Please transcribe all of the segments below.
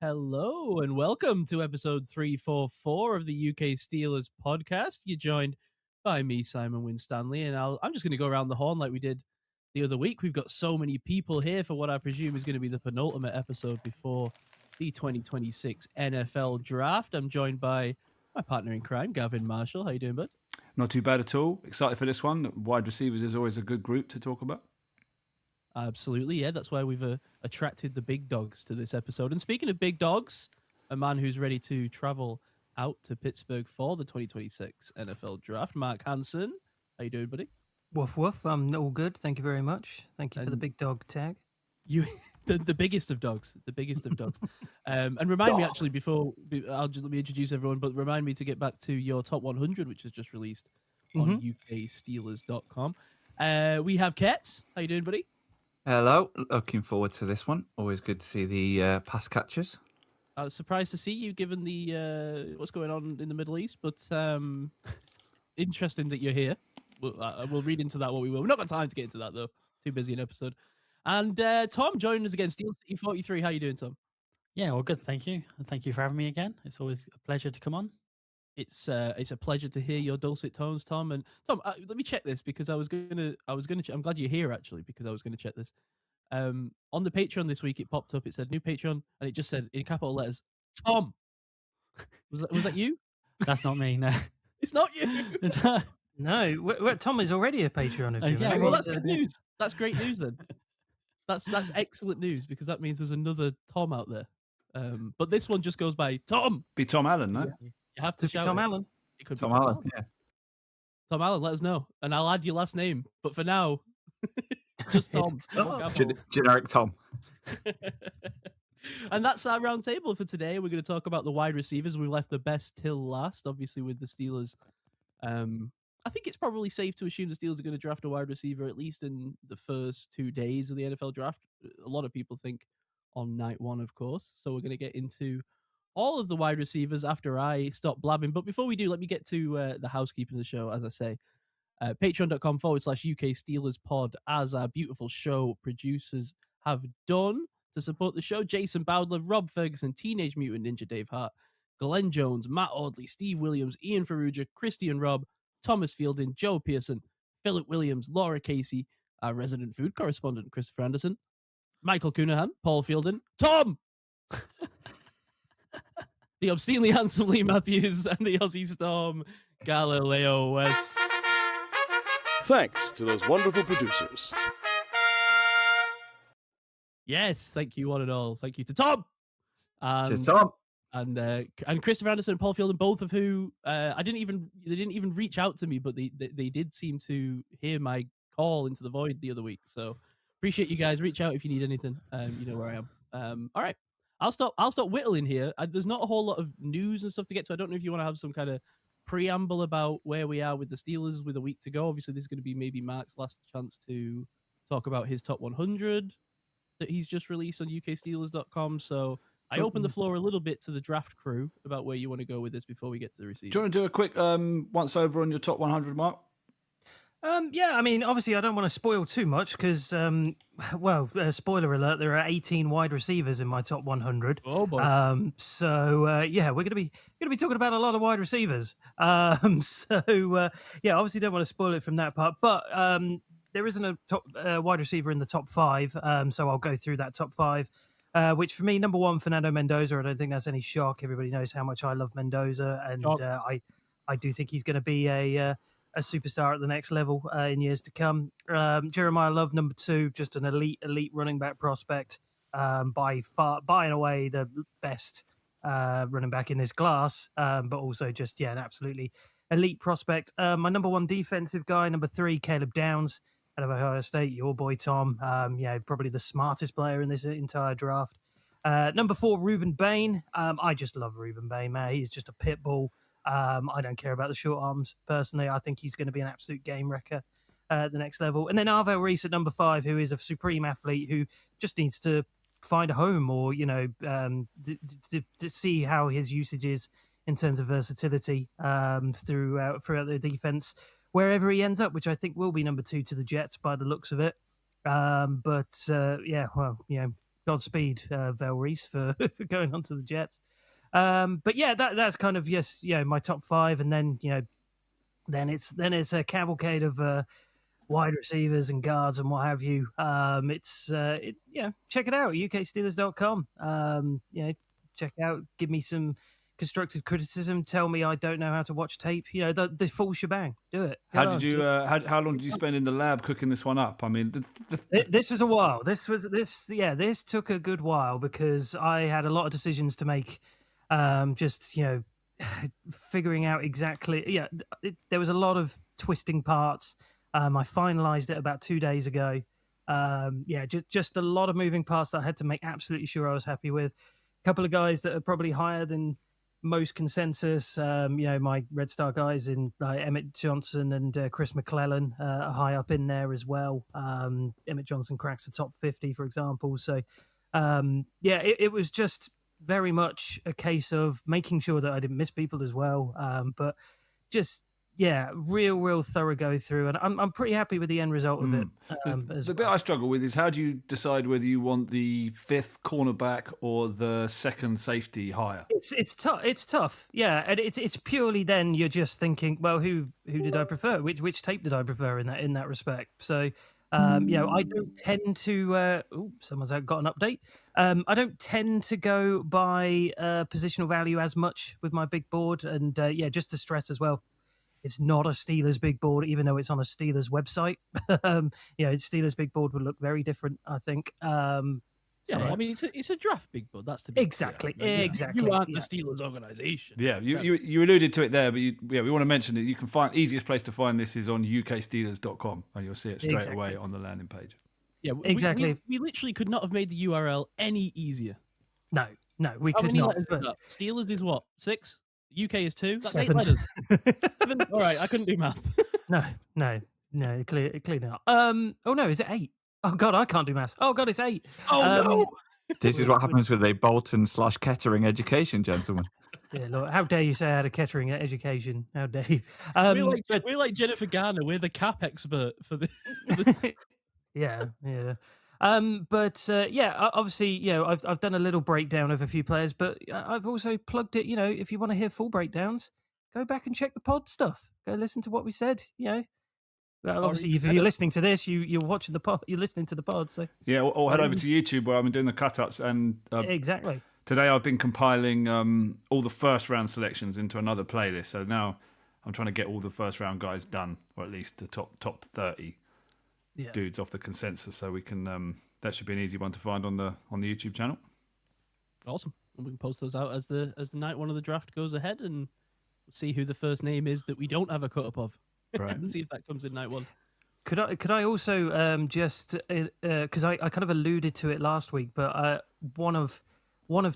Hello and welcome to episode 344 of the UK Steelers podcast. You're joined by me, Simon Winstanley, and I'm just going to go around the horn like we did the other week. We've got so many people here for what I presume is going to be the penultimate episode before the 2026 NFL Draft. I'm joined by my partner in crime, Gavin Marshall. How you doing, bud? Not too bad at all. Excited for this one. Wide receivers is always a good group to talk about. Absolutely, yeah. That's why we've attracted the big dogs to this episode. And speaking of big dogs, a man who's ready to travel out to Pittsburgh for the 2026 NFL Draft, Mark Hansen. How you doing, buddy? Woof woof. I'm all good. Thank you very much. Thank you for the big dog tag. You, the biggest of dogs, the biggest of dogs. And remind me actually let me introduce everyone, but remind me to get back to your top 100, which is just released on UKSteelers.com. We have Ketz. How you doing, buddy? Hello, looking forward to this one. Always good to see the pass catchers. I was surprised to see you given the what's going on in the Middle East, but interesting that you're here. We'll read into that what we will. We've not got time to get into that though. Too busy an episode. And Tom joining us again, Steel City 43. How you doing, Tom? Yeah, well, good. Thank you. And thank you for having me again. It's always a pleasure to come on. It's a pleasure to hear your dulcet tones, Tom. And Tom, let me check this because I was gonna. I'm glad you're here actually because I was gonna check this. On the Patreon this week, it popped up. It said new Patreon, and it just said in capital letters, Tom. Was that you? That's not me. No, it's not you. No, Tom is already a Patreon. Yeah, Well, that's good news. That's great news then. That's excellent news because that means there's another Tom out there. But this one just goes by Tom. Be Tom Allen, no? Yeah. You have to shout Tom it. Allen. It could Tom be Allen, yeah. Tom Allen, let us know, and I'll add your last name. But for now, just Tom. It's Tom. Generic Tom. And that's our round table for today. We're going to talk about the wide receivers. We left the best till last, obviously, with the Steelers. I think it's probably safe to assume the Steelers are going to draft a wide receiver at least in the first 2 days of the NFL draft. A lot of people think on night one, of course. So we're going to get into all of the wide receivers after I stop blabbing. But before we do, let me get to the housekeeping of the show, as I say. Patreon.com/UK Steelers pod, as our beautiful show producers have done to support the show. Jason Bowdler, Rob Ferguson, Teenage Mutant Ninja Dave Hart, Glenn Jones, Matt Audley, Steve Williams, Ian Ferrugia, Christian Robb, Thomas Fielding, Joe Pearson, Philip Williams, Laura Casey, our resident food correspondent, Christopher Anderson, Michael Coonahan, Paul Fielding, Tom! The obscenely handsome Lee Matthews, and the Aussie Storm, Galileo West. Thanks to those wonderful producers. Yes, thank you one and all. Thank you to Tom. Just Tom. And Christopher Anderson and Paul Fielding, both of who they didn't even reach out to me, but they did seem to hear my call into the void the other week. So appreciate you guys. Reach out if you need anything. You know where I am. All right. I'll stop whittling here. There's not a whole lot of news and stuff to get to. I don't know if you want to have some kind of preamble about where we are with the Steelers with a week to go. Obviously, this is going to be maybe Mark's last chance to talk about his top 100 that he's just released on UKSteelers.com. So I open the floor a little bit to the draft crew about where you want to go with this before we get to the receiver. Do you want to do a quick once over on your top 100, Mark? Yeah, I mean, obviously, I don't want to spoil too much because, spoiler alert, there are 18 wide receivers in my top 100. Oh boy! Yeah, we're gonna be talking about a lot of wide receivers. Yeah, obviously, don't want to spoil it from that part, but there isn't a top wide receiver in the top 5, so I'll go through that top 5. Which for me, number 1, Fernando Mendoza. I don't think that's any shock. Everybody knows how much I love Mendoza, and I do think he's going to be a superstar at the next level in years to come. Jeremiah Love, number 2, just an elite running back prospect, by and away the best running back in this class, but also just an absolutely elite prospect. My number 1 defensive guy, number 3, Caleb Downs out of Ohio State, your boy Tom. Probably the smartest player in this entire draft. Number 4, Reuben Bain. I just love Reuben Bain, man. He's just a pit bull. I don't care about the short arms personally. I think he's going to be an absolute game wrecker at the next level. And then Arvel Reese at number 5, who is a supreme athlete who just needs to find a home, or to see how his usage is in terms of versatility throughout the defense, wherever he ends up, which I think will be number 2 to the Jets by the looks of it. Godspeed, Vel Reese for going on to the Jets. But yeah, that's kind of my top 5, and then then it's a cavalcade of wide receivers and guards and what have you. Check it out, uksteelers.com. Check out, give me some constructive criticism, tell me I don't know how to watch tape, the full shebang. Do it. How did you how long did you spend in the lab cooking this one up? I mean, this was a while. This took a good while because I had a lot of decisions to make. Figuring out exactly. There was a lot of twisting parts. I finalized it about 2 days ago. Just a lot of moving parts that I had to make absolutely sure I was happy with. A couple of guys that are probably higher than most consensus. My Red Star guys in Emmett Johnson and Chris McClellan are high up in there as well. Emmett Johnson cracks the top 50, for example. So, it was just very much a case of making sure that I didn't miss people as well. But just real thorough go through, and I'm pretty happy with the end result of it. The bit I struggle with is how do you decide whether you want the 5th cornerback or the 2nd safety higher? It's tough, and it's purely then you're just thinking, well, who did I prefer? Which tape did I prefer in that respect? So. I don't tend to. Someone's got an update. I don't tend to go by positional value as much with my big board, and just to stress as well, it's not a Steelers big board, even though it's on a Steelers website. Steelers big board would look very different, I think. I mean, it's a draft big board. That's to be exactly. You aren't the Steelers organization. Yeah, you alluded to it there, but we want to mention that you can find easiest place to find this is on uksteelers.com, and you'll see it straight away on the landing page. Yeah, exactly. We literally could not have made the URL any easier. No, we How could many not. letters is that? Steelers is what? 6. UK is 2. That's 7. 8 letters. 7? All right, I couldn't do math. No, clearly not. Oh no, is it 8? Oh God, I can't do maths. Oh God, it's 8. Oh no! This is what happens with a Bolton/Kettering education, gentlemen. Dear Lord, how dare you say I had a Kettering education? How dare you? We're like Jennifer Garner. We're the cap expert for the yeah. Obviously, I've done a little breakdown of a few players, but I've also plugged it. If you want to hear full breakdowns, go back and check the pod stuff. Go listen to what we said. Obviously, if you're listening to this, you're watching the pod, you're listening to the pod. So or head over to YouTube where I've been doing the cut-ups, and exactly. Today I've been compiling all the first round selections into another playlist. So now I'm trying to get all the first round guys done, or at least the top 30 dudes off the consensus. So we can that should be an easy one to find on the YouTube channel. Awesome, and we can post those out as the night one of the draft goes ahead, and see who the first name is that we don't have a cut up of. Right. See if that comes in night one. Could I also just because I kind of alluded to it last week, but one of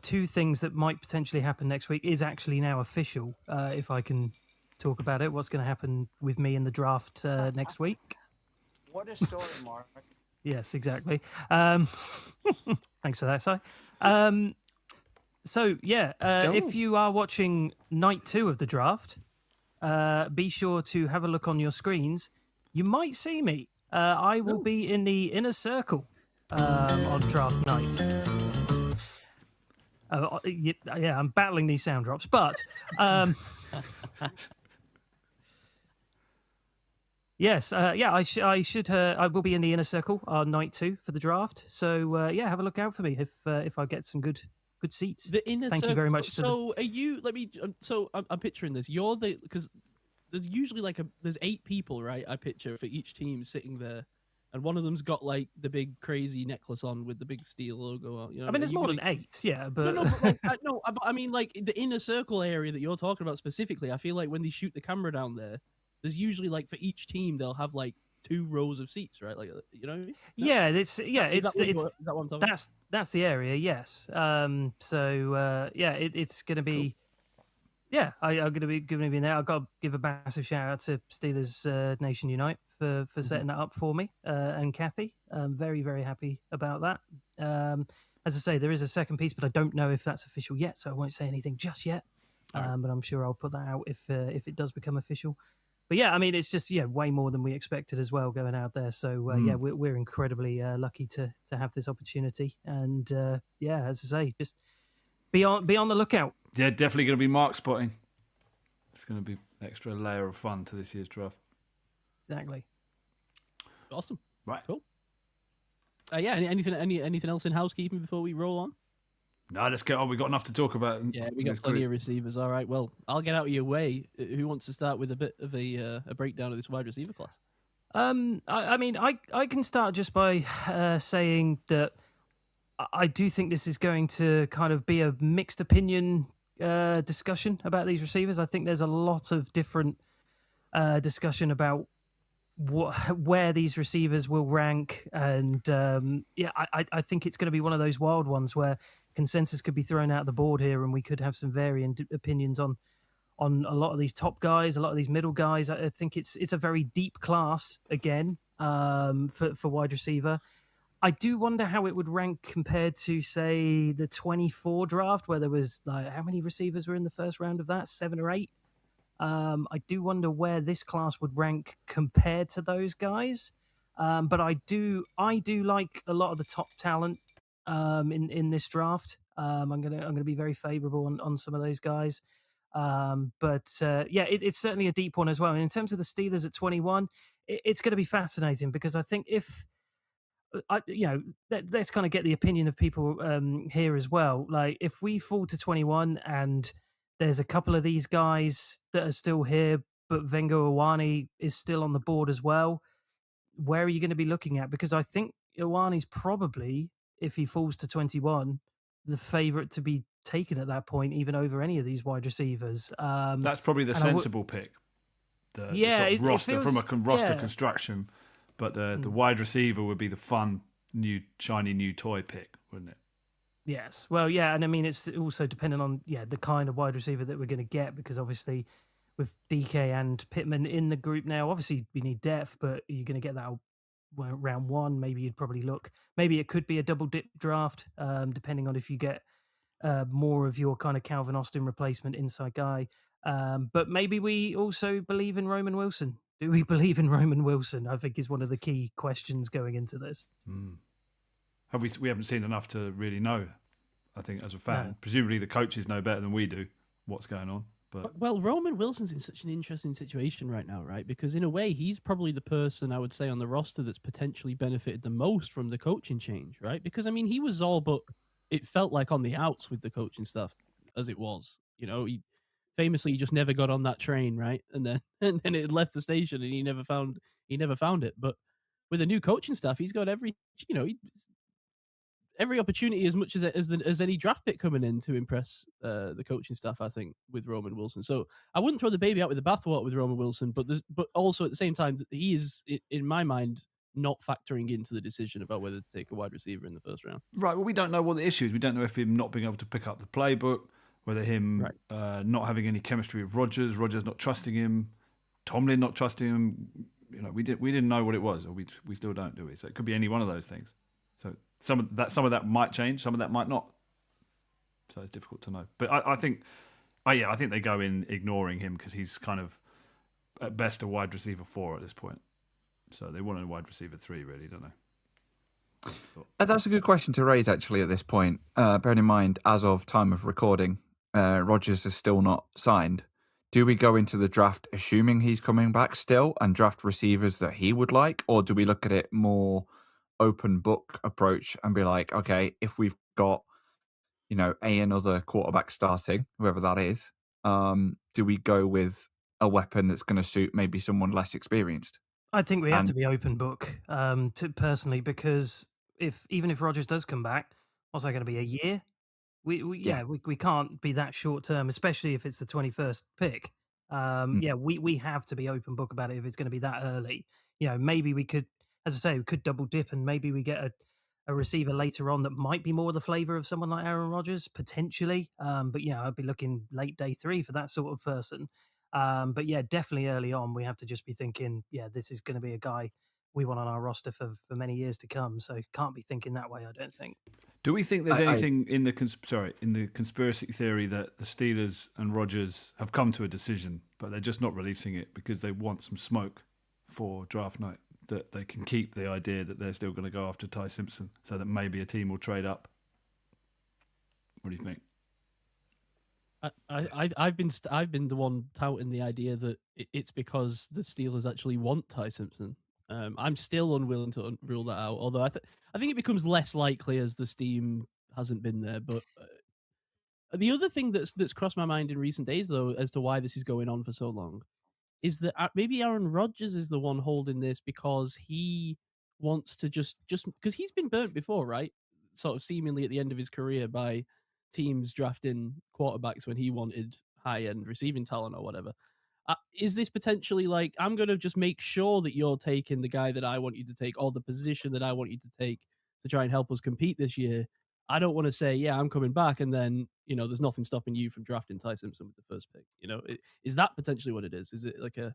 2 things that might potentially happen next week is actually now official. If I can talk about it, what's going to happen with me in the draft next week? What a story, Mark. Yes, exactly. Thanks for that, Si. If you are watching night 2 of the draft, be sure to have a look on your screens. You might see me. I will be in the inner circle on draft night. I'm battling these sound drops, but yes, I should. I will be in the inner circle on night 2 for the draft. So have a look out for me if I get some good seats. The inner Thank circle. you very much. So are you? Let me. So I'm picturing this. You're because there's usually there's 8 people, right? I picture for each team sitting there, and one of them's got like the big crazy necklace on with the big steel logo on. I mean, there's more than 8, but but I mean, like the inner circle area that you're talking about specifically. I feel like when they shoot the camera down there, there's usually like for each team they'll have like 2 rows of seats, right? Like you know what I mean? Is that what I'm talking about? That's the area, yes. It's going to be. Yeah, I'm going to be there. I've got to give a massive shout out to Steelers Nation Unite for setting that up for me and Kathy. I'm very, very happy about that. As I say, there is a second piece, but I don't know if that's official yet, so I won't say anything just yet. But I'm sure I'll put that out if it does become official. But yeah, I mean, it's just way more than we expected as well going out there. So yeah, we're incredibly lucky to have this opportunity. And yeah, as I say, just be on the lookout. Yeah, definitely going to be mark spotting. It's going to be extra layer of fun to this year's draft. Exactly. Awesome. Right. Cool. Yeah. Anything else in housekeeping before we roll on? No, let's get on. We've got enough to talk about. Yeah, we got plenty of receivers. All right. Well, I'll get out of your way. Who wants to start with a bit of a breakdown of this wide receiver class? I mean, I can start just by saying that I do think this is going to kind of be a mixed opinion discussion about these receivers. I think there's a lot of different discussion about where these receivers will rank, and yeah, I think it's going to be one of those wild ones where consensus could be thrown out the board here, and we could have some varying opinions on a lot of these top guys, a lot of these middle guys. I think it's a very deep class again for wide receiver. I do wonder how it would rank compared to, say, the 24 draft, where there was like, how many receivers were in the first round of that? 7 or 8. I do wonder where this class would rank compared to those guys. But I do like a lot of the top talent in this draft. I'm gonna be very favourable on some of those guys. But yeah, it's certainly a deep one as well. And in terms of the Steelers at 21, it's going to be fascinating because I think if let's kind of get the opinion of people here as well. Like, if we fall to 21 and there's a couple of these guys that are still here, but Vengo Iwani is still on the board as well, where are you going to be looking at? Because I think Iwani's probably, if he falls to 21, the favorite to be taken at that point, even over any of these wide receivers. That's probably the sensible pick. The sort of roster from a roster construction. But the wide receiver would be the fun, new, shiny new toy pick, wouldn't it? Yes. Well, yeah. And I mean, it's also dependent on, the kind of wide receiver that we're going to get, because obviously with DK and Pittman in the group now, obviously we need depth, but you're going to get that round 1. Maybe you'd probably look, maybe it could be a double dip draft, depending on if you get more of your kind of Calvin Austin replacement inside guy. But maybe we also believe in Roman Wilson. Do we believe in Roman Wilson? I think is one of the key questions going into this. We haven't seen enough to really know, I think, as a fan. No. Presumably the coaches know better than we do what's going on. But well, Roman Wilson's in such an interesting situation right now, right? Because in a way, he's probably the person, I would say, on the roster that's potentially benefited the most from the coaching change, right? Because, I mean, he was all but, it felt like, on the outs with the coaching stuff as it was. He famously just never got on that train, right? And then it left the station, and he never found it. But with a new coaching staff, he's got every opportunity, as much as any draft pick coming in, to impress the coaching staff, I think, with Roman Wilson. So I wouldn't throw the baby out with the bathwater with Roman Wilson, but also at the same time, he is, in my mind, not factoring into the decision about whether to take a wide receiver in the first round. Right. Well, we don't know what the issue is. We don't know if him not being able to pick up the playbook, whether him not having any chemistry with Rodgers not trusting him, Tomlin not trusting him. We didn't know what it was, or we still don't, do we? So it could be any one of those things. So some of that might change, some of that might not. So it's difficult to know. But I think they go in ignoring him because he's kind of at best a wide receiver 4 at this point. So they want a wide receiver 3, really, don't they? That's a good question to raise, actually, at this point. Bearing in mind, as of time of recording, Rodgers is still not signed. Do we go into the draft assuming he's coming back still and draft receivers that he would like? Or do we look at it more open book approach and be like, okay, if we've got, another quarterback starting, whoever that is, do we go with a weapon that's going to suit maybe someone less experienced? I think we have to be open book, personally, because even if Rodgers does come back, what's that going to be, a year? We can't be that short term, especially if it's the 21st pick. We have to be open book about it if it's going to be that early. Maybe we could, as I say, we could double dip and maybe we get a receiver later on that might be more the flavor of someone like Aaron Rodgers, potentially. But I'd be looking late day 3 for that sort of person. But definitely early on, we have to just be thinking, this is going to be a guy we want on our roster for many years to come. So can't be thinking that way, I don't think. Do we think there's I- anything in the conspiracy theory that the Steelers and Rodgers have come to a decision, but they're just not releasing it because they want some smoke for draft night? That they can keep the idea that they're still going to go after Ty Simpson, so that maybe a team will trade up. What do you think? I've been the one touting the idea that it's because the Steelers actually want Ty Simpson. I'm still unwilling to rule that out, although I think it becomes less likely as the steam hasn't been there. But the other thing that's crossed my mind in recent days, though, as to why this is going on for so long, is that maybe Aaron Rodgers is the one holding this because he wants to just because he's been burnt before, right? Sort of seemingly at the end of his career by teams drafting quarterbacks when he wanted high end receiving talent or whatever. Is this potentially like, I'm going to just make sure that you're taking the guy that I want you to take or the position that I want you to take to try and help us compete this year? I don't want to say, yeah, I'm coming back, and then, there's nothing stopping you from drafting Ty Simpson with the first pick. Is that potentially what it is? Is it like a,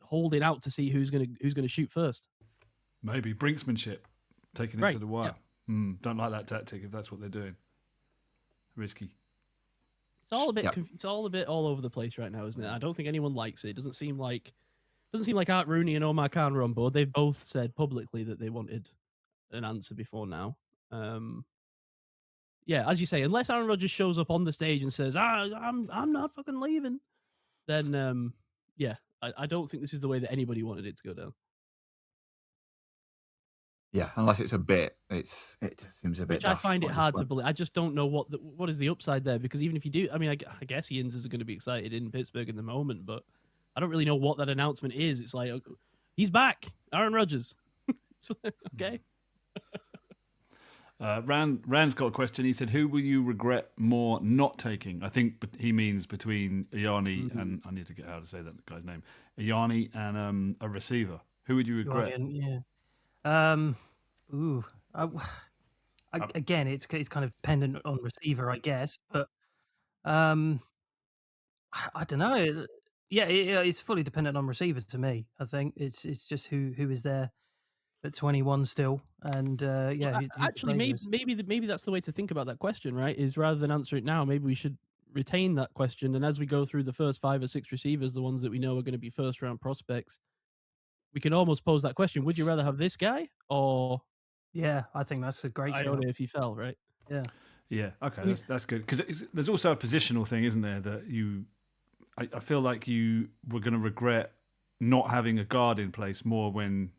holding out to see who's gonna shoot first? Maybe brinksmanship, taking it to the wire. Yeah. Don't like that tactic if that's what they're doing. Risky. It's all a bit. It's all a bit all over the place right now, isn't it? I don't think anyone likes it. It doesn't seem like Art Rooney and Omar Khan are on board. They've both said publicly that they wanted an answer before now. Yeah, as you say, unless Aaron Rodgers shows up on the stage and says, I'm not fucking leaving, then yeah, I don't think this is the way that anybody wanted it to go down. Yeah, unless it's a bit, it just seems a bit. Which I find it hard to believe. I just don't know what is the upside there, because even if you do, I mean, I guess Ian's is going to be excited in Pittsburgh in the moment, but I don't really know what that announcement is. It's like, he's back, Aaron Rodgers. Okay. Rand's got a question. He said, "Who will you regret more not taking?" I think he means between Iyani and, I need to get how to say that guy's name, Iyani and a receiver. Who would you regret? Again, it's kind of dependent on receiver, I guess, but I don't know. Yeah, it's fully dependent on receiver to me. I think it's just who is there at 21 still, and yeah. Actually, maybe that's the way to think about that question, right? Is rather than answer it now, maybe we should retain that question, and as we go through the first 5 or 6 receivers, the ones that we know are going to be first round prospects, we can almost pose that question: would you rather have this guy or? Yeah, I think that's a great show. If he fell, right? Yeah. Yeah. Okay, that's good, because there's also a positional thing, isn't there? That I feel like you were going to regret not having a guard in place more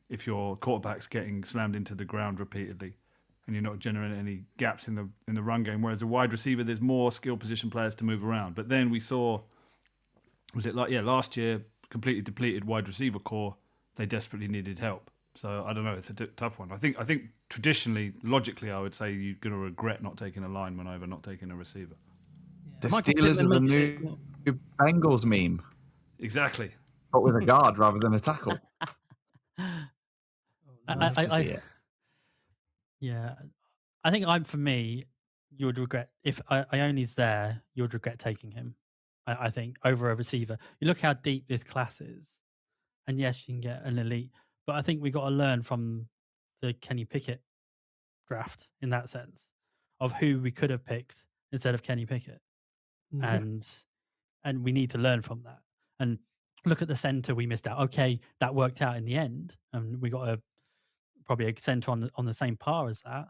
if your quarterback's getting slammed into the ground repeatedly, and you're not generating any gaps in the run game. Whereas a wide receiver, there's more skill position players to move around. But then we saw, last year, completely depleted wide receiver core. They desperately needed help. So I don't know. It's a tough one. I think traditionally, logically, I would say you're going to regret not taking a lineman over not taking a receiver. The Steelers are the new Bengals meme. Exactly. But with a guard rather than a tackle. Yeah, I think for me, you would regret if Ioni's there. You would regret taking him. I think over a receiver. You look how deep this class is, and yes, you can get an elite. But I think we got to learn from the Kenny Pickett draft in that sense of who we could have picked instead of Kenny Pickett, and we need to learn from that. And look at the center we missed out. Okay, that worked out in the end, and we got probably a center on the same par as that.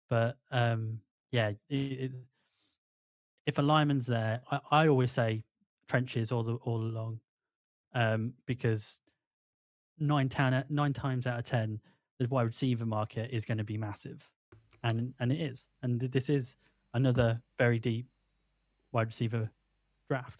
But yeah, if a lineman's there, I always say trenches all along, because 9 times out of 10, the wide receiver market is going to be massive, and it is. And this is another very deep wide receiver draft.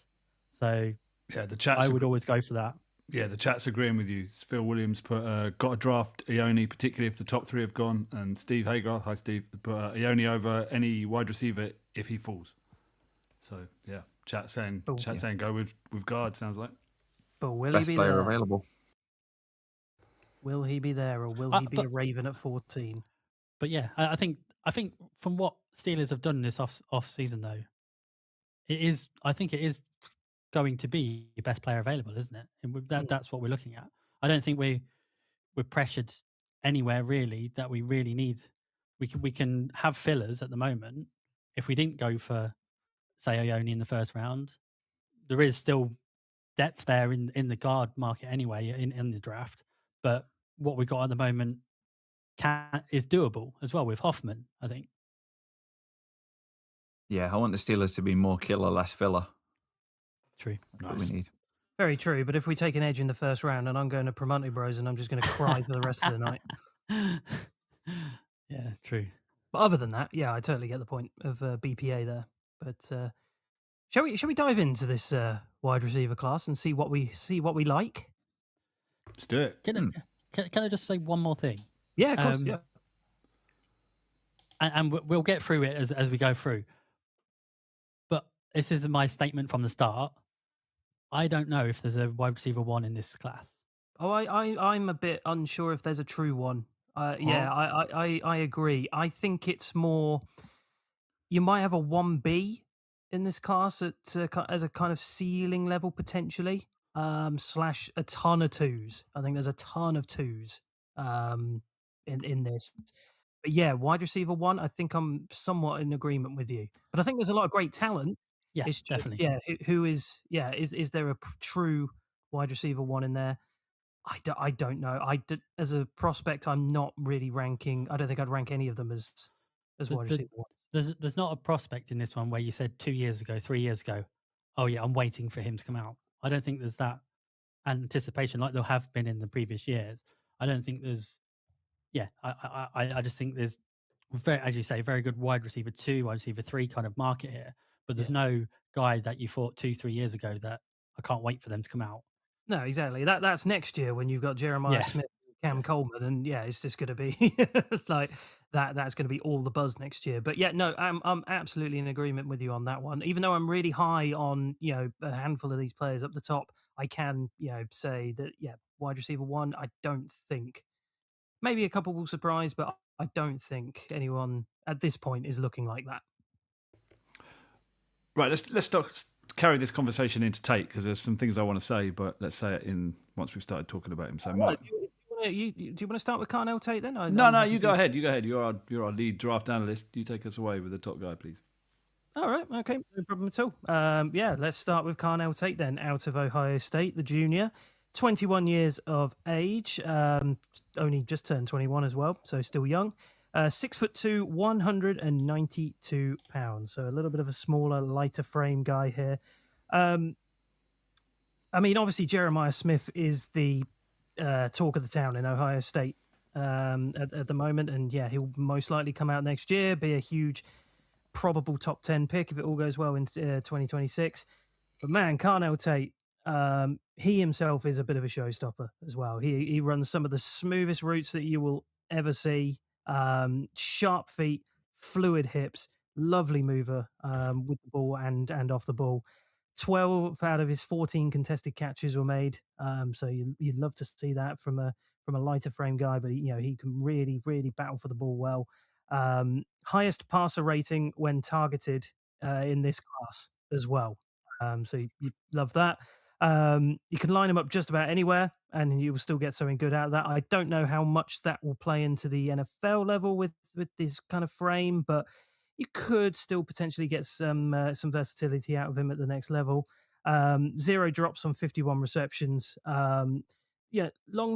So yeah, the chat. I would always go for that. Yeah, the chat's agreeing with you. Phil Williams put got to draft Ione, particularly if the top 3 have gone. And Steve Hagar, hi Steve, put Ione over any wide receiver if he falls. So yeah, chat saying go with guard, sounds like. But will Best he be player there? available. Will he be there, or will he be a Raven at 14? But yeah, I think from what Steelers have done this off season though, I think it is going to be your best player available, isn't it? And that's what we're looking at. I don't think we're pressured anywhere really that we really need We can have fillers at the moment. If we didn't go for, say, Ione in the first round, there is still depth there in the guard market anyway in the draft. But what we got at the moment is doable as well with Hoffman, I think. Yeah, I want the Steelers to be more killer, less filler. True. That's what we need. Very true. But if we take an edge in the first round, and I'm going to Promontory Bros, and I'm just going to cry for the rest of the night. Yeah, true. But other than that, yeah, I totally get the point of BPA there. But shall we dive into this wide receiver class and see what we like? Let's do it. Can I just say one more thing? Yeah, of course. Yeah. And we'll get through it as we go through. But this is my statement from the start. I don't know if there's a wide receiver 1 in this class. Oh, I'm a bit unsure if there's a true one. Yeah, I agree. I think it's more. You might have a 1B in this class as a kind of ceiling level potentially. Slash a ton of 2s. I think there's a ton of 2s in this. But yeah, wide receiver 1, I think I'm somewhat in agreement with you. But I think there's a lot of great talent. Yes, It's just, definitely. yeah, is there a true wide receiver 1 in there? I don't know. As a prospect, I'm not really ranking. I don't think I'd rank any of them as wide receiver 1s. There's not a prospect in this one where you said 2 years ago, 3 years ago, oh yeah, I'm waiting for him to come out. I don't think there's that anticipation like there have been in the previous years. I don't think there's. Yeah, I just think there's very, as you say, very good wide receiver 2, wide receiver 3 kind of market here. But there's no guy that you thought 2-3 years ago that I can't wait for them to come out. No, exactly. That's next year when you've got Jeremiah Smith and Cam Coleman, and yeah, it's just going to be like that. That's going to be all the buzz next year. But yeah, no, I'm absolutely in agreement with you on that one. Even though I'm really high on a handful of these players up the top, I can say that wide receiver 1. I don't think. Maybe a couple will surprise, but I don't think anyone at this point is looking like that. Right, let's carry this conversation into Tate because there's some things I want to say, but let's say it once we've started talking about him. So, Mark, do you want to start with Carnell Tate then? No, you go ahead. You go ahead. You're our lead draft analyst. You take us away with the top guy, please. All right, okay, no problem at all. Let's start with Carnell Tate then, out of Ohio State, the junior. 21 years of age, only just turned 21 as well, so still young. 6'2", 192 pounds, so a little bit of a smaller, lighter frame guy here. I mean, obviously Jeremiah Smith is the talk of the town in Ohio State at the moment, and yeah, he'll most likely come out next year, be a huge, probable top 10 pick if it all goes well in 2026. But man, Carnell Tate. He himself is a bit of a showstopper as well. He runs some of the smoothest routes that you will ever see. Sharp feet, fluid hips, lovely mover with the ball and off the ball. 12 out of his 14 contested catches were made. So you'd love to see that from a lighter frame guy, but he can really, really battle for the ball well. Highest passer rating when targeted in this class as well. So you love that. You can line him up just about anywhere and you will still get something good out of that. I don't know how much that will play into the NFL level with this kind of frame, but you could still potentially get some versatility out of him at the next level. 0 drops on 51 receptions. Long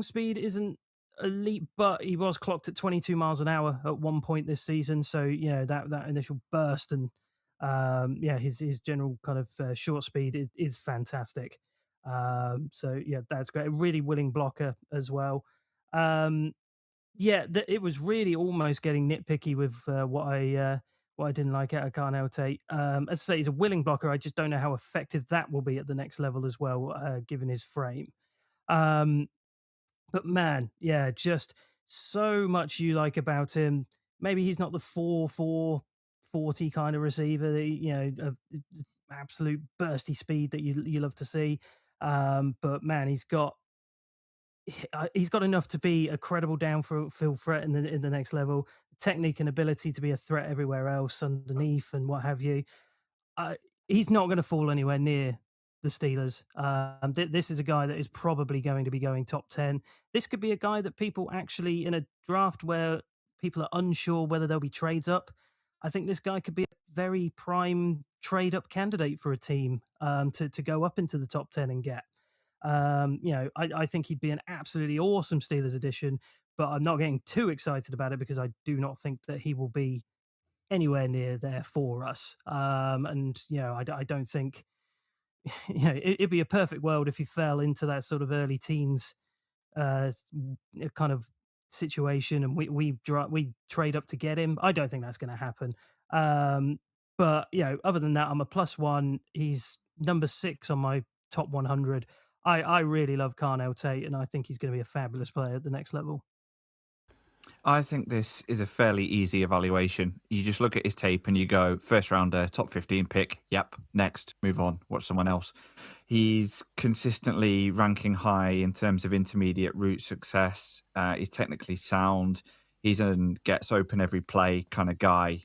speed isn't elite, but he was clocked at 22 miles an hour at one point this season. So, that initial burst and his general kind of short speed is fantastic. That's great. A really willing blocker as well. It was really almost getting nitpicky with what I didn't like out of Carnell Tate. As I say, he's a willing blocker. I just don't know how effective that will be at the next level as well, given his frame. But man, yeah, just so much you like about him. Maybe he's not the 4.40 kind of receiver that of absolute bursty speed that you love to see. But man, he's got enough to be a credible downfield threat in the next level. Technique and ability to be a threat everywhere else underneath and what have you. He's not going to fall anywhere near the Steelers. This is a guy that is probably going to be going top 10. This could be a guy that people actually in a draft where people are unsure whether there'll be trades up, I think this guy could be a very prime trade up candidate for a team to go up into the top 10 and get. I think he'd be an absolutely awesome Steelers addition, but I'm not getting too excited about it because I do not think that he will be anywhere near there for us. I don't think, it'd be a perfect world if he fell into that sort of early teens kind of situation, and we trade up to get him. I don't think that's going to happen. But other than that, I'm a +1. He's number 6 on my top 100. I really love Carnell Tate, and I think he's going to be a fabulous player at the next level. I think this is a fairly easy evaluation. You just look at his tape and you go, first rounder, top 15 pick. Yep, next, move on, watch someone else. He's consistently ranking high in terms of intermediate route success. He's technically sound. He's a gets open every play kind of guy.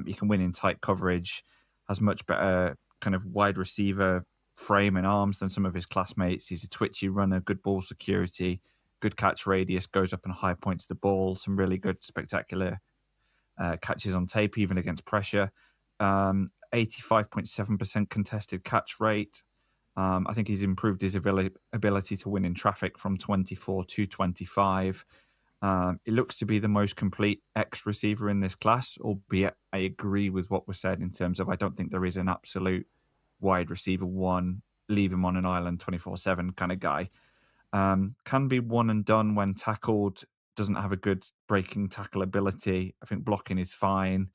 He can win in tight coverage, has much better kind of wide receiver frame and arms than some of his classmates. He's a twitchy runner, good ball security, good catch radius, goes up and high points the ball, some really good, spectacular catches on tape, even against pressure. 85.7% contested catch rate. I think he's improved his ability to win in traffic from 24 to 25. It looks to be the most complete X receiver in this class, albeit I agree with what was said in terms of I don't think there is an absolute wide receiver one, leave him on an island 24/7 kind of guy. Can be one and done when tackled, doesn't have a good breaking tackle ability. I think blocking is fine.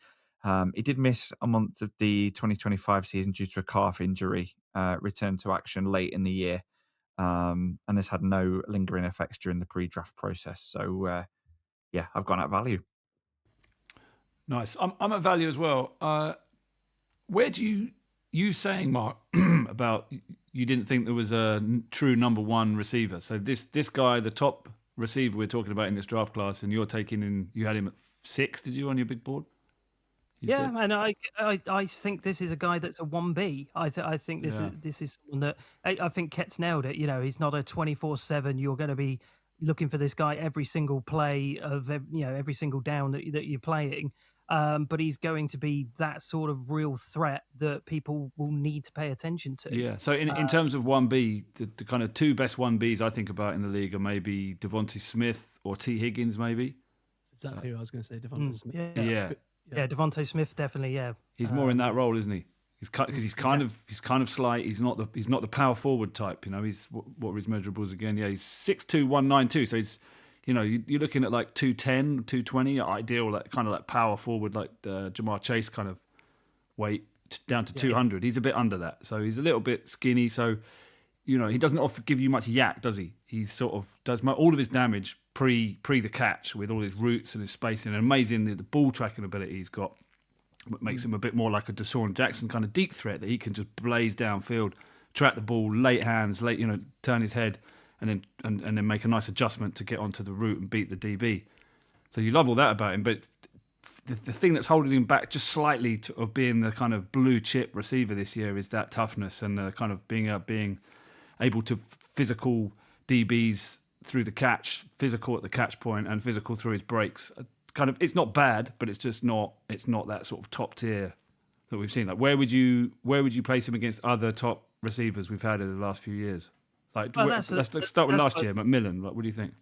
He did miss a month of the 2025 season due to a calf injury, returned to action late in the year, and has had no lingering effects during the pre-draft process. So, I've gone at value. Nice. I'm at value as well. Where do you saying, Mark, about you didn't think there was a true number one receiver? So this guy, the top receiver we're talking about in this draft class, and you're taking in, you had him at 6, did you, on your big board? Yeah, and I think this is a guy that's a 1B. I think this is someone that I think Ket's nailed it. He's not a 24/7. You're going to be looking for this guy every single play of every single down that you're playing. But he's going to be that sort of real threat that people will need to pay attention to. Yeah. So in terms of 1B, the kind of two best 1Bs I think about in the league are maybe Devontae Smith or T. Higgins, maybe. That's exactly what I was going to say, Devontae Smith. Yeah, Devontae Smith definitely. Yeah, he's more in that role, isn't he? Because he's kind of slight. He's not the power forward type. He's what are his measurables again? Yeah, he's 6'2", 192. So he's you're looking at like 210, 220, ideal, like kind of like power forward, like Jamar Chase kind of weight down to 200. He's a bit under that, so he's a little bit skinny. So he doesn't give you much yak, does he? He sort of does all of his damage pre the catch with all his routes and his spacing, and amazing the ball tracking ability he's got. What makes him a bit more like a Deshaun Jackson kind of deep threat that he can just blaze downfield, track the ball, late hands, turn his head, and then make a nice adjustment to get onto the route and beat the DB. So you love all that about him, but the thing that's holding him back just slightly of being the kind of blue chip receiver this year is that toughness and the kind of being able to physical DBs through the catch, physical at the catch point, and physical through his breaks. It's not bad, but it's just not. It's not that sort of top tier that we've seen. Like, where would you place him against other top receivers we've had in the last few years? Like, let's start with last year, McMillan. Like, what do you think?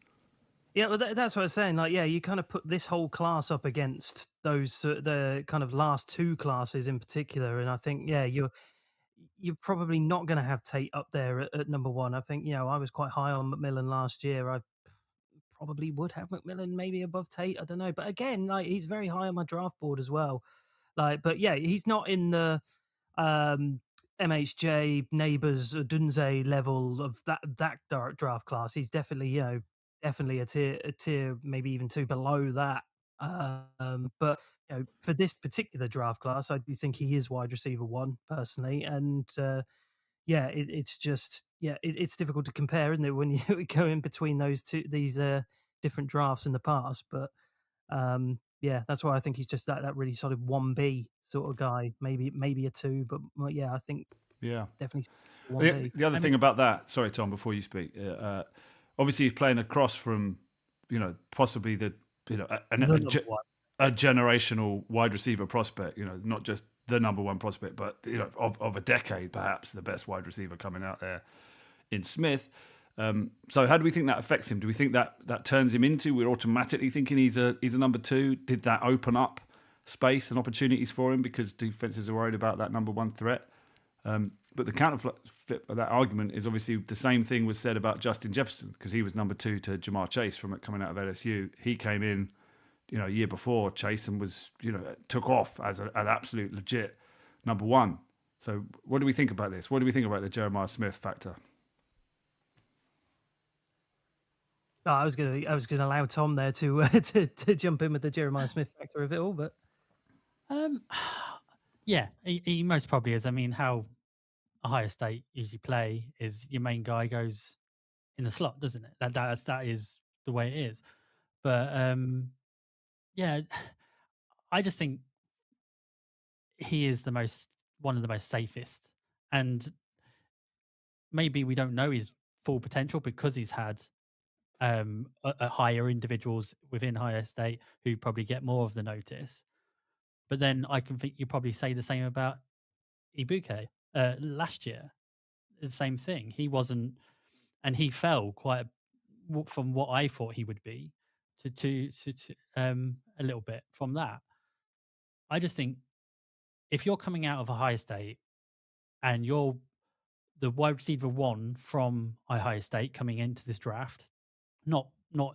Yeah, well, that's what I was saying. Like, you kind of put this whole class up against those the kind of last two classes in particular, and I think you're probably not going to have Tate up there at number one. I think I was quite high on McMillan last year. I probably would have McMillan maybe above Tate. I don't know, but again, like, he's very high on my draft board as well. But yeah, he's not in the MHJ Neighbours Dunze level of that draft class. He's definitely definitely a tier maybe even two below that. But for this particular draft class, I do think he is wide receiver one personally, and it's just it's difficult to compare, isn't it, when you go in between these different drafts in the past. But that's why I think he's just that really sort of 1B sort of guy, maybe a 2, but I think definitely 1B. The other thing about that, sorry Tom, before you speak, obviously he's playing across from possibly the a generational wide receiver prospect. Not just the number one prospect, but of a decade, perhaps the best wide receiver coming out there in Smith. So how do we think that affects him? Do we think that turns him into? We're automatically thinking he's a number two. Did that open up space and opportunities for him because defenses are worried about that number one threat? But the counter flip of that argument is obviously the same thing was said about Justin Jefferson because he was number two to Jamar Chase from coming out of LSU. He came in, a year before Chase and was, took off as an absolute legit number one. So what do we think about this? What do we think about the Jeremiah Smith factor? Oh, I was gonna allow Tom there to to jump in with the Jeremiah Smith factor of it all, but yeah, he most probably is. I mean, how Ohio State usually play is your main guy goes in the slot, doesn't it? That is the way it is. But yeah, I just think he is one of the most safest, and maybe we don't know his full potential because he's had higher individuals within Ohio State who probably get more of the notice. But then I can think you probably say the same about Ibuke last year. The same thing. He wasn't, and he fell quite from what I thought he would be to a little bit from that. I just think if you're coming out of Ohio State and you're the wide receiver one from Ohio State coming into this draft, not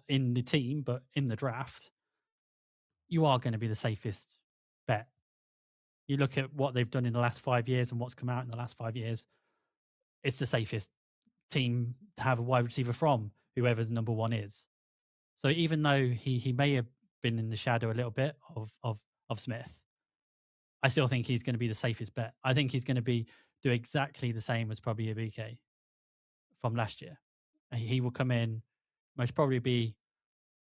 in the team but in the draft, you are going to be the safest bet. You look at what they've done in the last 5 years and what's come out in the last 5 years. It's the safest team to have a wide receiver from, whoever the number one is. So even though he may have been in the shadow a little bit of Smith, I still think he's going to be the safest bet. I think he's going to do exactly the same as probably Ibuke from last year. He will come in, most probably be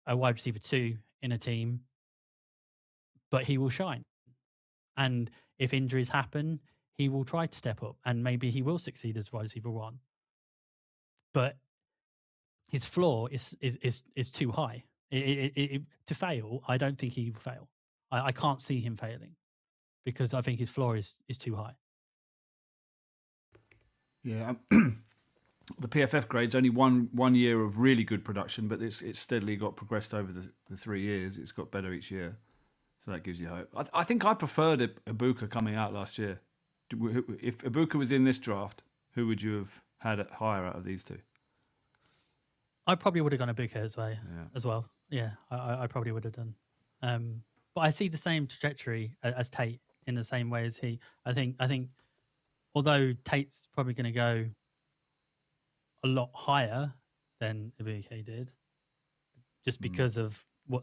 a wide receiver 2 in a team, but he will shine. And if injuries happen, he will try to step up and maybe he will succeed as wide receiver 1. But his floor is too high. To fail, I don't think he will fail. I can't see him failing because I think his floor is too high. Yeah. The PFF grade's only one year of really good production, but it's steadily got progressed over the 3 years. It's got better each year. So that gives you hope. I think I preferred Ibuka coming out last year. If Ibuka was in this draft, who would you have had higher out of these two? I probably would have gone Ibuka as well. Yeah, I probably would have done. But I see the same trajectory as Tate in the same way as he. I think although Tate's probably going to go a lot higher than Ibuka did, just because of what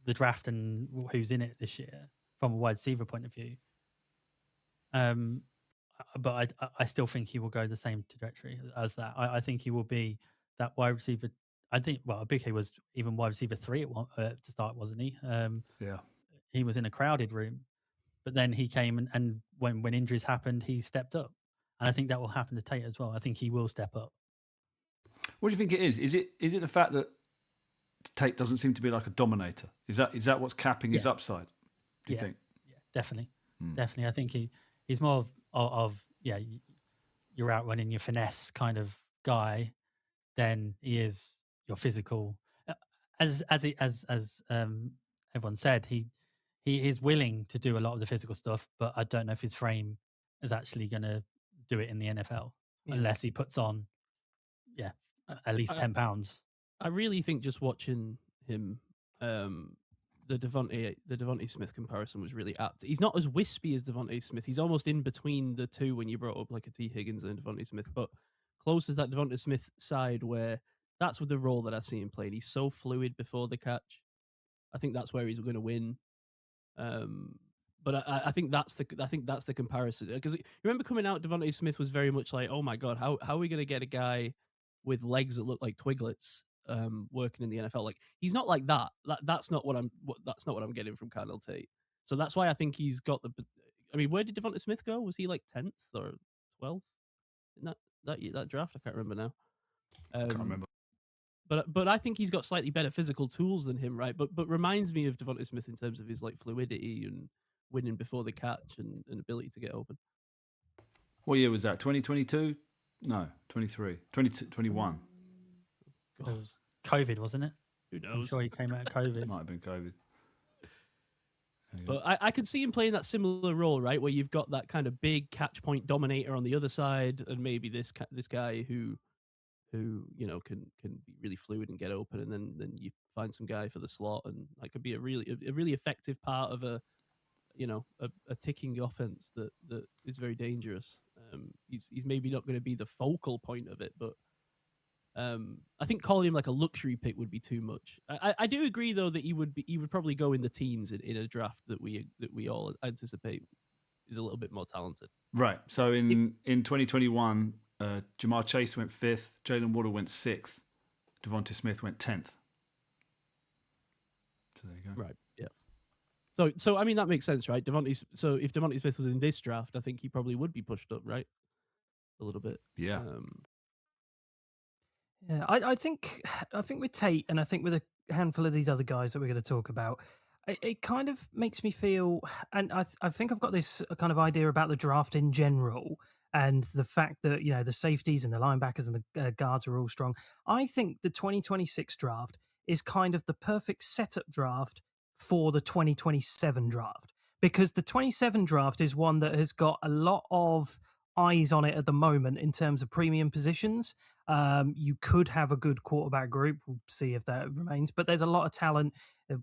the draft and who's in it this year from a wide receiver point of view. But I still think he will go the same trajectory as that. I think he will be that wide receiver. I think, Ibuka was even wide receiver 3 to start, wasn't he? Yeah. He was in a crowded room, but then he came and when injuries happened, he stepped up. And I think that will happen to Tate as well. I think he will step up. What do you think it is? Is it the fact that Tate doesn't seem to be like a dominator? Is that what's capping his upside? Do you think? Yeah, definitely. Definitely. I think he's more of you're out running your finesse kind of guy than he is your physical. As everyone said, he is willing to do a lot of the physical stuff, but I don't know if his frame is actually going to do it in the NFL unless he puts on at least 10 pounds. I really think just watching him, the Devontae Smith comparison was really apt. He's not as wispy as Devontae Smith. He's almost in between the two when you brought up like a T. Higgins and Devontae Smith, but close as that Devontae Smith side where that's with the role that I see him playing. He's so fluid before the catch. I think that's where he's going to win. But I think that's the comparison, because you remember coming out, Devontae Smith was very much like, oh my god, how are we going to get a guy with legs that look like twiglets working in the NFL? Like, he's not like that. That's not what I'm getting from Cardinal Tate. So that's why I think he's got the. I mean, where did Devontae Smith go? Was he like 10th or 12th in that draft? I can't remember now. Can't remember. But I think he's got slightly better physical tools than him, right? But reminds me of Devonta Smith in terms of his like fluidity and winning before the catch and ability to get open. What year was that? 2022? No, 23. 21. It was COVID, wasn't it? Who knows? I'm sure he came out of COVID. Might have been COVID. But I could see him playing that similar role, right, where you've got that kind of big catch point dominator on the other side, and maybe this guy who you know can be really fluid and get open, and then you find some guy for the slot, and that could be a really effective part of a ticking offense that is very dangerous. He's maybe not going to be the focal point of it, but I think calling him like a luxury pick would be too much. I do agree though that he would probably go in the teens in a draft that we all anticipate is a little bit more talented. Right. So in 2021, Jamar Chase went 5th, Jalen Waddle went 6th, Devonta Smith went 10th. So there you go. Right. Yeah. So I mean that makes sense, right? So if Devonta Smith was in this draft, I think he probably would be pushed up, right? A little bit. Yeah. Yeah, I think with Tate and I think with a handful of these other guys that we're going to talk about, it kind of makes me feel, and I think I've got this kind of idea about the draft in general and the fact that the safeties and the linebackers and the guards are all strong. I think the 2026 draft is kind of the perfect setup draft for the 2027 draft, because the 27 draft is one that has got a lot of eyes on it at the moment in terms of premium positions. You could have a good quarterback group. We'll see if that remains. But there's a lot of talent.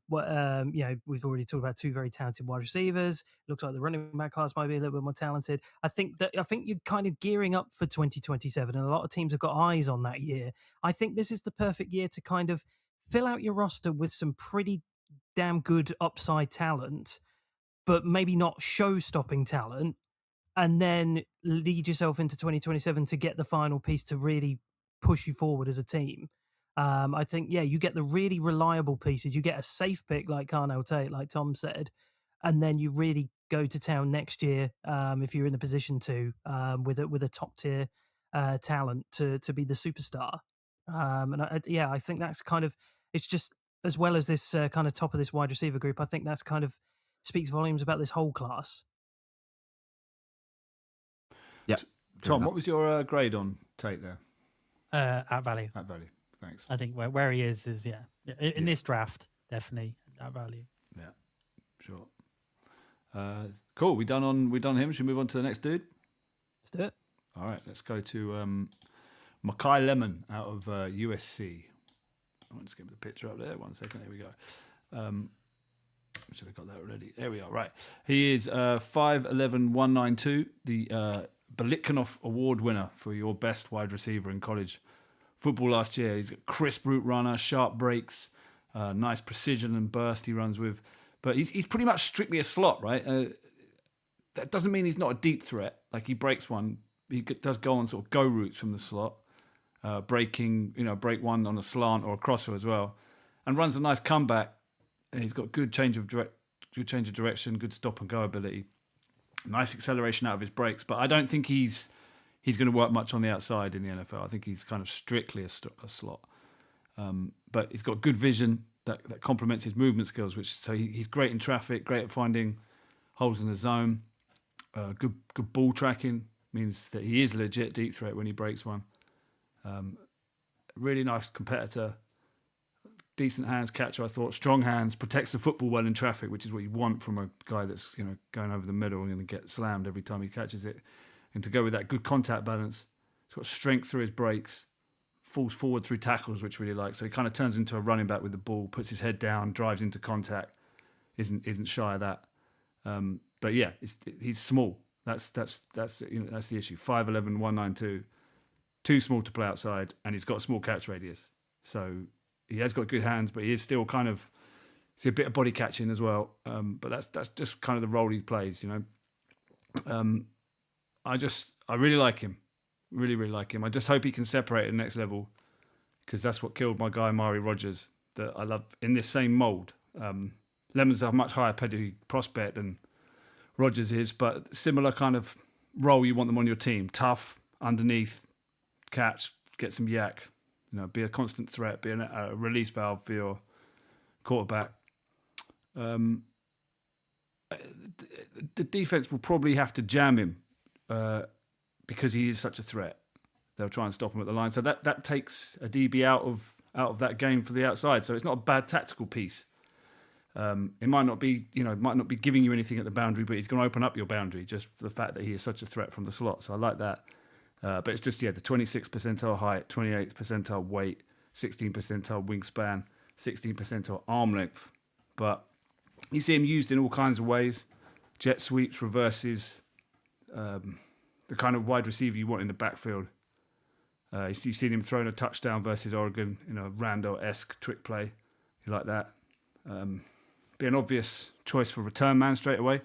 We've already talked about 2 very talented wide receivers. Looks like the running back class might be a little bit more talented. I think you're kind of gearing up for 2027, and a lot of teams have got eyes on that year. I think this is the perfect year to kind of fill out your roster with some pretty damn good upside talent, but maybe not show-stopping talent, and then lead yourself into 2027 to get the final piece to really push you forward as a team. I think, you get the really reliable pieces. You get a safe pick like Carnell Tate, like Tom said, and then you really go to town next year if you're in a position to with a top tier talent to be the superstar. I think that's kind of, it's just, as well as this kind of top of this wide receiver group, I think that's kind of speaks volumes about this whole class. Yeah. Tom, what was your grade on Tate there? At value. At value. Thanks. I think where he is in this draft, definitely at value. Yeah, sure. Cool. We done him. Should we move on to the next dude? Let's do it. All right. Let's go to Makai Lemon out of USC. I'll just get the picture up there. 1 second. There we go. Should have got that already. There we are. Right. He is 5'11", 192, the Belitkinoff Award winner for your best wide receiver in college football last year. He's got crisp route runner, sharp breaks, nice precision and burst he runs with. But he's pretty much strictly a slot, right? That doesn't mean he's not a deep threat. Like he breaks one. He does go on sort of go routes from the slot, break one on a slant or a crosser as well, and runs a nice comeback. And he's got good change of direction, good stop and go ability, nice acceleration out of his breaks. But I don't think he's going to work much on the outside in the NFL. I think he's kind of strictly a slot. But he's got good vision that complements his movement skills. So he's great in traffic, great at finding holes in the zone. Good ball tracking means that he is a legit deep threat when he breaks one. Really nice competitor. Decent hands catcher, I thought. Strong hands, protects the football well in traffic, which is what you want from a guy that's going over the middle and going to get slammed every time he catches it. And to go with that good contact balance, he's got strength through his breaks, falls forward through tackles, which I really like. So he kind of turns into a running back with the ball, puts his head down, drives into contact, isn't shy of that. But yeah, he's small. That's the issue. 5'11", 192, too small to play outside, and he's got a small catch radius. So he has got good hands, but he is still kind of, it's a bit of body catching as well. But that's just kind of the role he plays, I really like him. Really, really like him. I just hope he can separate at the next level, because that's what killed my guy, Mari Rogers, that I love in this same mould. Lemon's a much higher pedigree prospect than Rogers is, but similar kind of role you want them on your team. Tough, underneath, catch, get some yak. be a constant threat, be a release valve for your quarterback. The defense will probably have to jam him because he is such a threat. They'll try and stop him at the line. So that takes a DB out of that game for the outside. So it's not a bad tactical piece. It might not be, giving you anything at the boundary, but he's going to open up your boundary just for the fact that he is such a threat from the slot. So I like that. But it's just, the 26th percentile height, 28th percentile weight, 16th percentile wingspan, 16th percentile arm length. But you see him used in all kinds of ways. Jet sweeps, reverses, the kind of wide receiver you want in the backfield. You've seen him throwing a touchdown versus Oregon in a Rando-esque trick play. You like that? Be an obvious choice for return man straight away,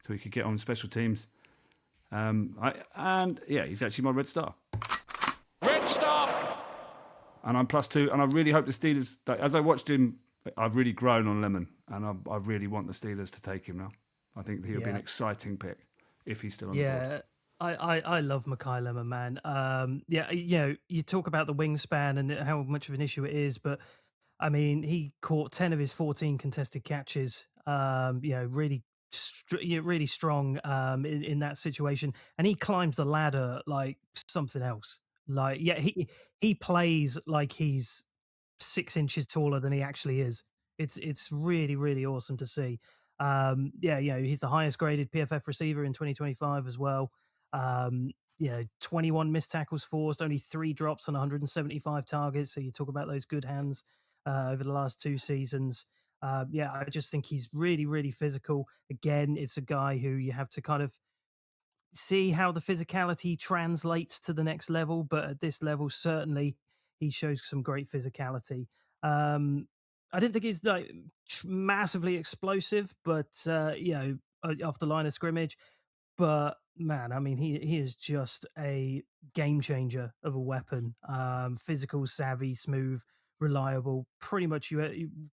so he could get on special teams. He's actually my red star. Red Star! And I'm +2, and I really hope the Steelers, as I watched him, I've really grown on Lemon, and I really want the Steelers to take him now. I think he'll be an exciting pick if he's still on the board. I love Mekhi Lemon, man. You talk about the wingspan and how much of an issue it is, but I mean, he caught 10 of his 14 contested catches. Really strong in that situation, and he climbs the ladder like something else. He plays like he's 6 inches taller than he actually is. It's really, really awesome to see. He's the highest graded PFF receiver in 2025 as well. 21 missed tackles forced, only 3 drops on 175 targets. So you talk about those good hands over the last 2 seasons. I just think he's really, really physical. Again, it's a guy who you have to kind of see how the physicality translates to the next level. But at this level, certainly he shows some great physicality. I didn't think he's like massively explosive, but off the line of scrimmage. But man, I mean, he is just a game changer of a weapon. Physical, savvy, smooth, reliable. Pretty much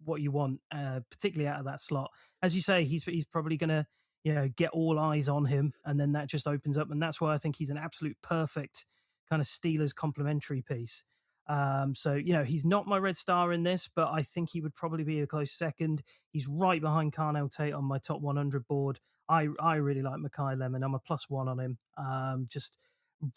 what you want, particularly out of that slot. As you say, he's probably going to get all eyes on him, and then that just opens up. And that's why I think he's an absolute perfect kind of Steelers complementary piece. He's not my red star in this, but I think he would probably be a close second. He's right behind Carnell Tate on my top 100 board. I really like Mekhi Lemon. I'm a +1 on him. Just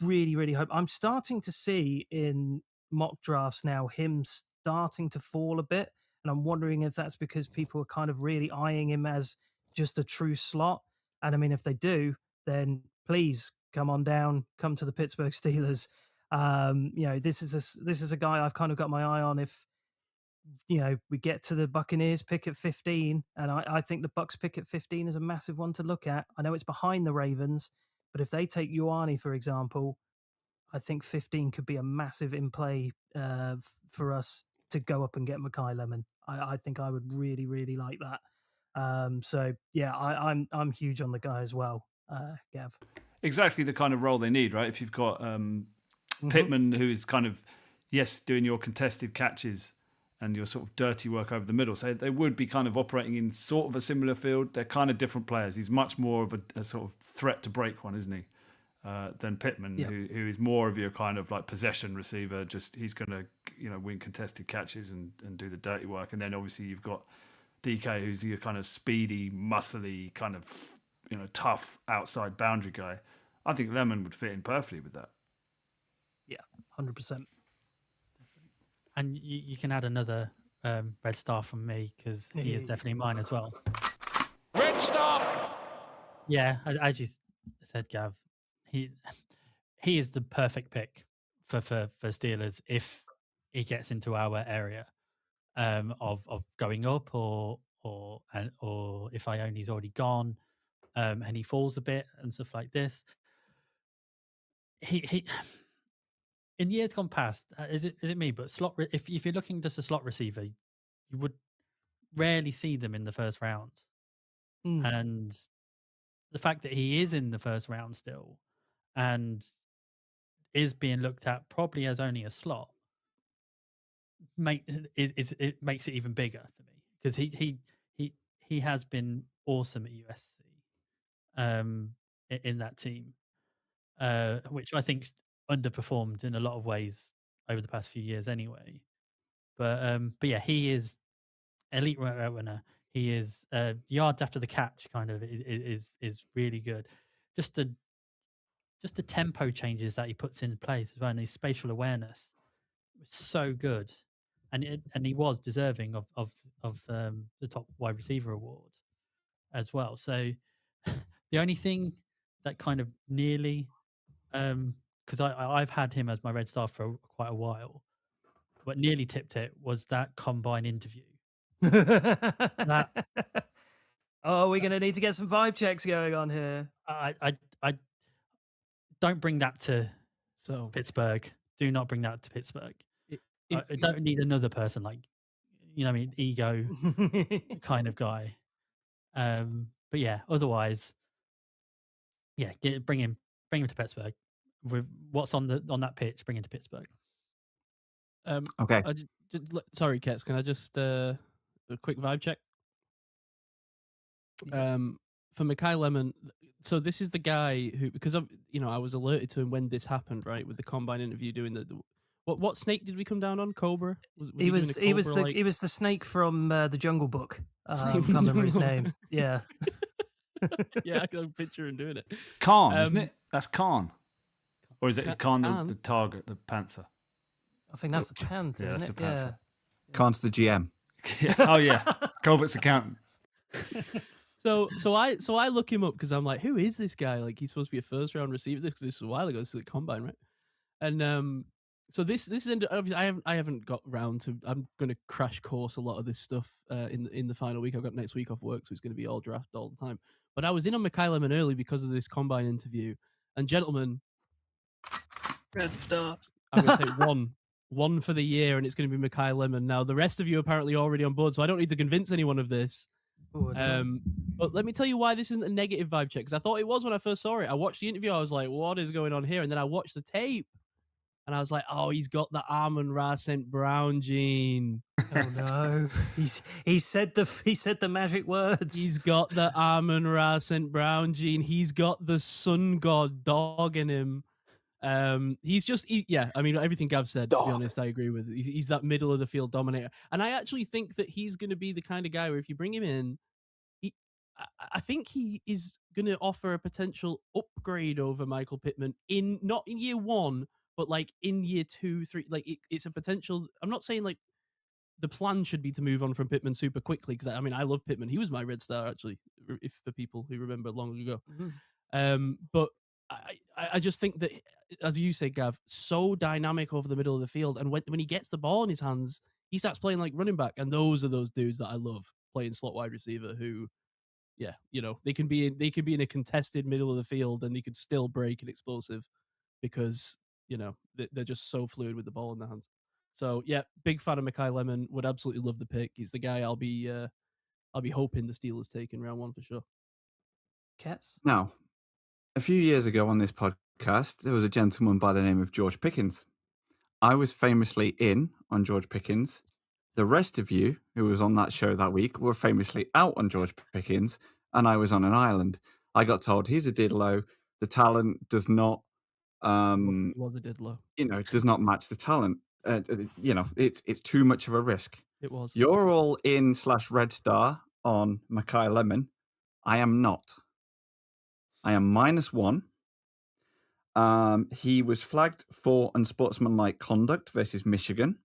really, really hope. I'm starting to see in mock drafts now him starting to fall a bit. And I'm wondering if that's because people are kind of really eyeing him as just a true slot. And I mean, if they do, then please come on down, come to the Pittsburgh Steelers. This is a guy I've kind of got my eye on. If we get to the Buccaneers pick at 15, and I think the Bucks pick at 15 is a massive one to look at. I know it's behind the Ravens, but if they take Ioane, for example, I think 15 could be a massive in play for us to go up and get Mekhi Lemon. I think I would really, really like that. I'm huge on the guy as well, Gav. Exactly the kind of role they need, right? If you've got Pittman, who is kind of, doing your contested catches and your sort of dirty work over the middle. So they would be kind of operating in sort of a similar field. They're kind of different players. He's much more of a sort of threat to break one, isn't he? Than Pittman, who is more of your kind of like possession receiver. Just he's going to win contested catches and do the dirty work. And then obviously you've got DK, who's your kind of speedy, muscly, kind of tough outside boundary guy. I think Lemon would fit in perfectly with that. Yeah, 100%. And you can add another red star from me because he is definitely mine as well. Red Star! Yeah, as you said, Gav, he is the perfect pick for Steelers if he gets into our area of going up or if Ione's already gone and he falls a bit and stuff like this. He in years gone past, is it me? But if you're looking just a slot receiver, you would rarely see them in the first round. And the fact that he is in the first round still and is being looked at probably as only a slot it makes it even bigger for me because he has been awesome at USC in that team, which I think underperformed in a lot of ways over the past few years anyway. But yeah, he is elite route runner. He is yards after the catch kind of is really good. Just the tempo changes that he puts in place as well, and his spatial awareness was so good, and he was deserving of the top wide receiver award as well. So the only thing that kind of nearly, because I've had him as my red star for quite a while, but nearly tipped it was that combine interview. That Oh, we're going to need to get some vibe checks going on here. I don't bring that to So Pittsburgh. Do not bring that to Pittsburgh. I it- don't need another person like, you know what I mean, ego kind of guy. But yeah, otherwise, yeah, bring him to Pittsburgh. With what's on that pitch, bring him to Pittsburgh. Okay. Sorry, Kets. Can I just a quick vibe check? For Mackay Lemon, so this is the guy who, because I was alerted to him when this happened, right, with the combine interview doing the what snake did we come down on? Cobra? He was the snake from the Jungle Book. Snake Can't remember his Jungle name. Yeah. Yeah, I can picture him doing it. Khan, isn't it? That's Khan. Or is Khan Khan? the target, the panther? I think that's the panther, Yeah, isn't that's it? the panther. Khan's the GM. Yeah. Oh yeah, Colbert's accountant. So I look him up because I'm like, who is this guy? Like, he's supposed to be a first round receiver. This was a while ago. This is a combine, right? And so this ended. Obviously, I haven't got round to. I'm going to crash course a lot of this stuff in the final week. I've got next week off work, so it's going to be all draft all the time. But I was in on Mackay Lemon early because of this combine interview. And gentlemen, I'm going to say one for the year, and it's going to be Mackay Lemon. Now the rest of you are apparently already on board, so I don't need to convince anyone of this. But let me tell you why this isn't a negative vibe check, because I thought it was when I first saw it. I watched the interview, I was like, what is going on here? And then I watched the tape, and I was like, oh, he's got the Amon-Ra St. Brown gene. Oh no, he said the magic words. He's got the Amon-Ra St. Brown gene. He's got the sun god dog in him. He's just yeah. I mean, everything Gav said. To be honest, I agree with. He's that middle of the field dominator, and I actually think that he's going to be the kind of guy where if you bring him in, I think he is going to offer a potential upgrade over Michael Pittman not in year one, but like in year 2, 3. Like it's a potential. I'm not saying like the plan should be to move on from Pittman super quickly, because I mean I love Pittman. He was my red star actually, if for people who remember long ago. But I just think that, as you say, Gav, so dynamic over the middle of the field, and when he gets the ball in his hands, he starts playing like running back, and those are those dudes that I love playing slot wide receiver who. Yeah, they can be in a contested middle of the field and they could still break and explosive because they're just so fluid with the ball in their hands. So yeah, big fan of Mackay Lemon. Would absolutely love the pick. He's the guy I'll be hoping the Steelers take in round 1 for sure. Cats. Now, a few years ago on this podcast, there was a gentleman by the name of George Pickens. I was famously in on George Pickens. The rest of you who was on that show that week were famously out on George Pickens, and I was on an island. I got told he's a diddlo. The talent does not, He was a diddler. Does not match the talent. It's too much of a risk. It was. You're all in /red star on Mackay Lemon. I am not. I am -1. He was flagged for unsportsmanlike conduct versus Michigan.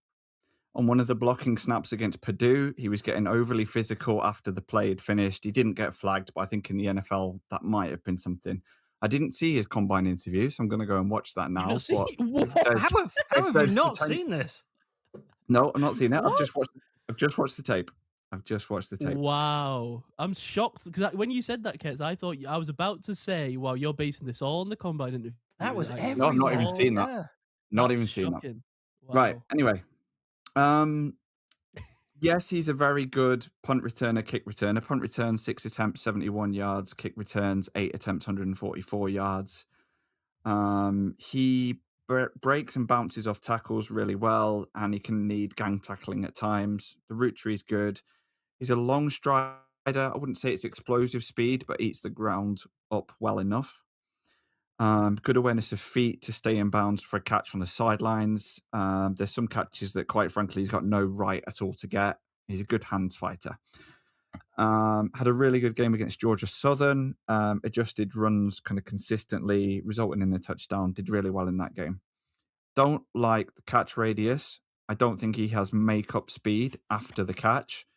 On one of the blocking snaps against Purdue, he was getting overly physical after the play had finished. He didn't get flagged, but I think in the NFL that might have been something. I didn't see his combine interview, so I'm going to go and watch that now. How have you not seen this? No, I'm not seeing it. I've just watched the tape. Wow, I'm shocked because when you said that, Kets, I thought I was about to say, "Wow, you're basing this all on the combine interview." That was everything. No, not even seen that. Yeah. Not even seen that. Wow. Right. Anyway, yes, he's a very good punt returner, kick returner. Punt return 6 attempts, 71 yards. Kick returns 8 attempts, 144 yards. He breaks and bounces off tackles really well, and he can need gang tackling at times. The route tree is good. He's a long strider. I wouldn't say it's explosive speed, but eats the ground up well enough. Good awareness of feet to stay in bounds for a catch on the sidelines. There's some catches that, quite frankly, he's got no right at all to get. He's a good hands fighter. Had a really good game against Georgia Southern. Adjusted runs kind of consistently, resulting in a touchdown. Did really well in that game. Don't like the catch radius. I don't think he has make-up speed after the catch.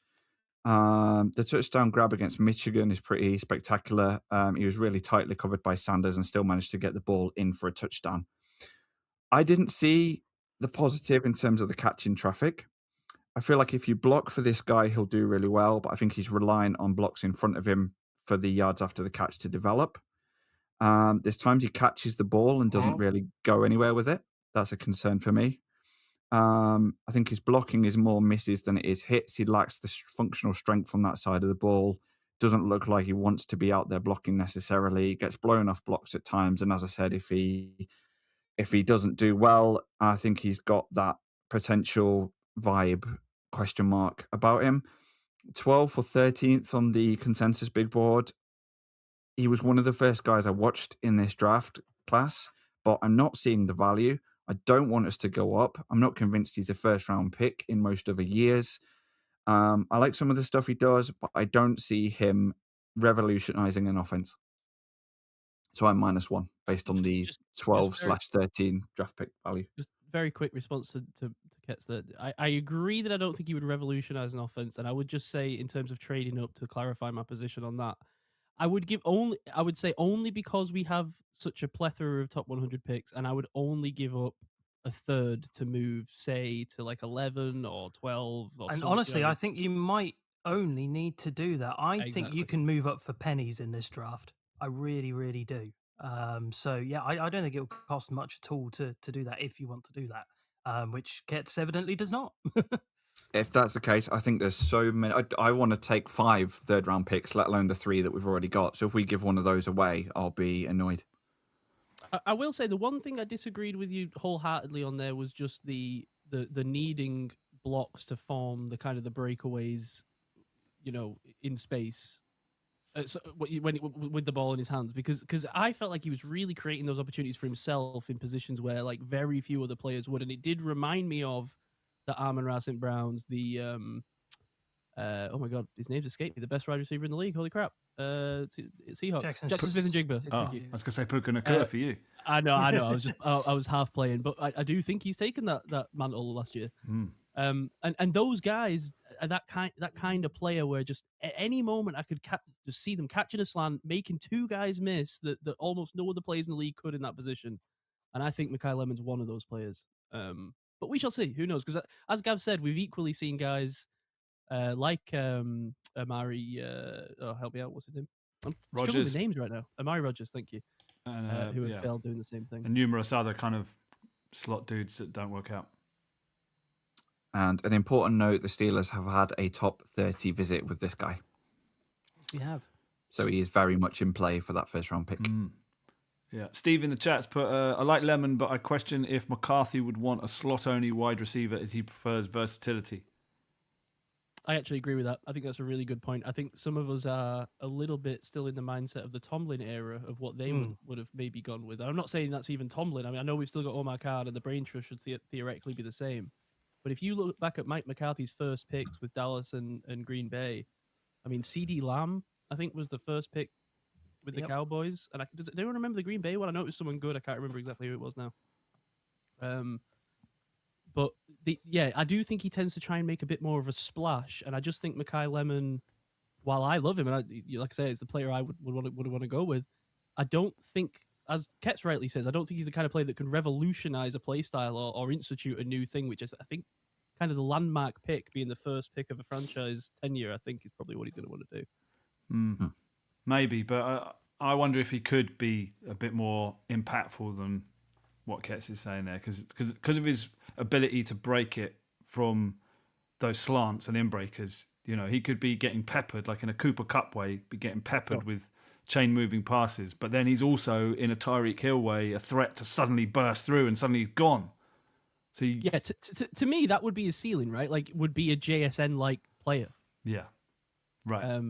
The touchdown grab against Michigan is pretty spectacular. He was really tightly covered by Sanders and still managed to get the ball in for a touchdown. I didn't see the positive in terms of the catch in traffic. I feel like if you block for this guy, he'll do really well, but I think he's reliant on blocks in front of him for the yards after the catch to develop. There's times he catches the ball and doesn't really go anywhere with it. That's a concern for me. I think his blocking is more misses than it is hits. He lacks the functional strength on that side of the ball. Doesn't look like he wants to be out there blocking necessarily. Gets blown off blocks at times. And as I said, if he doesn't do well, I think he's got that potential vibe question mark about him. 12th or 13th on the consensus big board. He was one of the first guys I watched in this draft class, but I'm not seeing the value. I don't want us to go up. I'm not convinced he's a first round pick in most other years. I like some of the stuff he does, but I don't see him revolutionizing an offense. So I'm -1 based on the 12/13 draft pick value. Just very quick response to Ket's that I agree that I don't think he would revolutionize an offense, and I would just say in terms of trading up to clarify my position on that, I would say only because we have such a plethora of top 100 picks, and I would only give up a third to move, say, to like 11 or 12 or And something. honestly, I think you might only need to do that. I think you Exactly. can move up for pennies in this draft. I really, really do. So yeah, I don't think it'll cost much at all to do that if you want to do that, which Ketz evidently does not. If that's the case, I think there's so many. I want to take 5 third-round picks, let alone the 3 that we've already got. So if we give one of those away, I'll be annoyed. I will say the one thing I disagreed with you wholeheartedly on there was just the needing blocks to form the kind of the breakaways, in space. With the ball in his hands, because I felt like he was really creating those opportunities for himself in positions where like very few other players would, and it did remind me of the Amon-Ra St. Browns, the oh my god, his name's escaped me, the best wide receiver in the league. Holy crap, Seahawks, Jackson Smith-Njigba. Oh, I was gonna say Puka Nakua for you. I know. I was half playing, but I do think he's taken that mantle last year. And those guys are that kind of player where just at any moment I could just see them catching a slant, making 2 guys miss that almost no other players in the league could in that position. And I think Mekhi Lemon's one of those players. But we shall see. Who knows? Because as Gav said, we've equally seen guys like Amari. Help me out. What's his name? I'm struggling with names right now. Amari Rogers. Thank you. And, who have failed doing the same thing. And numerous other kind of slot dudes that don't work out. And an important note, the Steelers have had a top 30 visit with this guy. We have. So he is very much in play for that first round pick. Yeah. Steve in the chat's put, I like Lemon, but I question if McCarthy would want a slot-only wide receiver as he prefers versatility. I actually agree with that. I think that's a really good point. I think some of us are a little bit still in the mindset of the Tomlin era of what they would have maybe gone with. I'm not saying that's even Tomlin. I mean, I know we've still got Omar Khan and the brain trust should theoretically be the same. But if you look back at Mike McCarthy's first picks with Dallas and Green Bay, I mean, CeeDee Lamb, I think, was the first pick with the Cowboys. And does anyone remember the Green Bay one? I know it was someone good. I can't remember exactly who it was now. But I do think he tends to try and make a bit more of a splash. And I just think Mekhi Lemon, while I love him, and like I say, it's the player I would want to go with, I don't think, as Ketz rightly says, I don't think he's the kind of player that can revolutionize a play style or institute a new thing, which is, I think, kind of the landmark pick, being the first pick of a franchise tenure, I think is probably what he's going to want to do. Maybe, but I wonder if he could be a bit more impactful than what Ketz is saying there, because of his ability to break it from those slants and in-breakers. He could be getting peppered, like in a Cooper Kupp way, be getting peppered with chain-moving passes, but then he's also, in a Tyreek Hill way, a threat to suddenly burst through and suddenly he's gone. So to me, that would be his ceiling, right? Like, would be a JSN-like player. Yeah, right.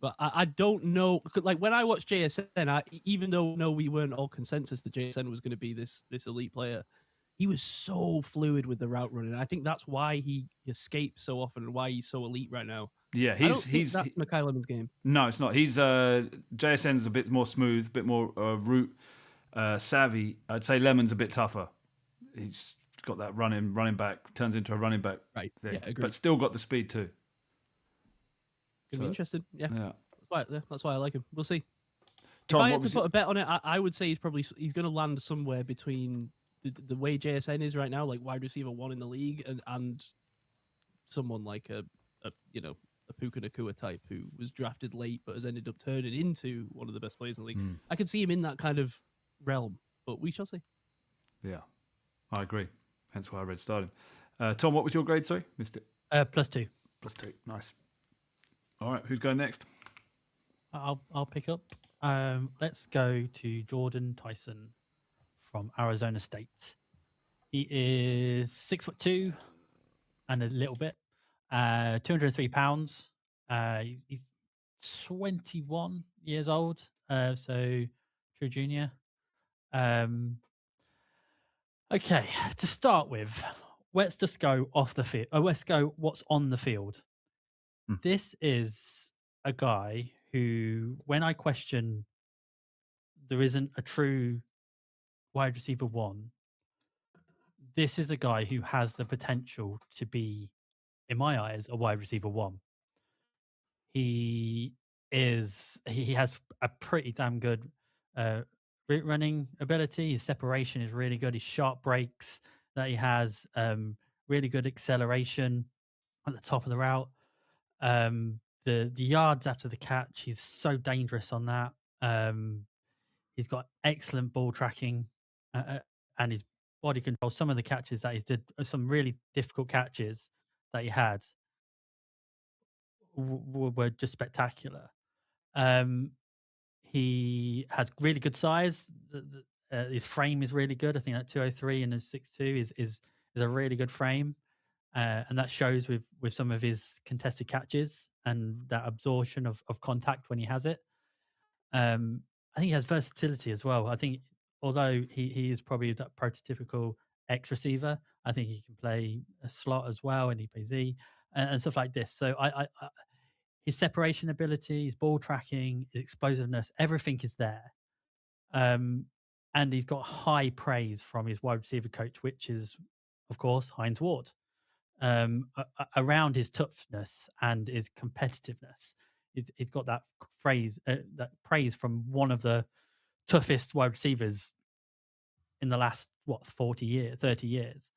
But I don't know. Like when I watched JSN, even though no, we weren't all consensus that JSN was going to be this elite player, he was so fluid with the route running. I think that's why he escapes so often and why he's so elite right now. Yeah, I don't think that's Mackay Lemon's game. No, it's not. He's JSN's a bit more smooth, a bit more route savvy. I'd say Lemon's a bit tougher. He's got that running back, turns into a running back thing, but still got the speed too. Gonna be interesting. Yeah. Yeah. That's why I like him. We'll see. Tom, if I had to put a bet on it, I would say he's going to land somewhere between the way JSN is right now, like wide receiver 1 in the league, and someone like a Puka Nakua type who was drafted late but has ended up turning into one of the best players in the league. I could see him in that kind of realm, but we shall see. Yeah, I agree. Hence why I read starting. Tom, what was your grade? Sorry, missed it. +2. +2. Nice. All right, who's going next? I'll pick up. Let's go to Jordan Tyson from Arizona State. He is 6'2" and a little bit, 203 pounds. He's 21 years old, so true junior. Okay, to start with, let's just go off the field. Let's go what's on the field. This is a guy who, when I question there isn't a true wide receiver 1, this is a guy who has the potential to be, in my eyes, a wide receiver 1. He has a pretty damn good route running ability. His separation is really good. His sharp breaks that he has, really good acceleration at the top of the route. The yards after the catch, he's so dangerous on that. He's got excellent ball tracking and his body control. Some of the catches that he's did, some really difficult catches that he had, were just spectacular. He has really good size. His frame is really good. I think that 203 and a 6'2" is a really good frame. And that shows with some of his contested catches and that absorption of contact when he has it. I think he has versatility as well. I think although he is probably that prototypical X receiver, I think he can play a slot as well, and he plays Z and stuff like this. So I his separation ability, his ball tracking, his explosiveness, everything is there. And he's got high praise from his wide receiver coach, which is, of course, Hines Ward. Around his toughness and his competitiveness, he's got that that praise from one of the toughest wide receivers in the last 30 years.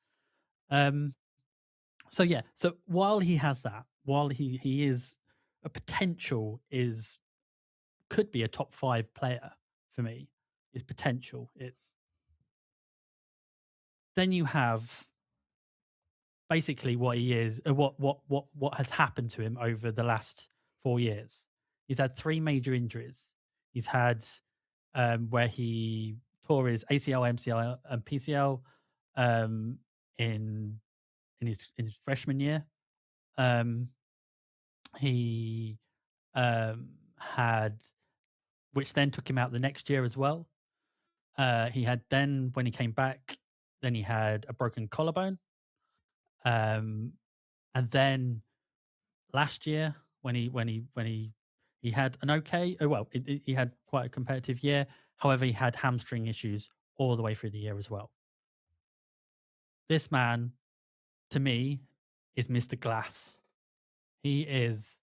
So while he has that, while he is a potential, could be a top 5 player for me. His potential, then you have basically what he is, what has happened to him over the last 4 years. He's had 3 major injuries. He's had where he tore his ACL, MCL, and PCL in his freshman year. He had, which then took him out the next year as well. He had then, when he came back, then he had a broken collarbone. And then last year, when he had an okay, he had quite a competitive year. However, he had hamstring issues all the way through the year as well. This man, to me, is Mr. Glass. He is.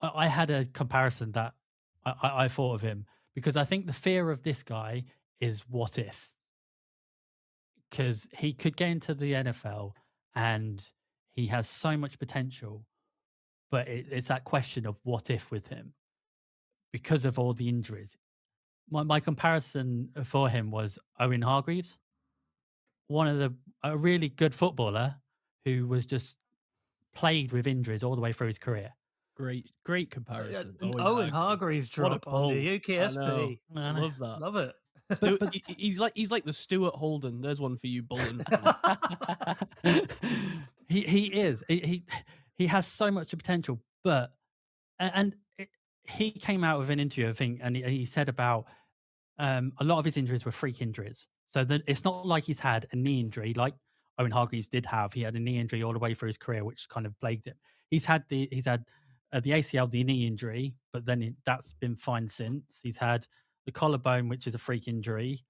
I had a comparison that I thought of him, because I think the fear of this guy is what if. Because he could get into the NFL and he has so much potential, but it's that question of what if with him because of all the injuries. My comparison for him was Owen Hargreaves, a really good footballer who was just plagued with injuries all the way through his career. Great comparison. Owen Hargreaves drop on the UKSP. I love that. Love it. He's like the Stuart Holden. There's one for you, Bolton. He is. He has so much potential, but and he came out with an interview, I think, and he said about a lot of his injuries were freak injuries. So that it's not like he's had a knee injury like Owen Hargreaves did have. He had a knee injury all the way through his career, which kind of plagued him. He's had the ACL, the knee injury, but then that's been fine since. He's had the collarbone, which is a freak injury,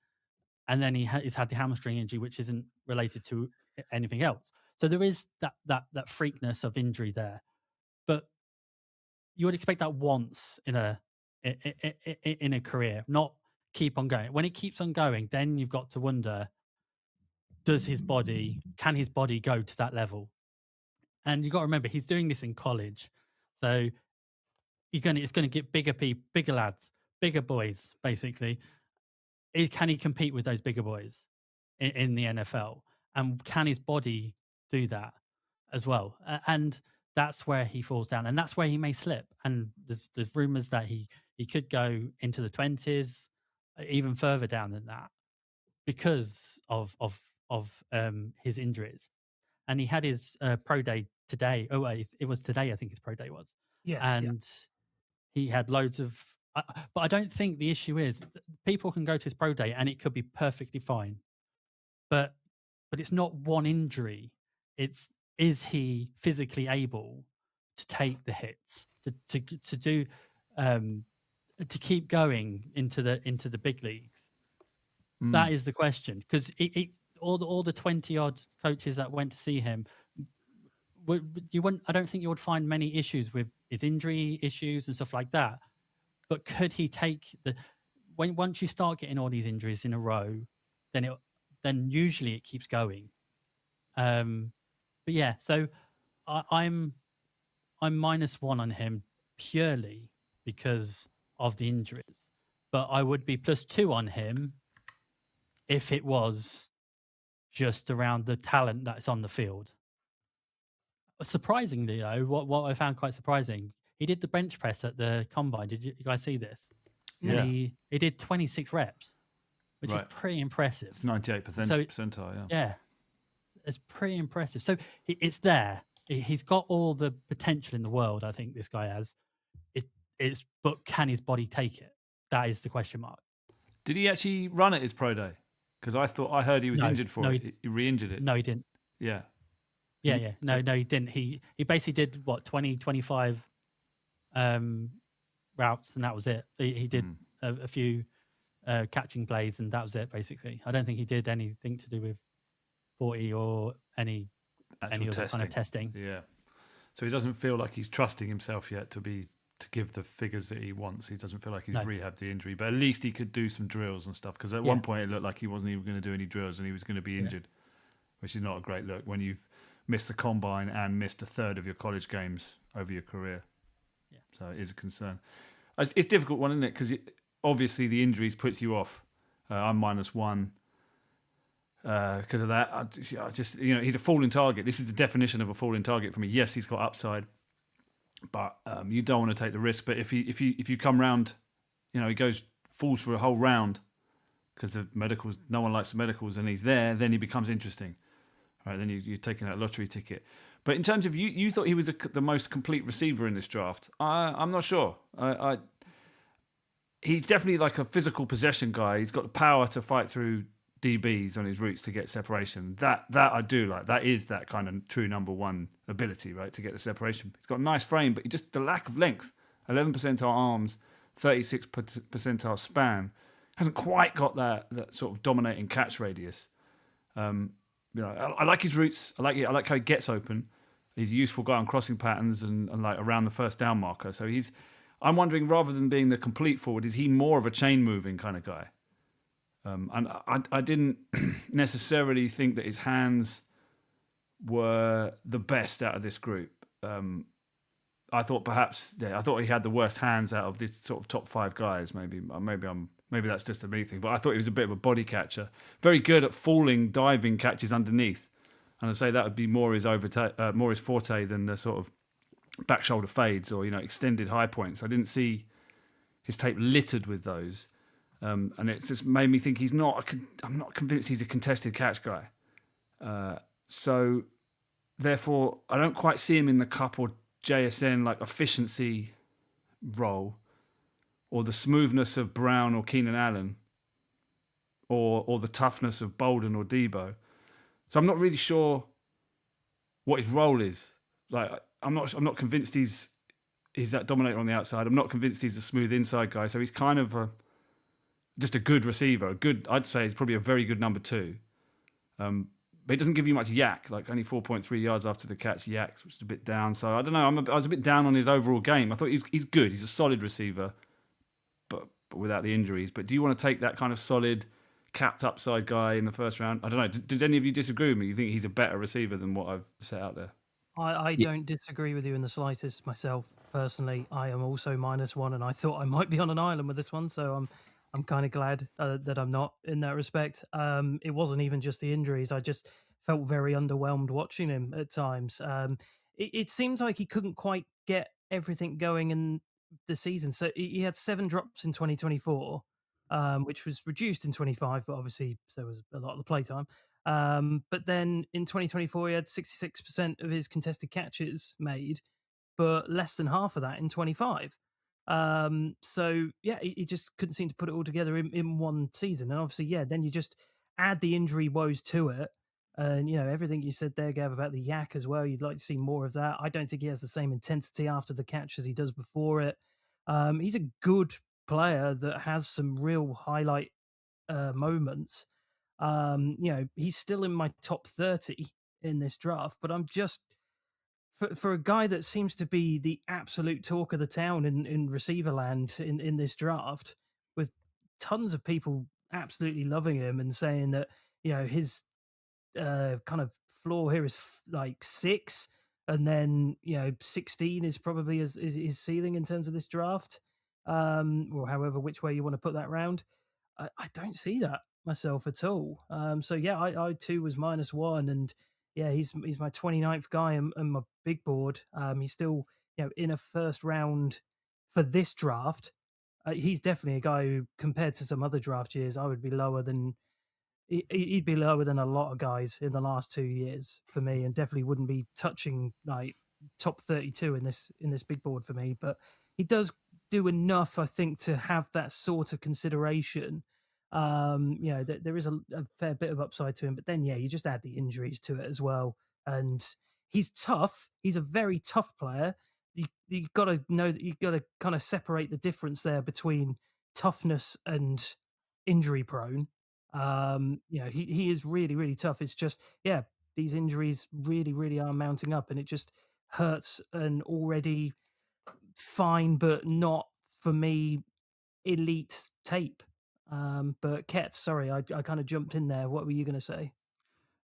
and then he's had the hamstring injury, which isn't related to anything else. So there is that freakness of injury there, but you would expect that once in a career, not keep on going. When it keeps on going, then you've got to wonder: can his body go to that level? And you've got to remember, he's doing this in college, so it's going to get bigger lads, bigger boys, basically. Can he compete with those bigger boys in the NFL? And can his body do that as well? And that's where he falls down, and that's where he may slip. And there's rumors that he could go into the 20s, even further down than that, because of his injuries. And he had his pro day today. Oh, wait, it was today. I think his pro day was. Yes. And he had loads of. But I don't think the issue is people can go to his pro day and it could be perfectly fine. But it's not one injury. Is he physically able to take the hits, to do to keep going into the big leagues? That is the question, because all the 20 odd coaches that went to see him, I don't think you would find many issues with his injury issues and stuff like that. But could he take once you start getting all these injuries in a row, then usually it keeps going. But yeah, so I'm -1 on him purely because of the injuries, but I would be +2 on him if it was just around the talent that's on the field. Surprisingly, though, what I found quite surprising, he did the bench press at the combine. Did you guys see this? Yeah. And he did 26 reps, which is pretty impressive. It's 98% percentile, yeah. Yeah, it's pretty impressive. So it's there. He's got all the potential in the world, I think this guy has. But can his body take it? That is the question mark. Did he actually run at his pro day? Because I heard he was injured for it. He re-injured it. No, he didn't. Yeah. Yeah. No, he didn't. He basically did 20, 25 routes, and that was it. He did a few catching plays, and that was it, basically. I don't think he did anything to do with 40 or any other kind of testing. Yeah. So he doesn't feel like he's trusting himself yet to give the figures that he wants. He doesn't feel like he's rehabbed the injury, but at least he could do some drills and stuff. Because at one point it looked like he wasn't even going to do any drills and he was going to be injured, which is not a great look when you've missed the combine and missed a third of your college games over your career. Yeah. So it is a concern. It's a difficult one, isn't it? Because obviously the injuries puts you off. I'm -1 because of that. I just he's a falling target. This is the definition of a falling target for me. Yes, he's got upside. But you don't want to take the risk. But if you come round, he falls for a whole round because of medicals. No one likes the medicals, and he's there. Then he becomes interesting, right? Then you're taking that lottery ticket. But in terms of you thought he was the most complete receiver in this draft. I'm not sure. He's definitely like a physical possession guy. He's got the power to fight through DBs on his routes to get separation. That I do like. That is that kind of true number one ability, right? To get the separation. He's got a nice frame, but just the lack of length. 11 percentile arms, 36 percentile span. Hasn't quite got that sort of dominating catch radius. I like his routes. I like how he gets open. He's a useful guy on crossing patterns and like around the first down marker. So I'm wondering, rather than being the complete forward, is he more of a chain moving kind of guy? And I didn't necessarily think that his hands were the best out of this group. I thought he had the worst hands out of this sort of top 5 guys. Maybe that's just a me thing, but I thought he was a bit of a body catcher. Very good at falling, diving catches underneath. And I say that would be more his forte than the sort of back shoulder fades or extended high points. I didn't see his tape littered with those. And it just made me think I'm not convinced he's a contested catch guy. So, therefore, I don't quite see him in the Cup or JSN like efficiency role, or the smoothness of Brown or Keenan Allen, or the toughness of Bolden or Debo. So I'm not really sure what his role is. Like I'm not convinced he's that dominator on the outside. I'm not convinced he's a smooth inside guy. So he's kind of just a good receiver. I'd say he's probably a very good number 2. But he doesn't give you much yak, like only 4.3 yards after the catch yaks, which is a bit down. So I don't know. I was a bit down on his overall game. I thought he's good. He's a solid receiver, but without the injuries. But do you want to take that kind of solid, capped upside guy in the first round? I don't know. Did any of you disagree with me? You think he's a better receiver than what I've set out there? I don't disagree with you in the slightest myself personally. I am also -1, and I thought I might be on an island with this one, so I'm kind of glad that I'm not in that respect. It wasn't even just the injuries. I just felt very underwhelmed watching him at times. It seems like he couldn't quite get everything going in the season. So he had 7 drops in 2024, which was reduced in 25, but obviously there was a lot of the playtime. But then in 2024, he had 66% of his contested catches made, but less than half of that in 25. So yeah, he just couldn't seem to put it all together in one season. And obviously, yeah, then you just add the injury woes to it. And everything you said there, Gav, about the yak as well. You'd like to see more of that. I don't think he has the same intensity after the catch as he does before it. He's a good player that has some real highlight moments. He's still in my top 30 in this draft, but I'm just for a guy that seems to be the absolute talk of the town in receiver land in this draft, with tons of people absolutely loving him and saying that his kind of floor here is like 6, and then 16 is probably his ceiling in terms of this draft, or however which way you want to put that round. I don't see that myself at all. So yeah, I too was -1, and yeah, he's my 29th guy on my big board. He's still in a first round for this draft. He's definitely a guy who, compared to some other draft years, I would be lower than he'd be lower than a lot of guys in the last 2 years for me, and definitely wouldn't be touching like top 32 in this big board for me. But he does do enough, I think, to have that sort of consideration. There is a fair bit of upside to him, but then yeah, you just add the injuries to it as well. And he's tough. He's a very tough player. You got to know that you got to kind of separate the difference there between toughness and injury prone. He is really, really tough. It's just, yeah, these injuries really, really are mounting up, and it just hurts an already fine, but not for me, elite tape. But Ket, sorry, I kind of jumped in there. What were you going to say?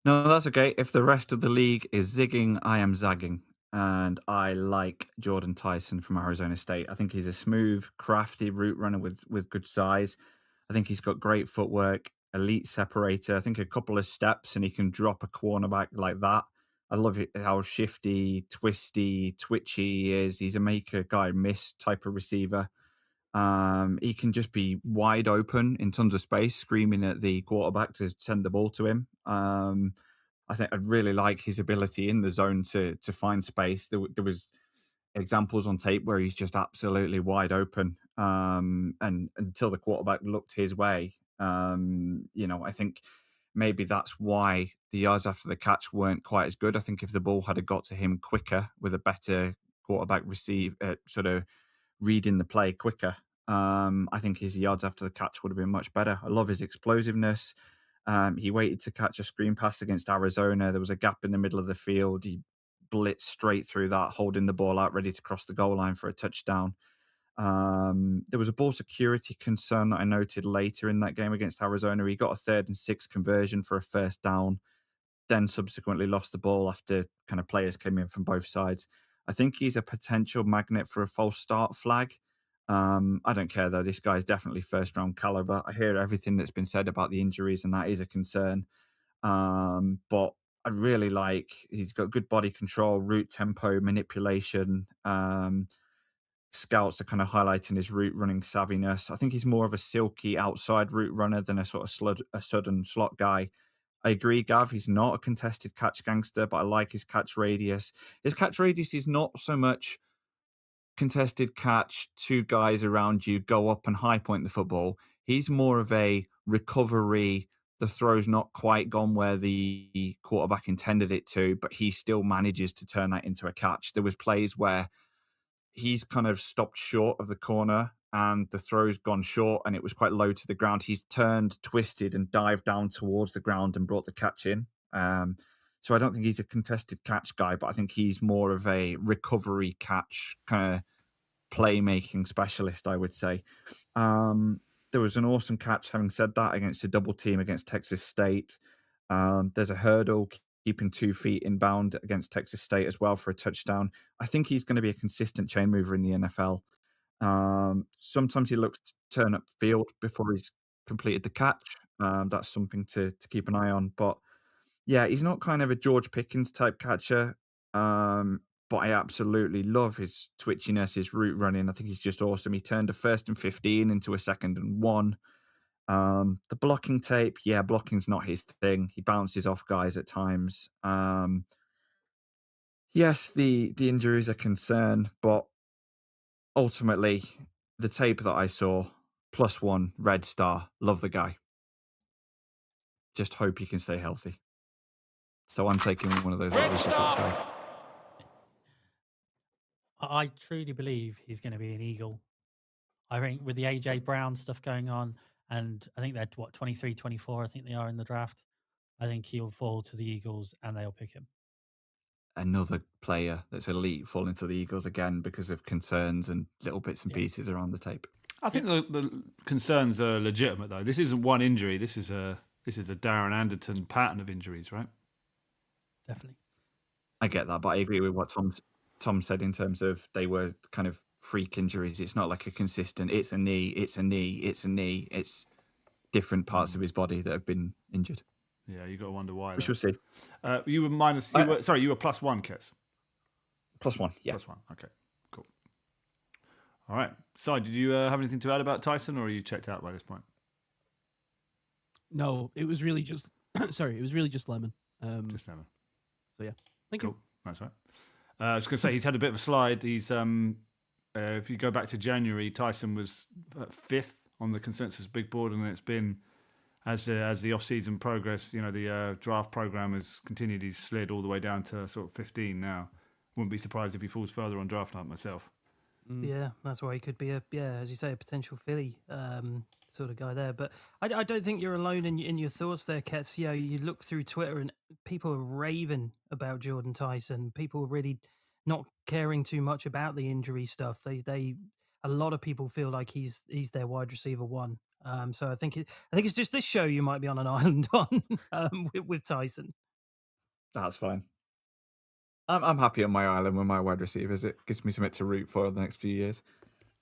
No, that's okay. If the rest of the league is zigging, I am zagging. And I like Jordan Tyson from Arizona State. I think he's a smooth, crafty route runner with good size. I think he's got great footwork, elite separator. I think a couple of steps and he can drop a cornerback like that. I love it, how shifty, twisty, twitchy he is. He's a make a guy miss type of receiver. He can just be wide open in tons of space, screaming at the quarterback to send the ball to him. I think I'd really like his ability in the zone to find space. There was examples on tape where he's just absolutely wide open, and until the quarterback looked his way. I think maybe that's why the yards after the catch weren't quite as good. I think if the ball had got to him quicker with a better quarterback sort of reading the play quicker, I think his yards after the catch would have been much better. I love his explosiveness. He waited to catch a screen pass against Arizona. There was a gap in the middle of the field. He blitzed straight through that, holding the ball out, ready to cross the goal line for a touchdown. There was a ball security concern that I noted later in that game against Arizona. He got a 3rd and 6 conversion for a first down, then subsequently lost the ball after kind of players came in from both sides. I think he's a potential magnet for a false start flag. I don't care though. This guy's definitely first round caliber. I hear everything that's been said about the injuries, and that is a concern. But I really like he's got good body control, route tempo, manipulation. Scouts are kind of highlighting his route running savviness. I think he's more of a silky outside route runner than a sort of a sudden slot guy. I agree, Gav. He's not a contested catch gangster, but I like his catch radius. His catch radius is not so much contested catch, two guys around you, go up and high point the football. He's more of a recovery. The throw's not quite gone where the quarterback intended it to, but he still manages to turn that into a catch. There was plays where he's kind of stopped short of the corner and the throw's gone short and it was quite low to the ground. He's turned, twisted, and dived down towards the ground and brought the catch in. So I don't think he's a contested catch guy, but I think he's more of a recovery catch kind of playmaking specialist, I would say. There was an awesome catch, having said that, against a double team against Texas State. There's a hurdle keeping 2 feet inbound against Texas State as well for a touchdown. I think he's going to be a consistent chain mover in the NFL. Sometimes he looks to turn up field before he's completed the catch. That's something to keep an eye on. But yeah, he's not kind of a George Pickens type catcher. But I absolutely love his twitchiness, his route running. I think he's just awesome. He turned a 1st and 15 into a 2nd and 1. The blocking tape, yeah, blocking's not his thing. He bounces off guys at times. Yes, the injuries are a concern, but ultimately, the tape that I saw, +1, red star, love the guy. Just hope he can stay healthy. So I'm taking one of those guys. I truly believe he's going to be an Eagle. I think with the AJ Brown stuff going on, and I think they're 23, 24, I think they are in the draft. I think he'll fall to the Eagles and they'll pick him. Another player that's elite falling to the Eagles again because of concerns and little bits and pieces around the tape. I think the concerns are legitimate, though. This isn't one injury. This is a Darren Anderton pattern of injuries, right? Definitely. I get that, but I agree with what Tom said in terms of they were kind of freak injuries. It's not like a consistent, it's a knee, it's a knee, it's a knee. It's different parts of his body that have been injured. Yeah, you got to wonder why. We shall see. You were minus. You were +1, Kez. +1, yeah. +1. Okay, cool. All right. Si, did you have anything to add about Tyson, or are you checked out by this point? No, it was really just. Sorry, it was really just Lemon. Just Lemon. So yeah, thank cool. you. That's right. I was going to say he's had a bit of a slide. He's if you go back to January, Tyson was 5th on the consensus big board, and it's been as the off season progress. You know, the draft program has continued. He's slid all the way down to sort of 15 now. Wouldn't be surprised if he falls further on draft night myself. Yeah, that's why he could be as you say, a potential Philly sort of guy there. But I don't think you're alone in your thoughts there, Kets. You know, you look through Twitter and people are raving about Jordan Tyson. People are really not caring too much about the injury stuff. A lot of people feel like he's their wide receiver 1. So I think it's just this show you might be on an island on with Tyson. That's fine. I'm happy on my island with my wide receivers. It gives me something to root for the next few years.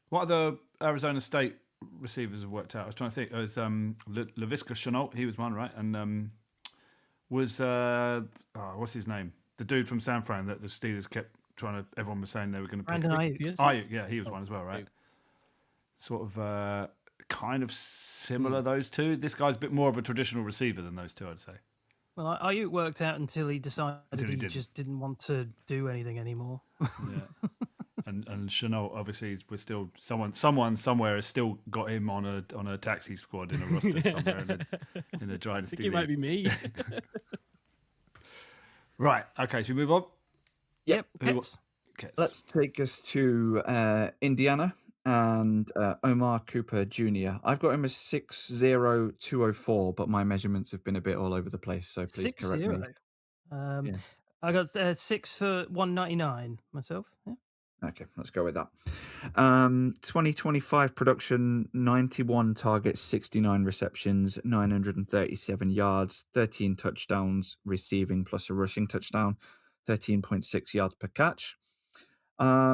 What other Arizona State receivers have worked out? I was trying to think. It was Laviska Shenault. He was one, right? And was what's his name? The dude from San Fran that the Steelers kept trying to. Everyone was saying they were going to pick. Brandon Ayuk. Ayuk, yeah, he was one as well, right? Sort of kind of similar, those two. This guy's a bit more of a traditional receiver than those two, I'd say. Well, Ayuk worked out until he decided he didn't. just didn't want to do anything anymore. Yeah. And Chenault, obviously, we're still someone somewhere has still got him on a taxi squad in a roster somewhere in the Dynasty. I think it might be me. Right. Okay. Should we move on? Yep. Let's take us to Indiana and Omar Cooper Jr. I've got him as 6'0", 204, but my measurements have been a bit all over the place, so please correct me. Yeah. I got 6 foot 199 myself. Yeah. Okay, let's go with that. 2025 production, 91 targets, 69 receptions, 937 yards, 13 touchdowns receiving plus a rushing touchdown, 13.6 yards per catch.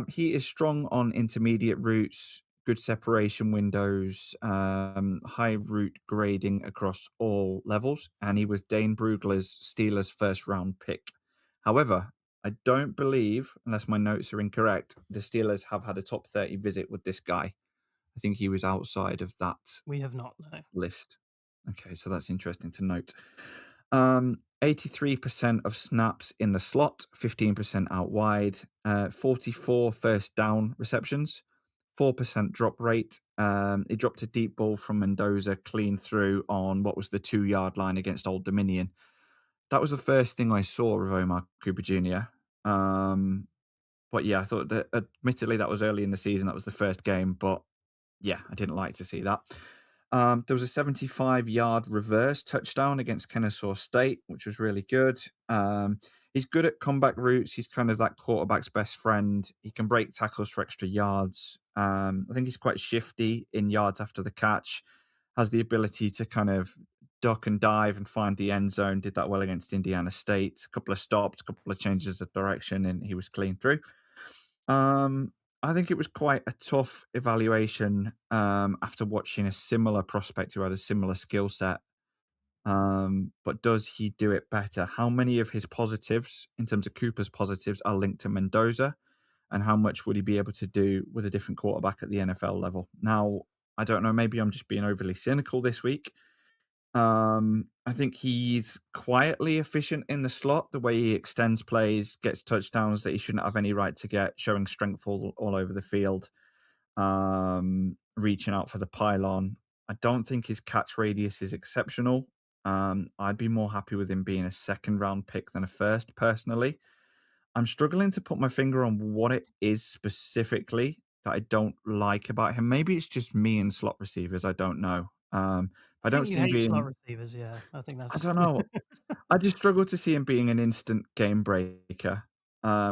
He is strong on intermediate routes, good separation windows, high route grading across all levels, and he was Dane Brugler's Steelers' first round pick. However, I don't believe, unless my notes are incorrect, the Steelers have had a top 30 visit with this guy. I think he was outside of that We have not, no. list. Okay, so that's interesting to note. 83% of snaps in the slot, 15% out wide, 44 first down receptions, 4% drop rate. He dropped a deep ball from Mendoza clean through on what was the 2-yard line against Old Dominion. That was the first thing I saw of Omar Cooper Jr. But yeah, I thought that admittedly that was early in the season. That was the first game, but yeah, I didn't like to see that. There was a 75-yard reverse touchdown against Kennesaw State, which was really good. He's good at comeback routes. He's kind of that quarterback's best friend. He can break tackles for extra yards. I think he's quite shifty in yards after the catch, has the ability to kind of duck and dive and find the end zone. Did that well against Indiana State. A couple of stops, a couple of changes of direction, and he was clean through. I think it was quite a tough evaluation after watching a similar prospect who had a similar skill set. But does he do it better? How many of his positives, in terms of Cooper's positives, are linked to Mendoza? And how much would he be able to do with a different quarterback at the NFL level? Now, I don't know. Maybe I'm just being overly cynical this week. I think he's quietly efficient in the slot, the way he extends plays, gets touchdowns that he shouldn't have any right to get, showing strength all over the field, reaching out for the pylon. I don't think his catch radius is exceptional. I'd be more happy with him being a second-round pick than a first, personally. I'm struggling to put my finger on what it is specifically that I don't like about him. Maybe it's just me and slot receivers. I don't know. I don't think you see him hate slot being. receivers. Yeah, I think I that's. don't know. I just struggle to see him being an instant game breaker,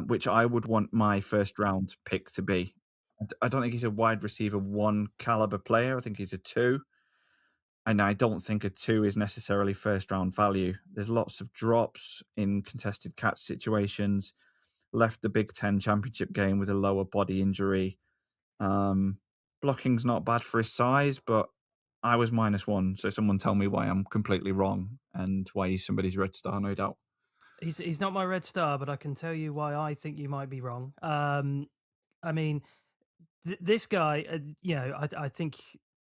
which I would want my first round pick to be. I don't think he's a wide receiver 1 caliber player. I think he's a 2. And I don't think a 2 is necessarily first round value. There's lots of drops in contested catch situations. Left the Big Ten championship game with a lower body injury. Blocking's not bad for his size, but I was -1. So someone tell me why I'm completely wrong and why he's somebody's red star, no doubt. He's not my red star, but I can tell you why I think you might be wrong. I mean, this guy, I think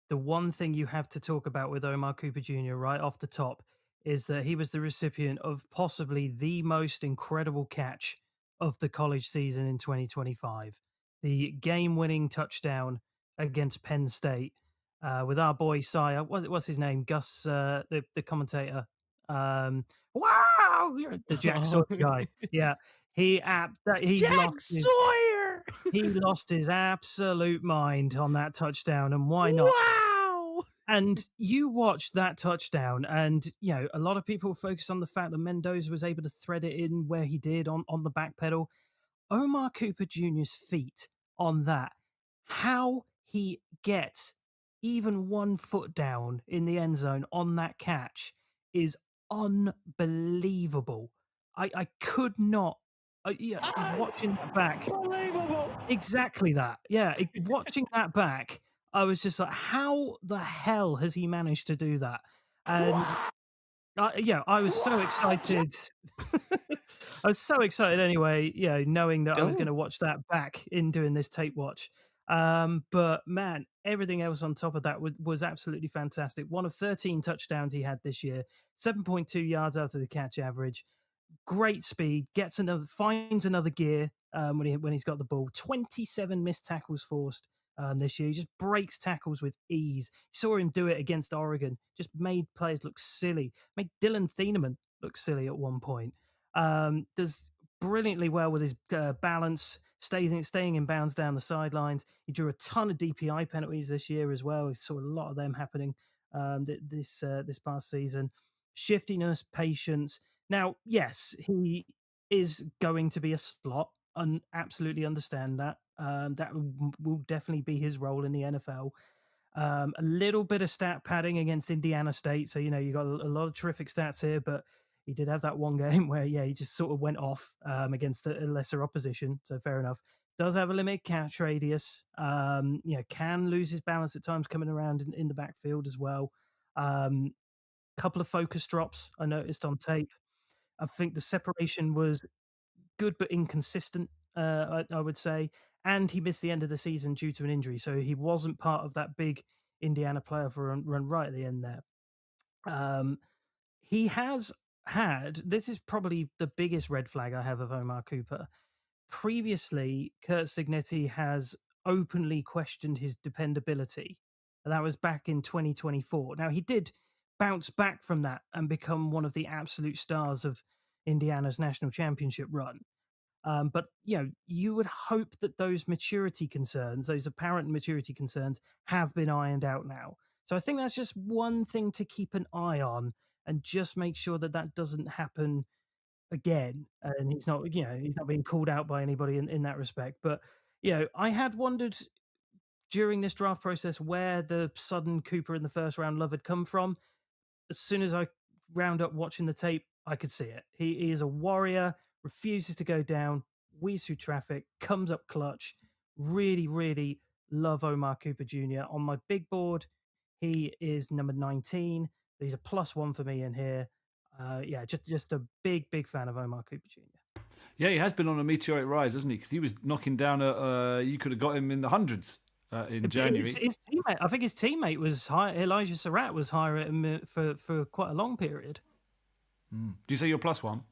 the one thing you have to talk about with Omar Cooper Jr. right off the top is that he was the recipient of possibly the most incredible catch of the college season in 2025. The game-winning touchdown against Penn State with our boy Sire. What's his name? Gus, the commentator. Wow, the Jack Sawyer guy. Yeah, he Jack lost his Sawyer. he lost his absolute mind on that touchdown, and why not? Wow. And you watched that touchdown, and a lot of people focus on the fact that Mendoza was able to thread it in where he did on the back pedal. Omar Cooper Jr.'s feet on that, how he gets even 1 foot down in the end zone on that catch is unbelievable. I could not. Watching that back, exactly that. Yeah, watching that back, I was just like, how the hell has he managed to do that? And I was so excited. I was so excited anyway, knowing that I was going to watch that back in doing this tape watch. But man, everything else on top of that was absolutely fantastic. One of 13 touchdowns he had this year, 7.2 yards after the catch average. Great speed, finds another gear when he's got the ball. 27 missed tackles forced this year. He just breaks tackles with ease. You saw him do it against Oregon. Just made players look silly. Made Dylan Thieneman look silly at one point. Does brilliantly well with his balance, staying in bounds down the sidelines. He drew a ton of DPI penalties this year as well. We saw a lot of them happening this past season. Shiftiness, patience. Now, yes, he is going to be a slot, and absolutely understand that. That will definitely be his role in the NFL. A little bit of stat padding against Indiana State, so you got a lot of terrific stats here, but he did have that one game where he just sort of went off against a lesser opposition. So fair enough. Does have a limited catch radius. Can lose his balance at times coming around in the backfield as well. Couple of focus drops I noticed on tape. I think the separation was good but inconsistent, I would say. And he missed the end of the season due to an injury. So he wasn't part of that big Indiana playoff run right at the end there. He has this is probably the biggest red flag I have of Omar Cooper. Previously, Kurt Signetti has openly questioned his dependability. And that was back in 2024. Now, he did bounce back from that and become one of the absolute stars of Indiana's national championship run. But you would hope that those maturity concerns, those apparent maturity concerns, have been ironed out now. So I think that's just one thing to keep an eye on, and just make sure that that doesn't happen again. And he's not being called out by anybody in that respect. But I had wondered during this draft process where the sudden Cooper in the first round love had come from. As soon as I round up watching the tape, I could see it. He is a warrior, refuses to go down, weaves through traffic, comes up clutch. Really, really love Omar Cooper Jr. On my big board, he is number 19. He's a +1 for me in here. Just a big fan of Omar Cooper Jr. Yeah, he has been on a meteoric rise, hasn't he? Because he was knocking down you could have got him in the hundreds in January. His teammate, I think his teammate was high. Elijah Surratt was higher at him for quite a long period. Do you say you're +1?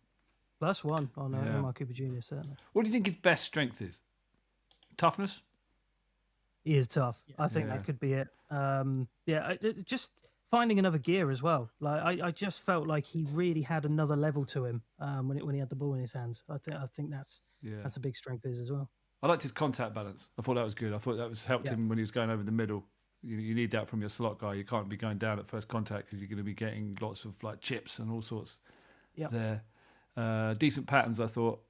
+1 on Omar Cooper Jr. certainly. What do you think his best strength is? Toughness? He is tough. I think that could be it. Just finding another gear as well. Like I just felt like he really had another level to him when he had the ball in his hands. I think that's a big strength of his as well. I liked his contact balance. I thought that was good. I thought that was helped him when he was going over the middle. You need that from your slot guy. You can't be going down at first contact because you're going to be getting lots of like chips and all sorts there. Decent patterns, I thought.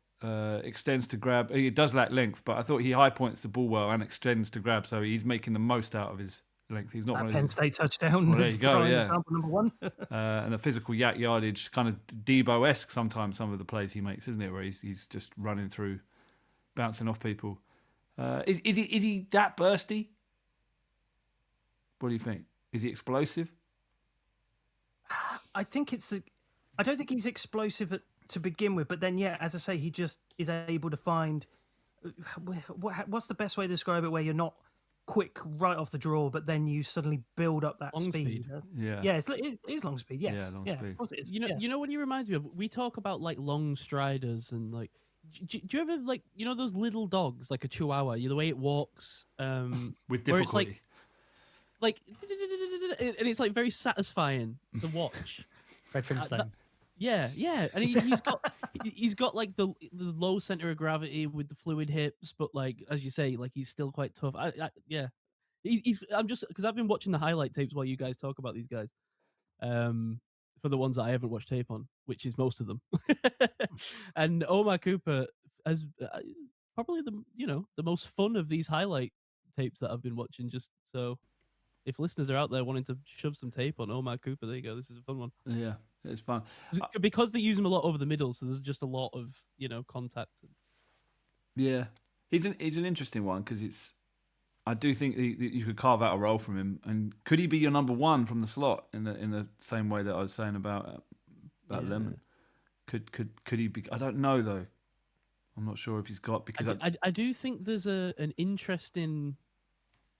Extends to grab. He does lack length, but I thought he high points the ball well and extends to grab, so he's making the most out of his length. He's not that one Penn of State touchdown. Well, there you go. Yeah, number 1. And a physical yardage, kind of Debo-esque sometimes. Some of the plays he makes, isn't it? Where he's just running through, bouncing off people. Is he that bursty? What do you think? Is he explosive? I don't think he's explosive to begin with, but then as I say, he just is able to find what's the best way to describe it, where you're not quick right off the draw, but then you suddenly build up that long speed. It is long speed. Yes, speed. Of course it is. You know what he reminds me of? We talk about like long striders and like. Do you ever like those little dogs like a Chihuahua? The way it walks with difficulty. where it's like and it's like very satisfying to watch. Fred Flintstone. Yeah, and he's got like the low center of gravity with the fluid hips, but like as you say, like he's still quite tough. I'm just because I've been watching the highlight tapes while you guys talk about these guys. For the ones that I haven't watched tape on, which is most of them, and Omar Cooper has probably the most fun of these highlight tapes that I've been watching. Just so, if listeners are out there wanting to shove some tape on Omar Cooper, there you go. This is a fun one. Yeah, it's fun because they use him a lot over the middle, so there's just a lot of contact. Yeah, he's an interesting one because I do think you could carve out a role from him, and could he be your number 1 from the slot in the same way that I was saying about Lemon? Could he be? I don't know though. I'm not sure if he's got because I do think there's an interesting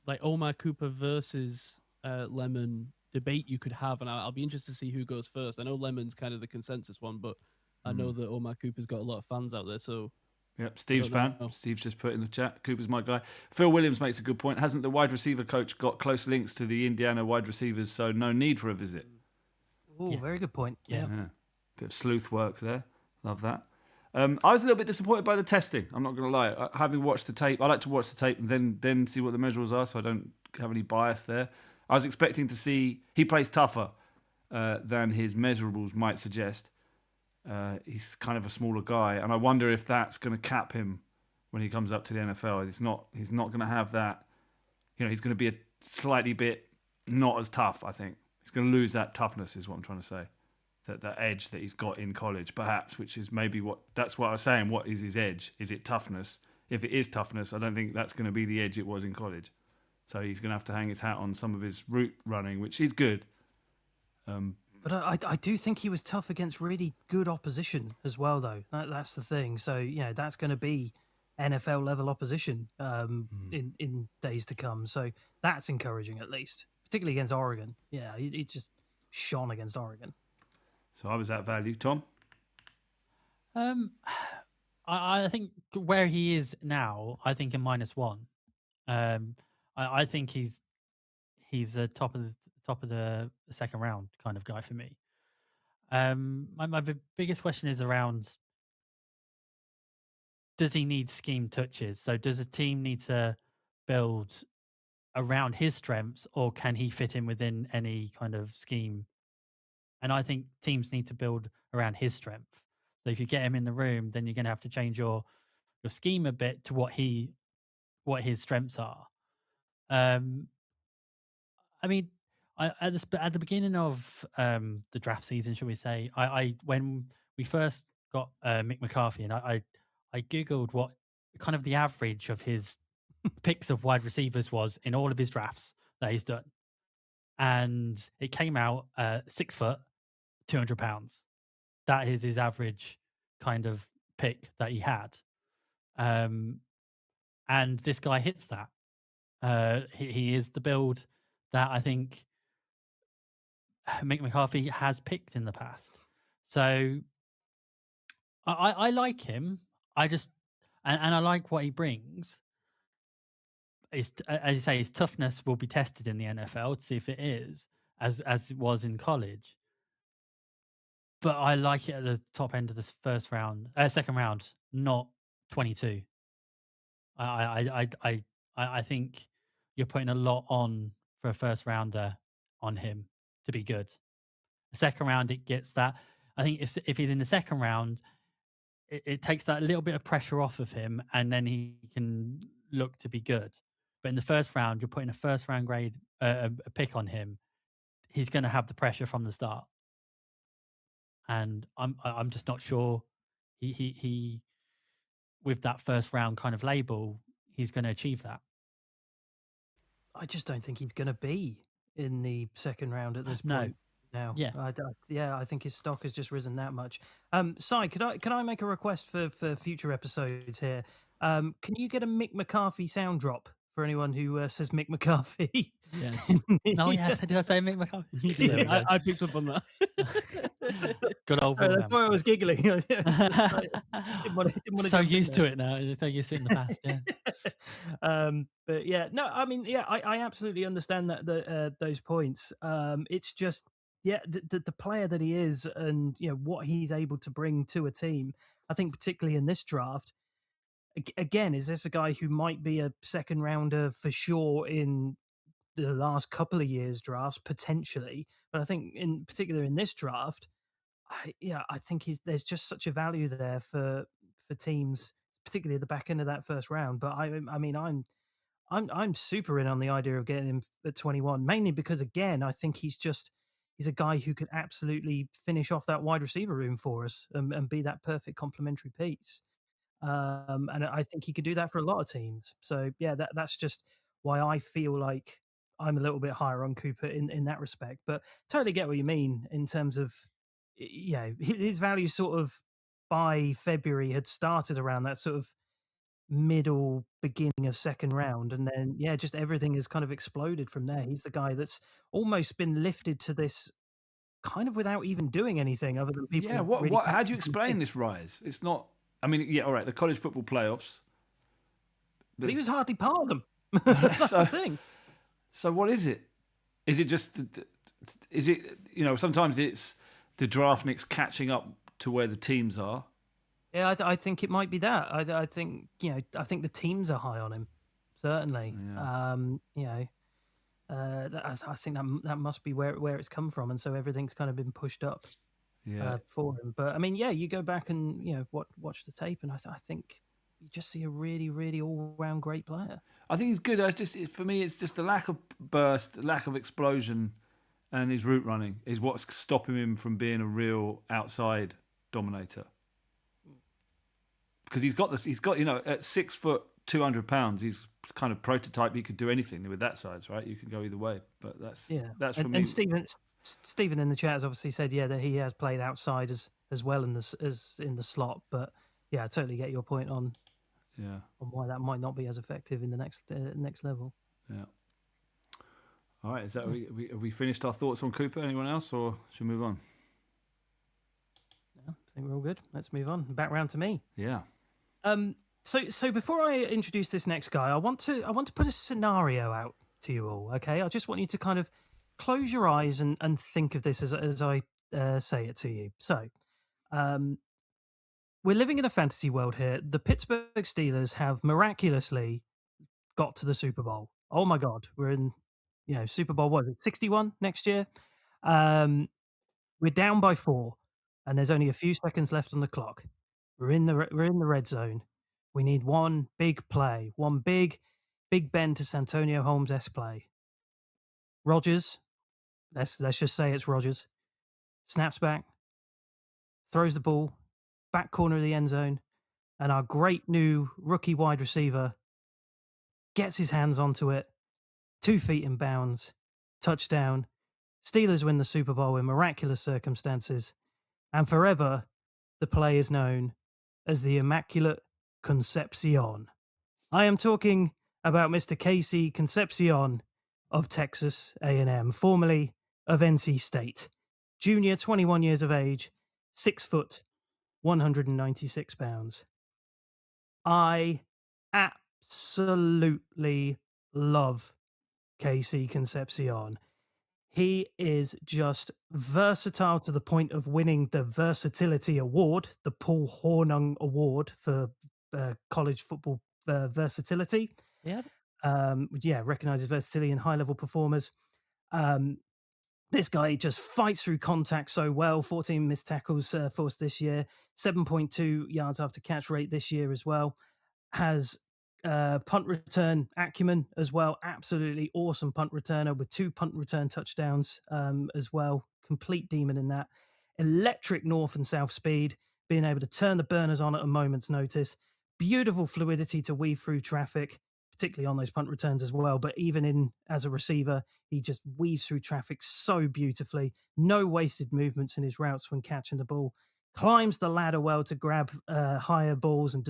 like Omar Cooper versus Lemon debate you could have, and I'll be interested to see who goes first. I know Lemon's kind of the consensus one, but I know that Omar Cooper's got a lot of fans out there, so. Yep, Steve's fan. Steve's just put in the chat. Cooper's my guy. Phil Williams makes a good point. Hasn't the wide receiver coach got close links to the Indiana wide receivers, so no need for a visit? Oh, very good point. Yeah. Bit of sleuth work there. Love that. I was a little bit disappointed by the testing. I'm not going to lie. Having watched the tape, I like to watch the tape and then see what the measurables are, so I don't have any bias there. I was expecting to see he plays tougher than his measurables might suggest. He's kind of a smaller guy, and I wonder if that's going to cap him when he comes up to the NFL. He's not going to have that. He's going to be a slightly bit not as tough. I think he's going to lose that toughness. Is what I'm trying to say. That edge that he's got in college, perhaps, which is maybe that's what I was saying. What is his edge? Is it toughness? If it is toughness, I don't think that's going to be the edge it was in college. So he's going to have to hang his hat on some of his route running, which is good. But I do think he was tough against really good opposition as well, though. That's the thing. So, that's going to be NFL level opposition in days to come. So that's encouraging, at least, particularly against Oregon. Yeah, he just shone against Oregon. So I was at value. Tom? I think where he is now, I think in -1. I think he's a top of the second round kind of guy for me. My biggest question is around: does he need scheme touches? So does a team need to build around his strengths, or can he fit in within any kind of scheme? And I think teams need to build around his strength. So if you get him in the room, then you're going to have to change your scheme a bit to what his strengths are. I mean, at the beginning of the draft season, shall we say, I when we first got Mick McCarthy, and I googled what kind of the average of his picks of wide receivers was in all of his drafts that he's done, and it came out 6 foot, 200 pounds. That is his average kind of pick that he had, and this guy hits that. He is the build that I think Mick McCarthy has picked in the past. So I like him. I just and I like what he brings. As you say, his toughness will be tested in the NFL to see if it is as it was in college. But I like it at the top end of the second round, not 22. I think you're putting a lot on for a first rounder on him to be good. The second round, it gets that. I think if he's in the second round, it takes that little bit of pressure off of him, and then he can look to be good. But in the first round, you're putting a first round grade a pick on him. He's going to have the pressure from the start, and I'm just not sure he with that first round kind of label, he's going to achieve that. I just don't think he's going to be in the second round at this No. point. Now, Yeah. I think his stock has just risen that much. Si, can I make a request for future episodes here? Can you get a Mick McCarthy sound drop for anyone who says Mick McCarthy? Yes. Oh yes, did I say Mick McCarthy? You did. I picked up on that. Good old That's why I was giggling. So used to it now. So used to it in the past. Yeah. But yeah, no, I mean, yeah, I absolutely understand that those points. It's just, yeah, the player that he is, and what he's able to bring to a team. I think particularly in this draft, again, is this a guy who might be a second rounder for sure in the last couple of years drafts potentially, but I think in particular in this draft, I think there's just such a value there for teams, particularly at the back end of that first round. But I mean, I'm super in on the idea of getting him at 21, mainly because again, I think he's a guy who could absolutely finish off that wide receiver room for us and be that perfect complementary piece. And I think he could do that for a lot of teams. So yeah, that's just why I feel like I'm a little bit higher on Cooper in that respect. But totally get what you mean in terms of his value sort of by February had started around that sort of middle beginning of second round, and then just everything has kind of exploded from there. He's the guy that's almost been lifted to this kind of without even doing anything other than people. Yeah, what? How do you explain this rise? It's not. I mean, yeah, all right. The college football playoffs, but he was hardly part of them. That's the thing. So what is it? Is it just? Is it sometimes it's the draftniks catching up to where the teams are? Yeah, I think it might be that. I think I think the teams are high on him, certainly. Yeah. I think that must be where it's come from, and so everything's kind of been pushed up for him. But I mean, yeah, you go back and watch the tape, and I think you just see a really, really all-round great player. I think he's good. For me, it's just the lack of burst, lack of explosion, and his route running is what's stopping him from being a real outside dominator. Because he's got at 6 foot 200 pounds, he's kind of prototype. He could do anything with that size, right? You can go either way, but that's for me. And Stephen in the chat has obviously said that he has played outside as well as in the slot, but yeah, I totally get your point on why that might not be as effective in the next level. Yeah. All right, have we finished our thoughts on Cooper? Anyone else, or should we move on? think we're all good. Let's move on. Back round to me. Yeah. So before I introduce this next guy, I want to put a scenario out to you all. Okay, I just want you to kind of close your eyes and think of this as I say it to you. So, we're living in a fantasy world here. The Pittsburgh Steelers have miraculously got to the Super Bowl. Oh my God, we're in, Super Bowl, what is it, 61 next year? We're down by 4, and there's only a few seconds left on the clock. We're in the red zone. We need one big play, one big Ben to Santonio Holmes-esque play. Rodgers, let's just say it's Rodgers, snaps back, throws the ball, back corner of the end zone, and our great new rookie wide receiver gets his hands onto it, 2 feet in bounds, touchdown. Steelers win the Super Bowl in miraculous circumstances, and forever the play is known as the Immaculate Concepcion. I am talking about Mr. Casey Concepcion of Texas A&M, formerly of NC State. Junior, 21 years of age, 6 foot, 196 pounds. I absolutely love Casey Concepcion. He is just versatile to the point of winning the Versatility Award, the Paul Hornung Award for college football versatility. Yeah. Recognizes versatility in high-level performers. This guy just fights through contact so well. 14 missed tackles forced this year, 7.2 yards after catch rate this year as well. Has punt return acumen as well. Absolutely awesome punt returner with 2 punt return touchdowns as well. Complete demon in that. Electric north and south speed, being able to turn the burners on at a moment's notice. Beautiful fluidity to weave through traffic, particularly on those punt returns as well. But even in as a receiver, he just weaves through traffic so beautifully. No wasted movements in his routes when catching the ball. Climbs the ladder well to grab higher balls and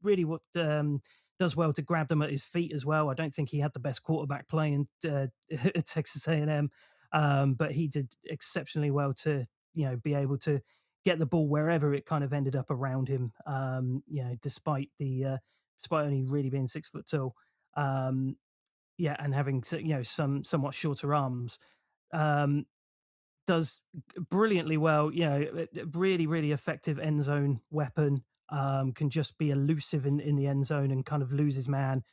really what does well to grab them at his feet as well. I don't think he had the best quarterback play in Texas A&M, but he did exceptionally well to be able to get the ball wherever it kind of ended up around him. Despite only really being 6 foot tall, and having somewhat shorter arms. Does brilliantly well, really, really effective end zone weapon. Can just be elusive in the end zone and kind of lose his man.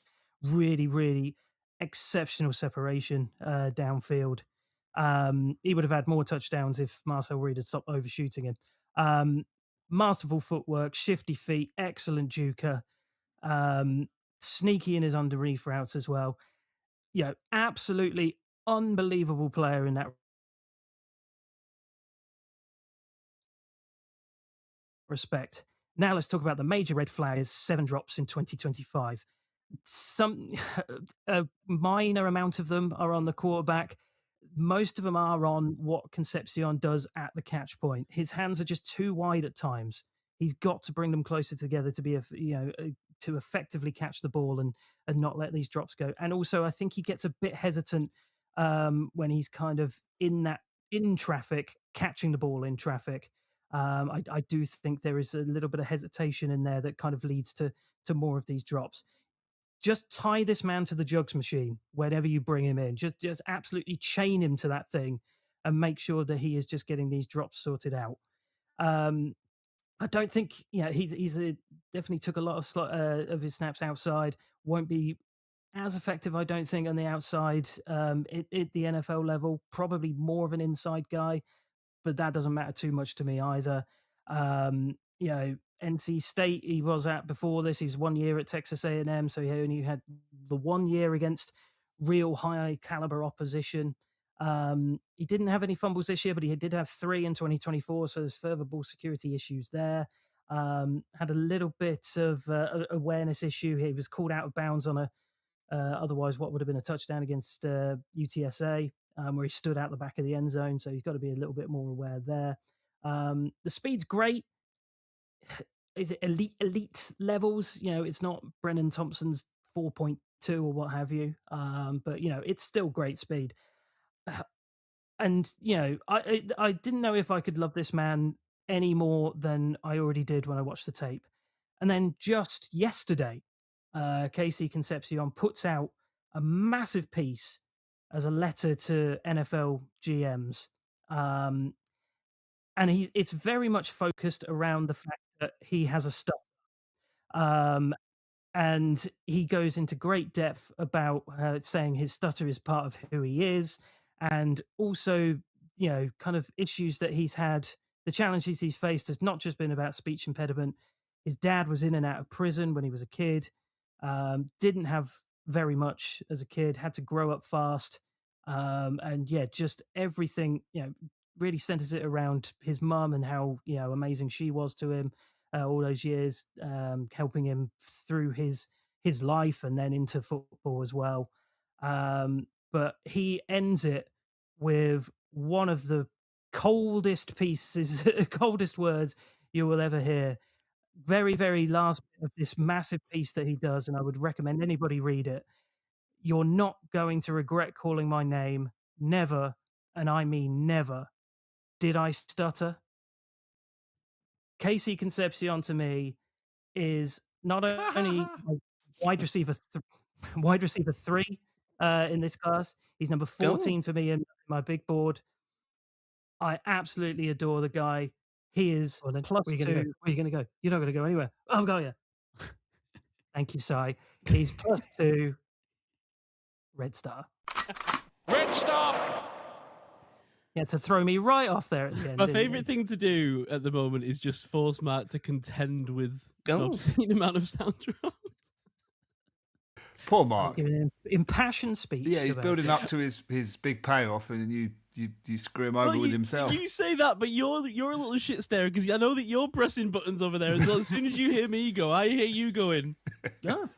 Really, really exceptional separation downfield. He would have had more touchdowns if Marcel Reed had stopped overshooting him. Masterful footwork, shifty feet, excellent juker, sneaky in his underneath routes as well. Absolutely unbelievable player in that respect. Now let's talk about the major red flag is 7 drops in 2025. A minor amount of them are on the quarterback. Most of them are on what Concepcion does at the catch point. His hands are just too wide at times. He's got to bring them closer together to be to effectively catch the ball and not let these drops go. And also, I think he gets a bit hesitant when he's kind of in traffic, catching the ball in traffic. I do think there is a little bit of hesitation in there that kind of leads to more of these drops. Just tie this man to the jugs machine whenever you bring him in. Just absolutely chain him to that thing and make sure that he is just getting these drops sorted out. I don't think, he's definitely took a lot of his snaps outside. Won't be as effective, I don't think, on the outside at the NFL level. Probably more of an inside guy, but that doesn't matter too much to me either. NC State he was at before this. He was 1 year at Texas A&M, so he only had the 1 year against real high caliber opposition. He didn't have any fumbles this year, but he did have 3 in 2024, so there's further ball security issues there. Had a little bit of awareness issue. He was called out of bounds on a otherwise what would have been a touchdown against UTSA, where he stood out the back of the end zone, so you've got to be a little bit more aware there. The speed's great. Is it elite levels? It's not Brennan Thompson's 4.2 or what have you, but it's still great speed. And I didn't know if I could love this man any more than I already did when I watched the tape. And then just yesterday, Casey Concepcion puts out a massive piece as a letter to NFL GMs. And it's very much focused around the fact that he has a stutter. And he goes into great depth about saying his stutter is part of who he is, and also, kind of issues that he's had, the challenges he's faced has not just been about speech impediment. His dad was in and out of prison when he was a kid, didn't have very much as a kid, had to grow up fast. And yeah, just everything, really centers it around his mum and how, amazing she was to him all those years, helping him through his life and then into football as well. But he ends it with one of the coldest pieces, coldest words you will ever hear. Very, very last bit of this massive piece that he does, and I would recommend anybody read it. You're not going to regret calling my name. Never, and I mean never, did I stutter. Casey Concepcion to me is not only wide receiver wide receiver 3 in this class. He's number 14 for me in my big board. I absolutely adore the guy. He is Well, then, plus where you 2. gonna go? Where are you going to go? You're not going to go anywhere. I've got you. Thank you, Si. He's plus 2. Red Star. Red Star! You had to throw me right off there at the end. My didn't favorite you? thing to do at the moment is just force Matt to contend with an obscene amount of sound drops. Poor I was Mark. giving an impassioned speech. Yeah, he's about building it. up to his big payoff, and you screw him over with himself. You say that, but you're a little shit stare because I know that you're pressing buttons over there as well. As soon as you hear me go, I hear you going. Oh,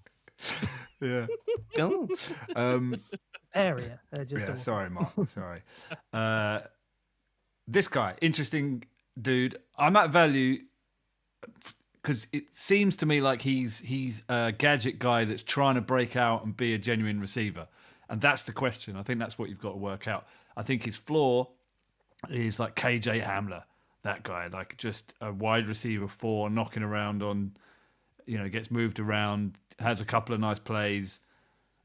Yeah. area. Just Yeah, awful. sorry, Mark. Sorry. This guy, interesting dude. I'm at value because it seems to me like he's a gadget guy that's trying to break out and be a genuine receiver. And that's the question. I think that's what you've got to work out. I think his floor is like KJ Hamler, that guy, like just a wide receiver 4, knocking around on, gets moved around, has a couple of nice plays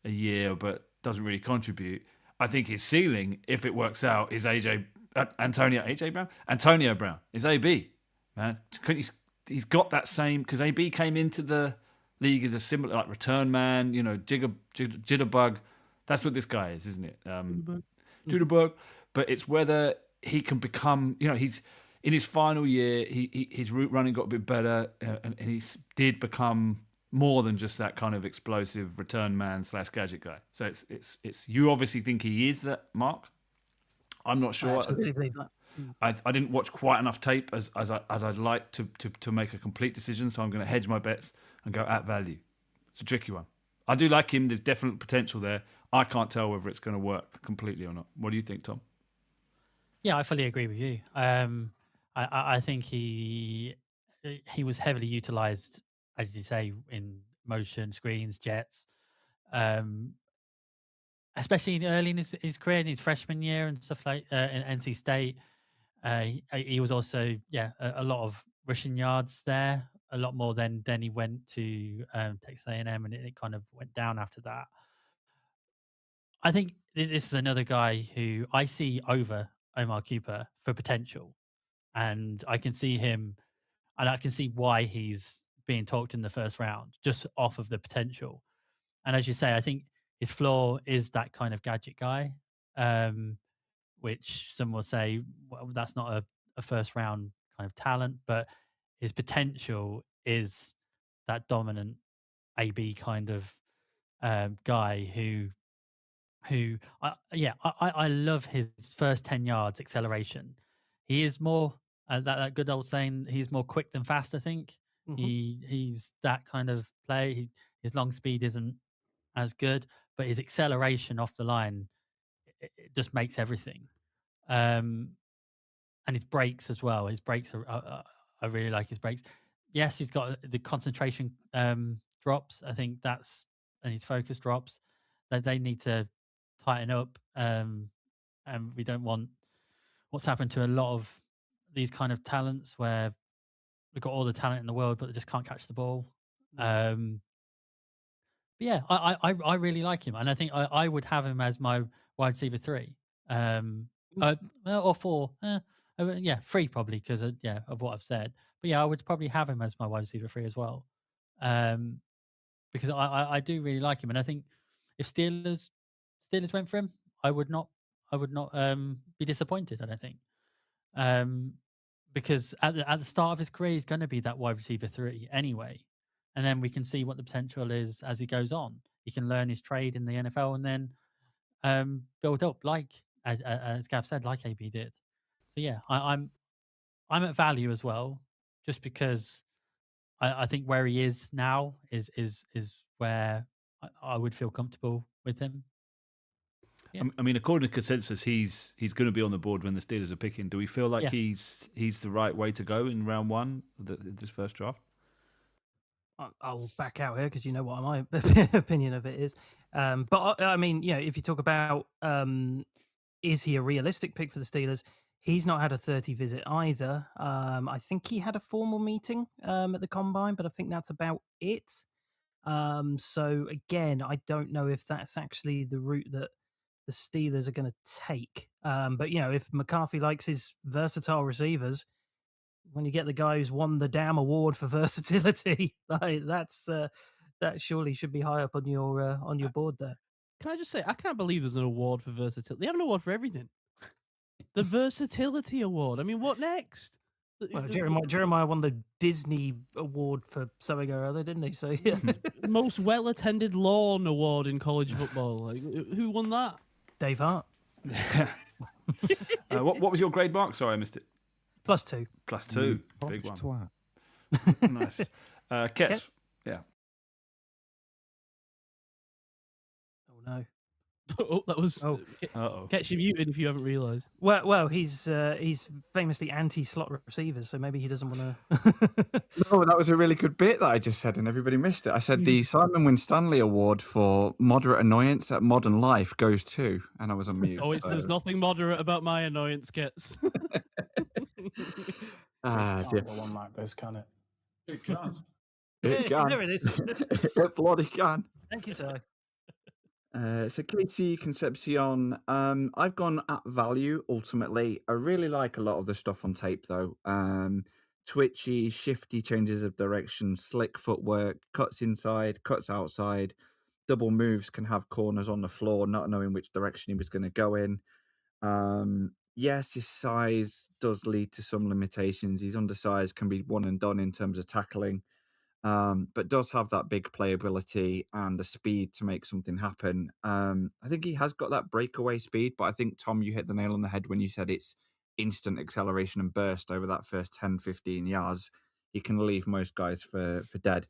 a year, but doesn't really contribute. I think his ceiling, if it works out, is Antonio Brown is AB, man. He's got that same, because AB came into the league as a similar, like, return man, jitterbug. That's what this guy is, isn't it? Jitterbug. But it's whether he can become, he's in his final year, his route running got a bit better, and he did become more than just that kind of explosive return man / gadget guy. So it's you obviously think he is that, Mark. I'm not sure. I absolutely believe that. I didn't watch quite enough tape as I'd like to make a complete decision, so I'm going to hedge my bets and go at value. It's a tricky one. I do like him. There's definite potential there. I can't tell whether it's going to work completely or not. What do you think, Tom? Yeah, I fully agree with you. I think he was heavily utilized, as you say, in motion, screens, jets, especially early in his career, in his freshman year and stuff like in NC State. He was also a lot of rushing yards there, a lot more than he went to Texas A&M, and it kind of went down after that. I think this is another guy who I see over Omar Cooper for potential, and I can see him, and I can see why he's being talked in the first round just off of the potential. And as you say, I think his floor is that kind of gadget guy, which some will say, well, that's not a first round kind of talent, but his potential is that dominant AB kind of guy I love his first 10 yards acceleration. He is more that good old saying, he's more quick than fast, I think. He's that kind of play. His long speed isn't as good, but his acceleration off the line, it just makes everything. And his breaks as well. His breaks I really like his breaks. Yes, he's got the concentration drops. I think and his focus drops that they need to tighten up. And we don't want what's happened to a lot of these kind of talents where we've got all the talent in the world, but they just can't catch the ball. But yeah, I really like him, and I think I would have him as my wide receiver 3, or 4. Yeah, 3 probably because of what I've said. But yeah, I would probably have him as my wide receiver 3 as well, because I do really like him, and I think if Steelers went for him, I would not be disappointed. I don't think. Because at the start of his career, he's going to be that wide receiver 3 anyway, and then we can see what the potential is as he goes on. He can learn his trade in the NFL and then build up, like as Gav said, like AB did. So yeah, I'm at value as well, just because I think where he is now is where I would feel comfortable with him. Yeah. I mean, according to consensus, he's going to be on the board when the Steelers are picking. Do we feel like he's the right way to go in round 1 of this first draft? I'll back out here because you know what my opinion of it is. But I mean, if you talk about is he a realistic pick for the Steelers? He's not had a 30 visit either. I think he had a formal meeting at the Combine, but I think that's about it. So again, I don't know if that's actually the route that the Steelers are going to take. But if McCarthy likes his versatile receivers, when you get the guy who's won the damn award for versatility, like that surely should be high up on your board there. Can I just say, I can't believe there's an award for versatility. They have an award for everything. The Versatility Award. I mean, what next? Well, Jeremiah won the Disney Award for something or other, didn't he? So yeah, most well-attended lawn award in college football. Like, who won that? Dave Hart. What was your grade, Mark? Sorry, I missed it. +2. +2. Big one. Twat. Nice. Kets. Yeah. Oh no. Oh, that was. Uh-oh. Gets you muted if you haven't realised. Well, he's famously anti-slot receivers, so maybe he doesn't want to. No, that was a really good bit that I just said, and everybody missed it. I said the Simon Winstanley Award for moderate annoyance at modern life goes to, and I was on mute. There's nothing moderate about my annoyance, Kets. Can't go on like this, can it? It can. It can. There it is. It bloody can. Thank you, sir. So Katie Concepcion, I've gone at value ultimately. I really like a lot of the stuff on tape though. Twitchy, shifty changes of direction, slick footwork, cuts inside, cuts outside, double moves, can have corners on the floor, not knowing which direction he was going to go in. Yes, his size does lead to some limitations. He's undersized, can be one and done in terms of tackling. But does have that big playability and the speed to make something happen. I think he has got that breakaway speed, but I think, Tom, you hit the nail on the head when you said it's instant acceleration and burst over that first 10, 15 yards. He can leave most guys for dead.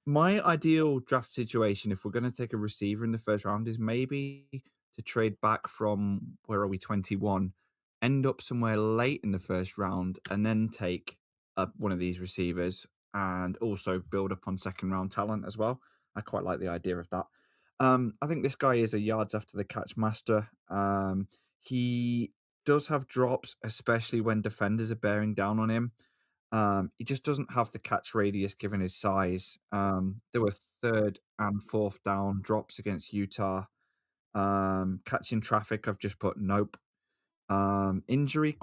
My ideal draft situation, if we're going to take a receiver in the first round, is maybe to trade back from, where are we, 21, end up somewhere late in the first round, and then take one of these receivers and also build up on second round talent as well. I quite like the idea of that. I think this guy is a yards after the catch master. He does have drops, especially when defenders are bearing down on him. He just doesn't have the catch radius given his size. There were third and fourth down drops against Utah. Catching traffic, I've just put nope. Injury ?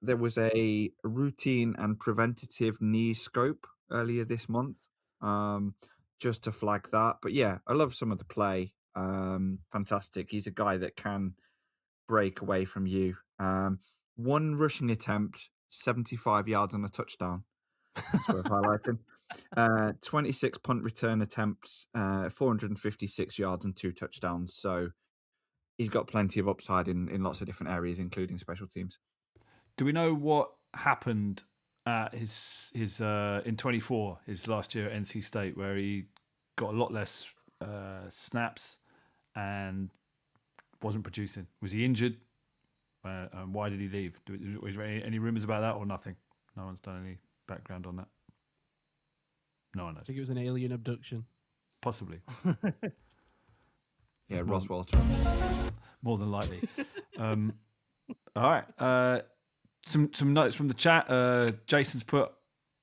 There was a routine and preventative knee scope earlier this month. Just to flag that. But yeah, I love some of the play. Fantastic. He's a guy that can break away from you. One rushing attempt, 75 yards and a touchdown. That's worth highlighting. 26 punt return attempts, 456 yards and 2 touchdowns. So he's got plenty of upside in lots of different areas, including special teams. Do we know what happened at his in 24, his last year at NC State, where he got a lot less snaps and wasn't producing? Was he injured? And why did he leave? Was there any rumors about that or nothing? No one's done any background on that. No one knows. I think it was an alien abduction. Possibly. Yeah, Roswell. More than likely. All right. some notes from the chat. Jason's put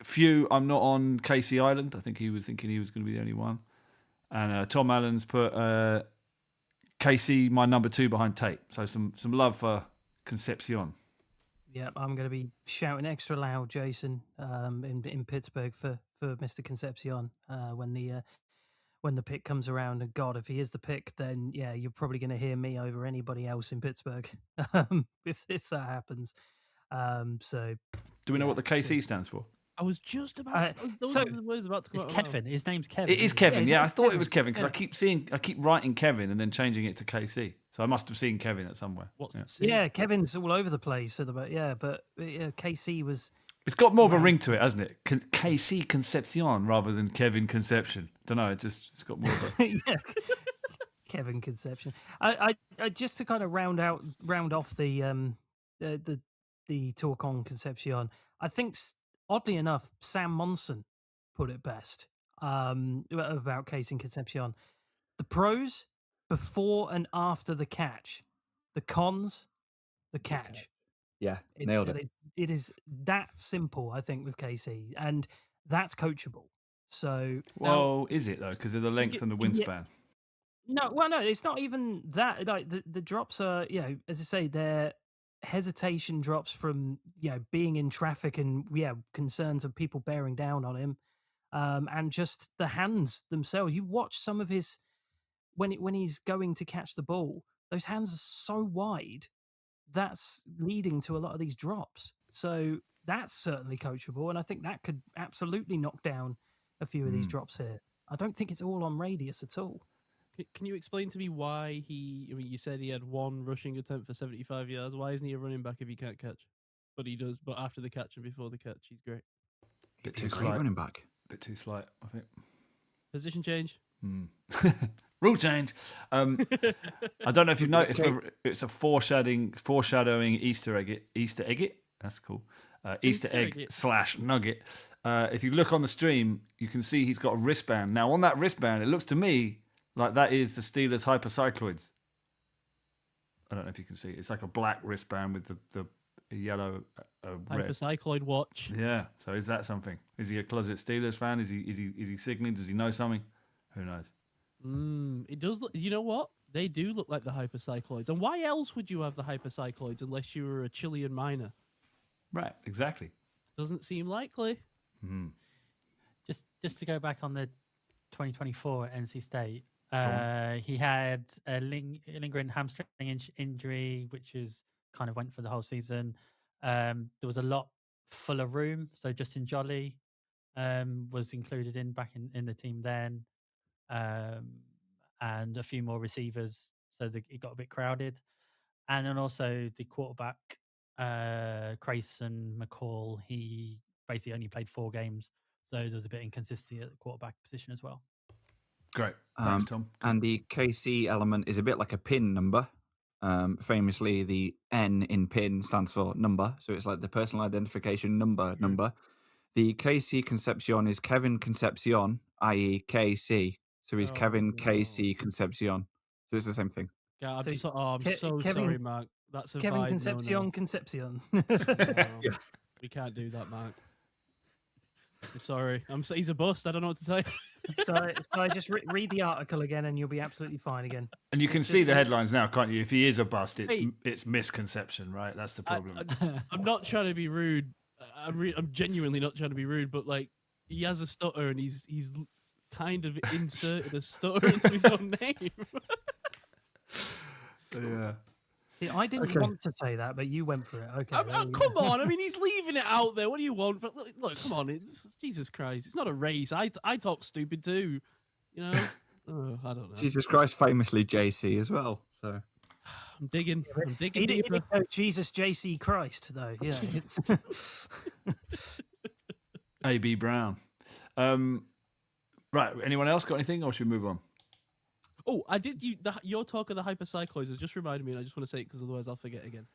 few. I'm not on Casey Island. I think he was thinking he was going to be the only one. And Tom Allen's put Casey, my number 2 behind Tate. So some love for Concepcion. Yeah, I'm going to be shouting extra loud, Jason, in Pittsburgh for Mr. Concepcion when the pick comes around. And God, if he is the pick, then yeah, you're probably going to hear me over anybody else in Pittsburgh if that happens. So, do we know what the KC stands for? I was just about. Those are the words about to come It's out of my Kevin. mouth. His name's Kevin. It is Kevin. Yeah, I thought Kevin. it was Kevin because I keep writing Kevin and then changing it to KC. So I must have seen Kevin at somewhere. What's Yeah. the C? Yeah, Kevin's all over the place. So but KC was. It's got more of a ring to it, hasn't it? KC Concepcion rather than Kevin Conception. Don't know. It's got more of a. Yeah. Kevin Conception. I just to kind of round off the talk on Concepcion. I think oddly enough, Sam Monson put it best about Casey Concepcion. The pros before and after the catch, the cons, the catch. Yeah, nailed it. It is that simple, I think, with KC, and that's coachable. So, Well, is it though? Because of the length and the wingspan. No, it's not even that. Like the drops are, as I say, they're hesitation drops from being in traffic and concerns of people bearing down on him, and just the hands themselves. You watch some of his when he's going to catch the ball, those hands are so wide. That's leading to a lot of these drops. So that's certainly coachable, and I think that could absolutely knock down a few of these drops here. I don't think it's all on radius at all. Can you explain to me why you said he had one rushing attempt for 75 yards. Why isn't he a running back if he can't catch? But he does. But after the catch and before the catch, he's great. Bit He's too a great slight. running back. Bit too slight, I think. Position change. Rule change. I don't know if you've noticed, whether it's a foreshadowing Easter egg. That's cool. Easter egg / nugget. If you look on the stream, you can see he's got a wristband. Now, on that wristband, it looks to me like that is the Steelers hypercycloids. I don't know if you can see. It's like a black wristband with the yellow red. Hypercycloid watch. Yeah. So is that something? Is he a closet Steelers fan? Is he signaling? Does he know something? Who knows? It does look. You know what? They do look like the hypercycloids. And why else would you have the hypercycloids unless you were a Chilean miner? Right. Exactly. Doesn't seem likely. Just to go back on the 2024 at NC State, he had a lingering hamstring injury, which is kind of went for the whole season. There was a lot fuller room, so Justin Jolly was included back in the team then, and a few more receivers, so it got a bit crowded. And then also the quarterback, Crayson McCall, he basically only played 4 games, so there was a bit inconsistency at the quarterback position as well. Great. Thanks, Tom. And the KC element is a bit like a PIN number. Famously, the N in PIN stands for number, so it's like the personal identification number. The KC Concepcion is Kevin Concepcion, i.e. KC. So he's Kevin KC Concepcion. So it's the same thing. Yeah, I'm so sorry, Mark. That's a Kevin vibe, Concepcion. No. We can't do that, Mark. I'm sorry. He's a bust. I don't know what to tell you. So I just read the article again, and you'll be absolutely fine again. And you can see the headlines now, can't you? If he is a bust, it's misconception, right? That's the problem. I'm not trying to be rude. I'm genuinely not trying to be rude, but like he has a stutter, and he's kind of inserted a stutter into his own name. Yeah. See, I didn't want to say that, but you went for it. Okay. Come on. I mean, he's leaving it out there. What do you want? But look, come on. Jesus Christ. It's not a race. I talk stupid too. You know? I don't know. Jesus Christ, famously JC as well. So I'm digging He deeper. didn't know Jesus JC Christ, though. Yeah. It's A.B. Brown. Right. Anyone else got anything, or should we move on? Oh, I did. Your talk of the hypercycloids has just reminded me, and I just want to say it because otherwise I'll forget again.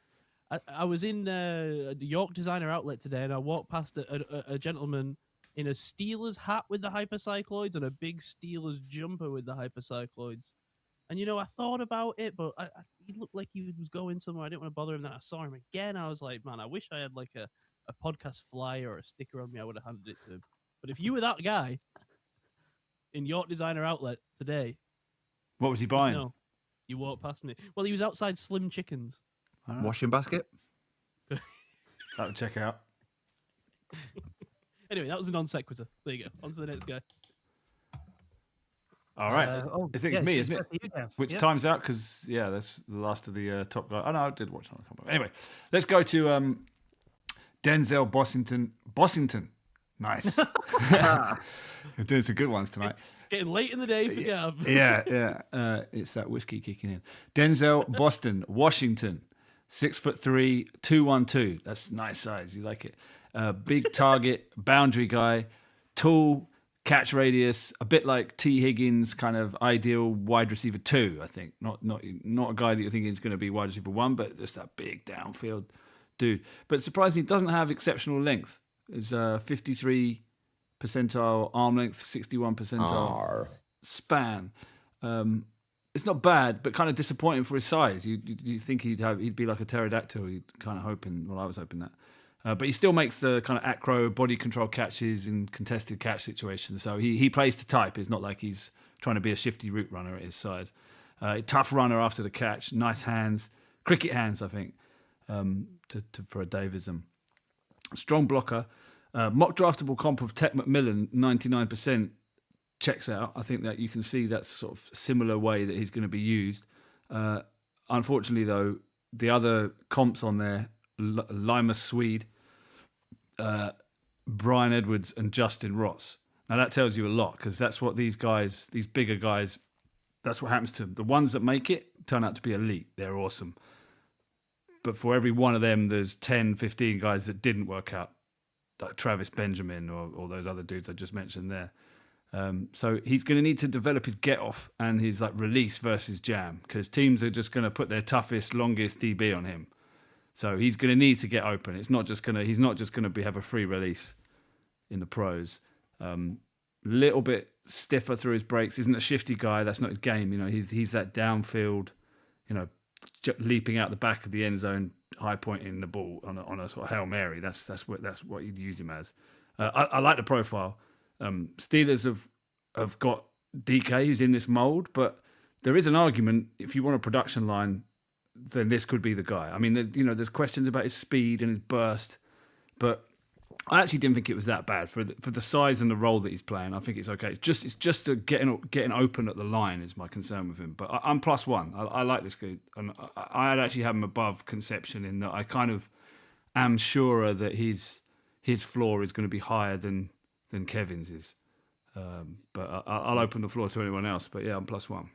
I was in the York Designer Outlet today, and I walked past a gentleman in a Steelers hat with the hypercycloids and a big Steelers jumper with the hypercycloids. And I thought about it, but he looked like he was going somewhere. I didn't want to bother him. Then I saw him again. I was like, man, I wish I had like a podcast flyer or a sticker on me. I would have handed it to him. But if you were that guy in York Designer Outlet today, What was he just buying? know you walked past me. Well, he was outside Slim Chickens. Washing basket. That would check out. Anyway, that was a non sequitur. There you go. On to the next guy. All right. I think it's me, it's isn't it? you, Gav. Which Yep. time's out? Because, that's the last of the top guy. Oh, no, I did watch that. Anyway, let's go to Denzel Bossington. Nice. We're doing some good ones tonight. Getting late in the day for Gav. Yeah. It's that whiskey kicking in. Denzel Boston, Washington. 6'3", 212. That's nice size. You like it. Big target, boundary guy, tall, catch radius, a bit like T. Higgins, kind of ideal wide receiver 2, I think. Not a guy that you're thinking is going to be wide receiver 1, but just that big downfield dude. But surprisingly, doesn't have exceptional length. It's 53 percentile arm length, 61 percentile span. It's not bad, but kind of disappointing for his size. You think he'd be like a pterodactyl. You'd kind of hoping. Well, I was hoping that. But he still makes the kind of acro body control catches in contested catch situations. So he plays to type. It's not like he's trying to be a shifty route runner at his size. Tough runner after the catch. Nice hands. Cricket hands, I think, for a Davism. Strong blocker. Mock draftable comp of Tech McMillan, 99%. Checks out. I think that you can see that's sort of similar way that he's going to be used. Unfortunately, though, the other comps on there, Lima Swede, Brian Edwards and Justin Ross. Now that tells you a lot because that's what these guys, these bigger guys, that's what happens to them. The ones that make it turn out to be elite. They're awesome. But for every one of them, there's 10, 15 guys that didn't work out, like Travis Benjamin or those other dudes I just mentioned there. So he's going to need to develop his get off and his like release versus jam because teams are just going to put their toughest, longest DB on him. So he's going to need to get open. He's not just going to have a free release in the pros. Little bit stiffer through his breaks. Isn't a shifty guy. That's not his game. He's that downfield, leaping out the back of the end zone, high pointing the ball on a sort of Hail Mary. That's what you'd use him as. I like the profile. Steelers have got DK who's in this mold, but there is an argument if you want a production line, then this could be the guy. I mean, there's questions about his speed and his burst, but I actually didn't think it was that bad for the size and the role that he's playing. I think it's okay. It's just getting open at the line is my concern with him. But I'm +1. I like this kid, and I'd actually have him above conception in that I kind of am surer that his floor is going to be higher than Kevin's is. But I'll open the floor to anyone else. But yeah, I'm +1.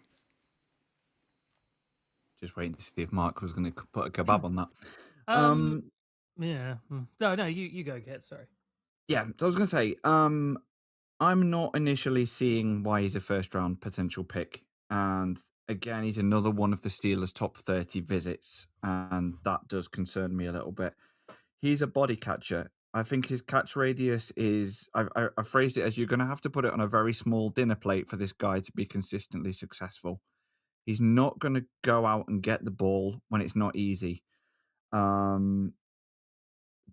Just waiting to see if Mark was going to put a kebab on that. Yeah. No, you go, Get. Sorry. Yeah, so I was going to say, I'm not initially seeing why he's a first-round potential pick. And again, he's another one of the Steelers' top 30 visits, and that does concern me a little bit. He's a body catcher. I think his catch radius is, I phrased it as you're going to have to put it on a very small dinner plate for this guy to be consistently successful. He's not going to go out and get the ball when it's not easy.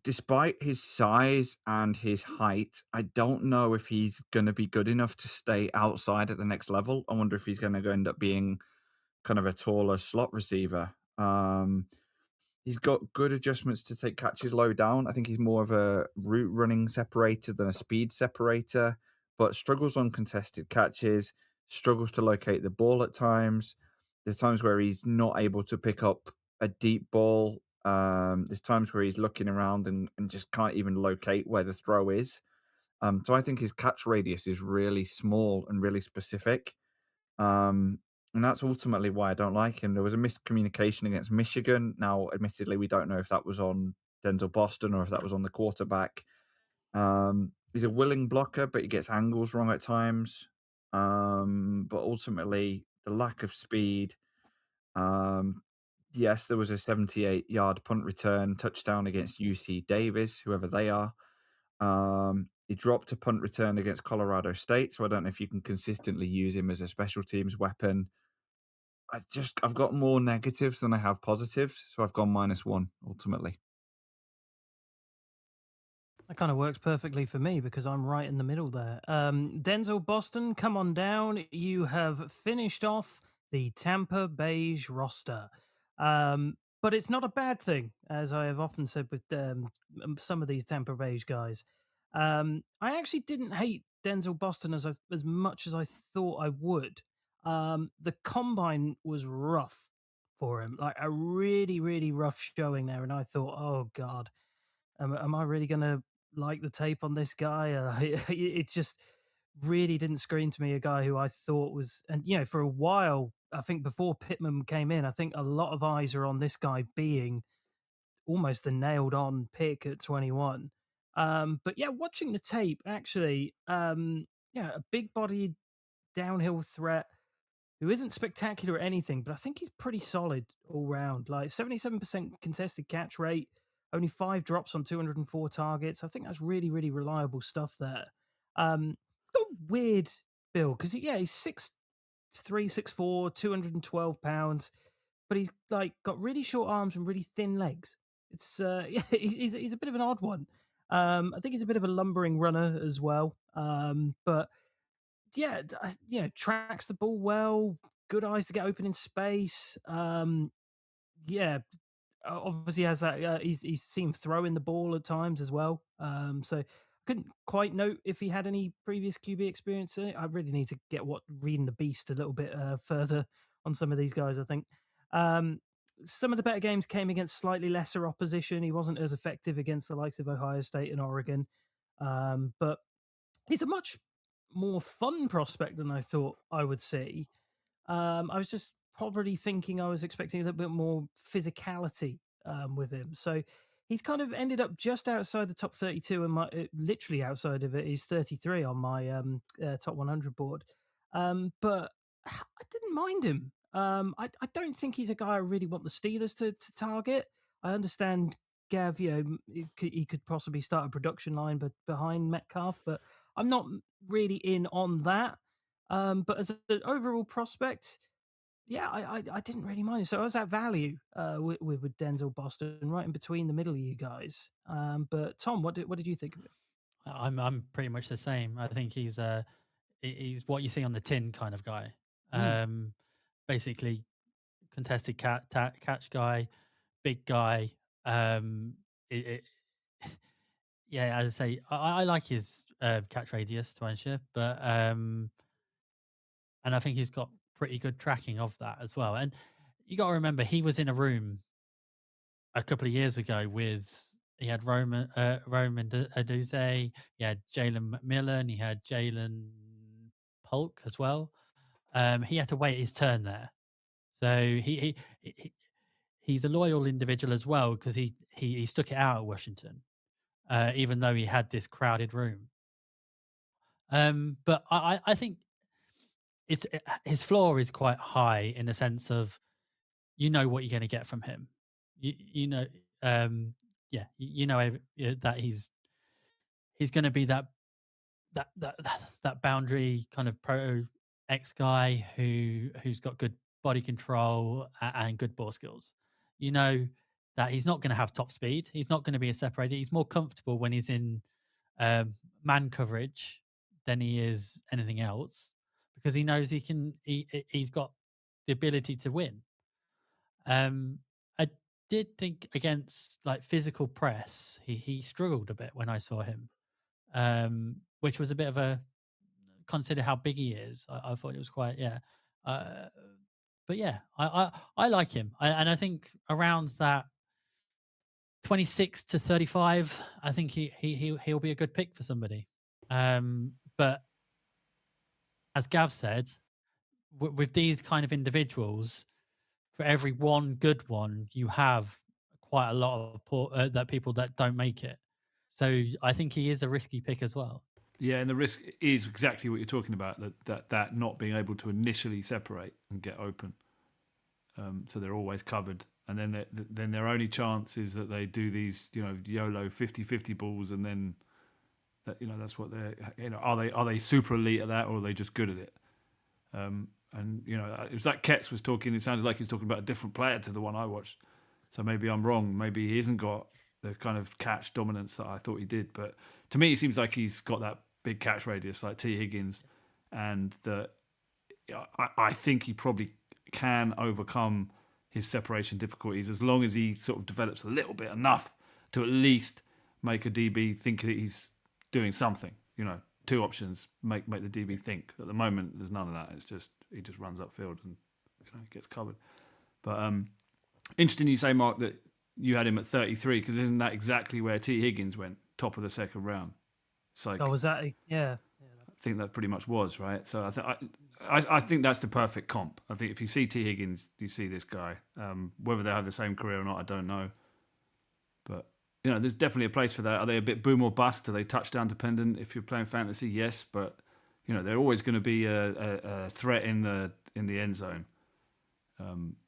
Despite his size and his height, I don't know if he's going to be good enough to stay outside at the next level. I wonder if he's going to end up being kind of a taller slot receiver. He's got good adjustments to take catches low down. I think he's more of a route running separator than a speed separator, but struggles on contested catches, struggles to locate the ball at times. There's times where he's not able to pick up a deep ball. There's times where he's looking around and just can't even locate where the throw is. So I think his catch radius is really small and really specific. And that's ultimately why I don't like him. There was a miscommunication against Michigan. Now, admittedly, we don't know if that was on Denzel Boston or if that was on the quarterback. He's a willing blocker, but he gets angles wrong at times. But ultimately, the lack of speed. Yes, there was a 78-yard punt return touchdown against UC Davis, whoever they are. He dropped a punt return against Colorado State, so I don't know if you can consistently use him as a special teams weapon. I've got more negatives than I have positives, so I've gone -1 ultimately. That kind of works perfectly for me because I'm right in the middle there. Denzel Boston, come on down. You have finished off the Tampa Beige roster. But it's not a bad thing, as I have often said with some of these Tampa Beige guys. I actually didn't hate Denzel Boston as much as I thought I would. The combine was rough for him, like a really, really rough showing there. And I thought, oh, God, am I really going to like the tape on this guy? It just really didn't scream to me a guy who I thought was, and for a while, I think before Pittman came in, I think a lot of eyes are on this guy being almost the nailed on pick at 21. But yeah, watching the tape, actually, yeah, a big bodied downhill threat who isn't spectacular at anything, but I think he's pretty solid all round. Like 77% contested catch rate, only 5 drops on 204 targets. I think that's really, really reliable stuff there. Got a weird build because he's 6'3", 6'4", 212 pounds, but he's like got really short arms and really thin legs. It's yeah, he's a bit of an odd one. I think he's a bit of a lumbering runner as well. But yeah, tracks the ball well, good eyes to get open in space. Yeah, obviously has that. He's seen throwing the ball at times as well. So I couldn't quite note if he had any previous QB experience in it. I really need to get reading the beast a little bit further on some of these guys. I think some of the better games came against slightly lesser opposition. He wasn't as effective against the likes of Ohio State and Oregon, but he's a much more fun prospect than I thought I would see. I was just probably thinking I was expecting a little bit more physicality with him. So he's kind of ended up just outside the top 32, and literally outside of it. He's 33 on my top 100 board. But I didn't mind him. I don't think he's a guy I really want the Steelers to target. I understand Gav, he could possibly start a production line but behind Metcalf, but I'm not really in on that. But as an overall prospect, yeah, I didn't really mind it. So I was at value with Denzel Boston, right in between the middle of you guys. But Tom, what did you think of it? I'm pretty much the same. I think he's what you see on the tin kind of guy. Basically, contested catch guy, big guy. It, yeah, as I say, I like his catch radius to ownership, but and I think he's got pretty good tracking of that as well. And you got to remember, he was in a room a couple of years ago with he had Roman Aduze, he had Jalen McMillan, he had Jalen Polk as well. He had to wait his turn there, so he's a loyal individual as well because he stuck it out at Washington, even though he had this crowded room. But I think his floor is quite high in the sense of you know what you're going to get from him. You know, yeah, that he's going to be that boundary kind of pro X guy who's got good body control and good ball skills. You know that he's not going to have top speed. He's not going to be a separator. He's more comfortable when he's in man coverage than he is anything else because he knows he's got the ability to win. I did think against like physical press, he struggled a bit when I saw him, which was a bit of a consider how big he is. I thought it was quite but yeah, I like him, and I think around that 26 to 35, I think he'll be a good pick for somebody. But as Gav said, with these kind of individuals, for every one good one, you have quite a lot of people that don't make it. So I think he is a risky pick as well. Yeah, and the risk is exactly what you're talking about, that not being able to initially separate and get open. So they're always covered. And then their only chance is that they do these, YOLO 50-50 balls, and then that's what they're, are they super elite at that, or are they just good at it? And it was like Ketz was talking. It sounded like he was talking about a different player to the one I watched. So maybe I'm wrong. Maybe he hasn't got the kind of catch dominance that I thought he did. But to me, it seems like he's got that big catch radius, like T. Higgins, and that I think he probably can overcome his separation difficulties as long as he sort of develops a little bit enough to at least make a DB think that he's doing something. Two options make the DB think. At the moment, there's none of that. It's just he just runs upfield and gets covered. But interesting you say, Mark, that you had him at 33 because isn't that exactly where T. Higgins went, top of the second round? It's like, was that? Yeah. I think that pretty much was, right? So I think that's the perfect comp. I think if you see T. Higgins, you see this guy. Whether they have the same career or not, I don't know. But there's definitely a place for that. Are they a bit boom or bust? Are they touchdown dependent? If you're playing fantasy, yes, but they're always going to be a threat in the end zone.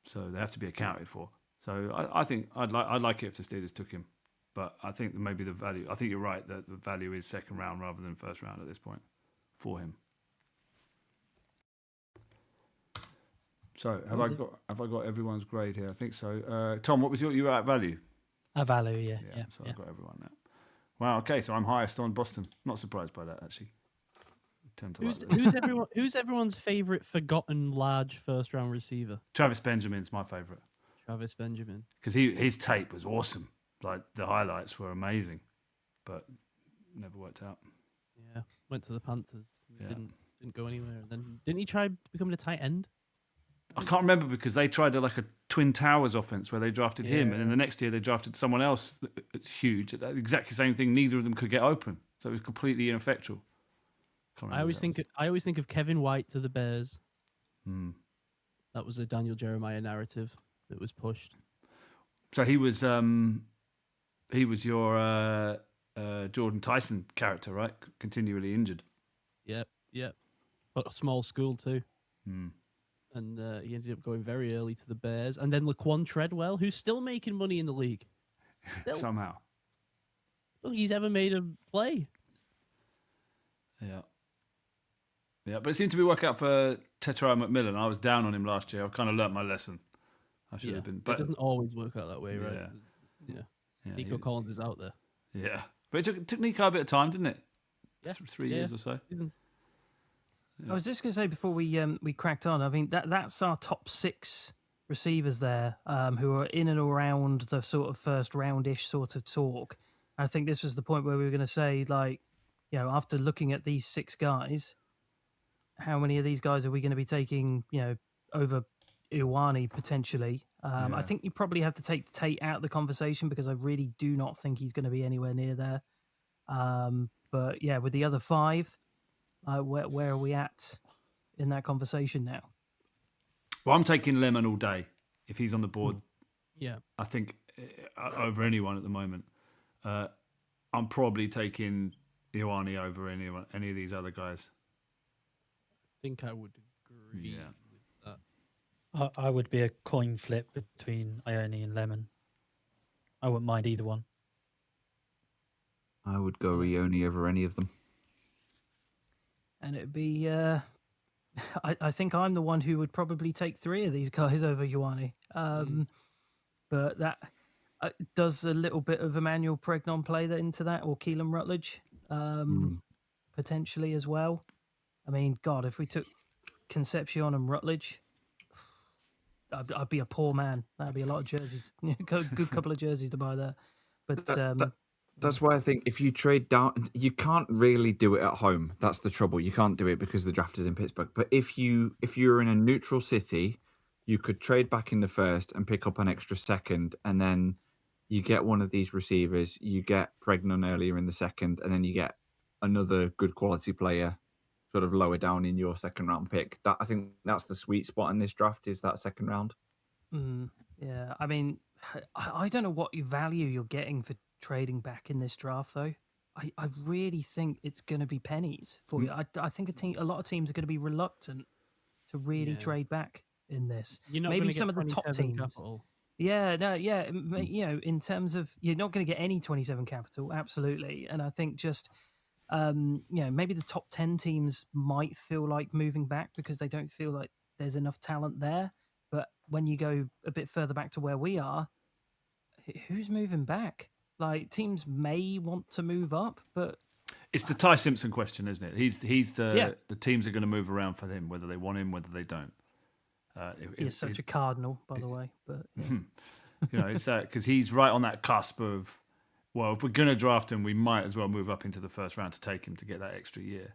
So they have to be accounted for. So I think I'd like it if the Steelers took him, but I think maybe the value. I think you're right that the value is second round rather than first round at this point for him. So have I got everyone's grade here? I think so. Tom, what was you were at value? A value, yeah. So I've got everyone now. Wow. Okay, so I'm highest on Boston. Not surprised by that actually. Who's everyone's favorite forgotten large first round receiver? Travis Benjamin's my favorite. Travis Benjamin, because his tape was awesome. Like the highlights were amazing, but never worked out. Yeah, went to the Panthers. Didn't go anywhere. And then didn't he try becoming a tight end? I can't remember because they tried like a Twin Towers offense where they drafted him, and then the next year they drafted someone else that's huge. That exactly same thing. Neither of them could get open, so it was completely ineffectual. I always think of Kevin White to the Bears. That was a Daniel Jeremiah narrative that was pushed. So he was your Jordan Tyson character, right? Continually injured. Yep. But a small school too. And he ended up going very early to the Bears. And then Laquan Treadwell, who's still making money in the league. Somehow. I don't think he's ever made a play. Yeah. Yeah, but it seemed to be working out for Tetrao McMillan. I was down on him last year. I've kind of learnt my lesson. I should have been. But it doesn't always work out that way, right? Yeah. Nico Collins is out there. Yeah. But it took Nico a bit of time, didn't it? Yeah. 3 years or so. Yeah. I was just going to say before we cracked on, I mean, that's our top 6 receivers there who are in and around the sort of first round-ish sort of talk. I think this was the point where we were going to say, like, after looking at these 6 guys, how many of these guys are we going to be taking, over Iwani potentially? I think you probably have to take Tate out of the conversation because I really do not think he's going to be anywhere near there. But yeah, with the other 5, where are we at in that conversation now? Well, I'm taking Lemon all day if he's on the board. Yeah, I think over anyone at the moment. I'm probably taking Ioane over any of these other guys. I think I would agree with that. I would be a coin flip between Ione and Lemon. I wouldn't mind either one. I would go Ione over any of them. And it'd be, I think I'm the one who would probably take 3 of these guys over Ioane. But that does a little bit of Emmanuel Pregnon play into that, or Keelan Rutledge potentially as well. I mean, God, if we took Concepcion and Rutledge, I'd be a poor man. That'd be a lot of jerseys. Good couple of jerseys to buy there. But that's why I think if you trade down, you can't really do it at home. That's the trouble. You can't do it because the draft is in Pittsburgh. But if you're in a neutral city, you could trade back in the first and pick up an extra second, and then you get one of these receivers. You get Pregnon earlier in the second, and then you get another good quality player sort of lower down in your second round pick. I think that's the sweet spot in this draft, is that second round. Yeah, I mean, I don't know what value you're getting for trading back in this draft, though. I really think it's going to be pennies for you. I think a lot of teams are going to be reluctant to really trade back in this. You're not Maybe some of the top teams. Capital. Yeah, in terms of, you're not going to get any 27 capital, absolutely. And I think just, maybe the top 10 teams might feel like moving back because they don't feel like there's enough talent there. But when you go a bit further back to where we are, who's moving back? Like teams may want to move up, but it's the Ty Simpson question, isn't it? He's Yeah. the teams are going to move around for him, whether they want him, whether they don't. He's such a cardinal, by the way. But yeah. It's because he's right on that cusp of, well, if we're going to draft him, we might as well move up into the first round to take him to get that extra year.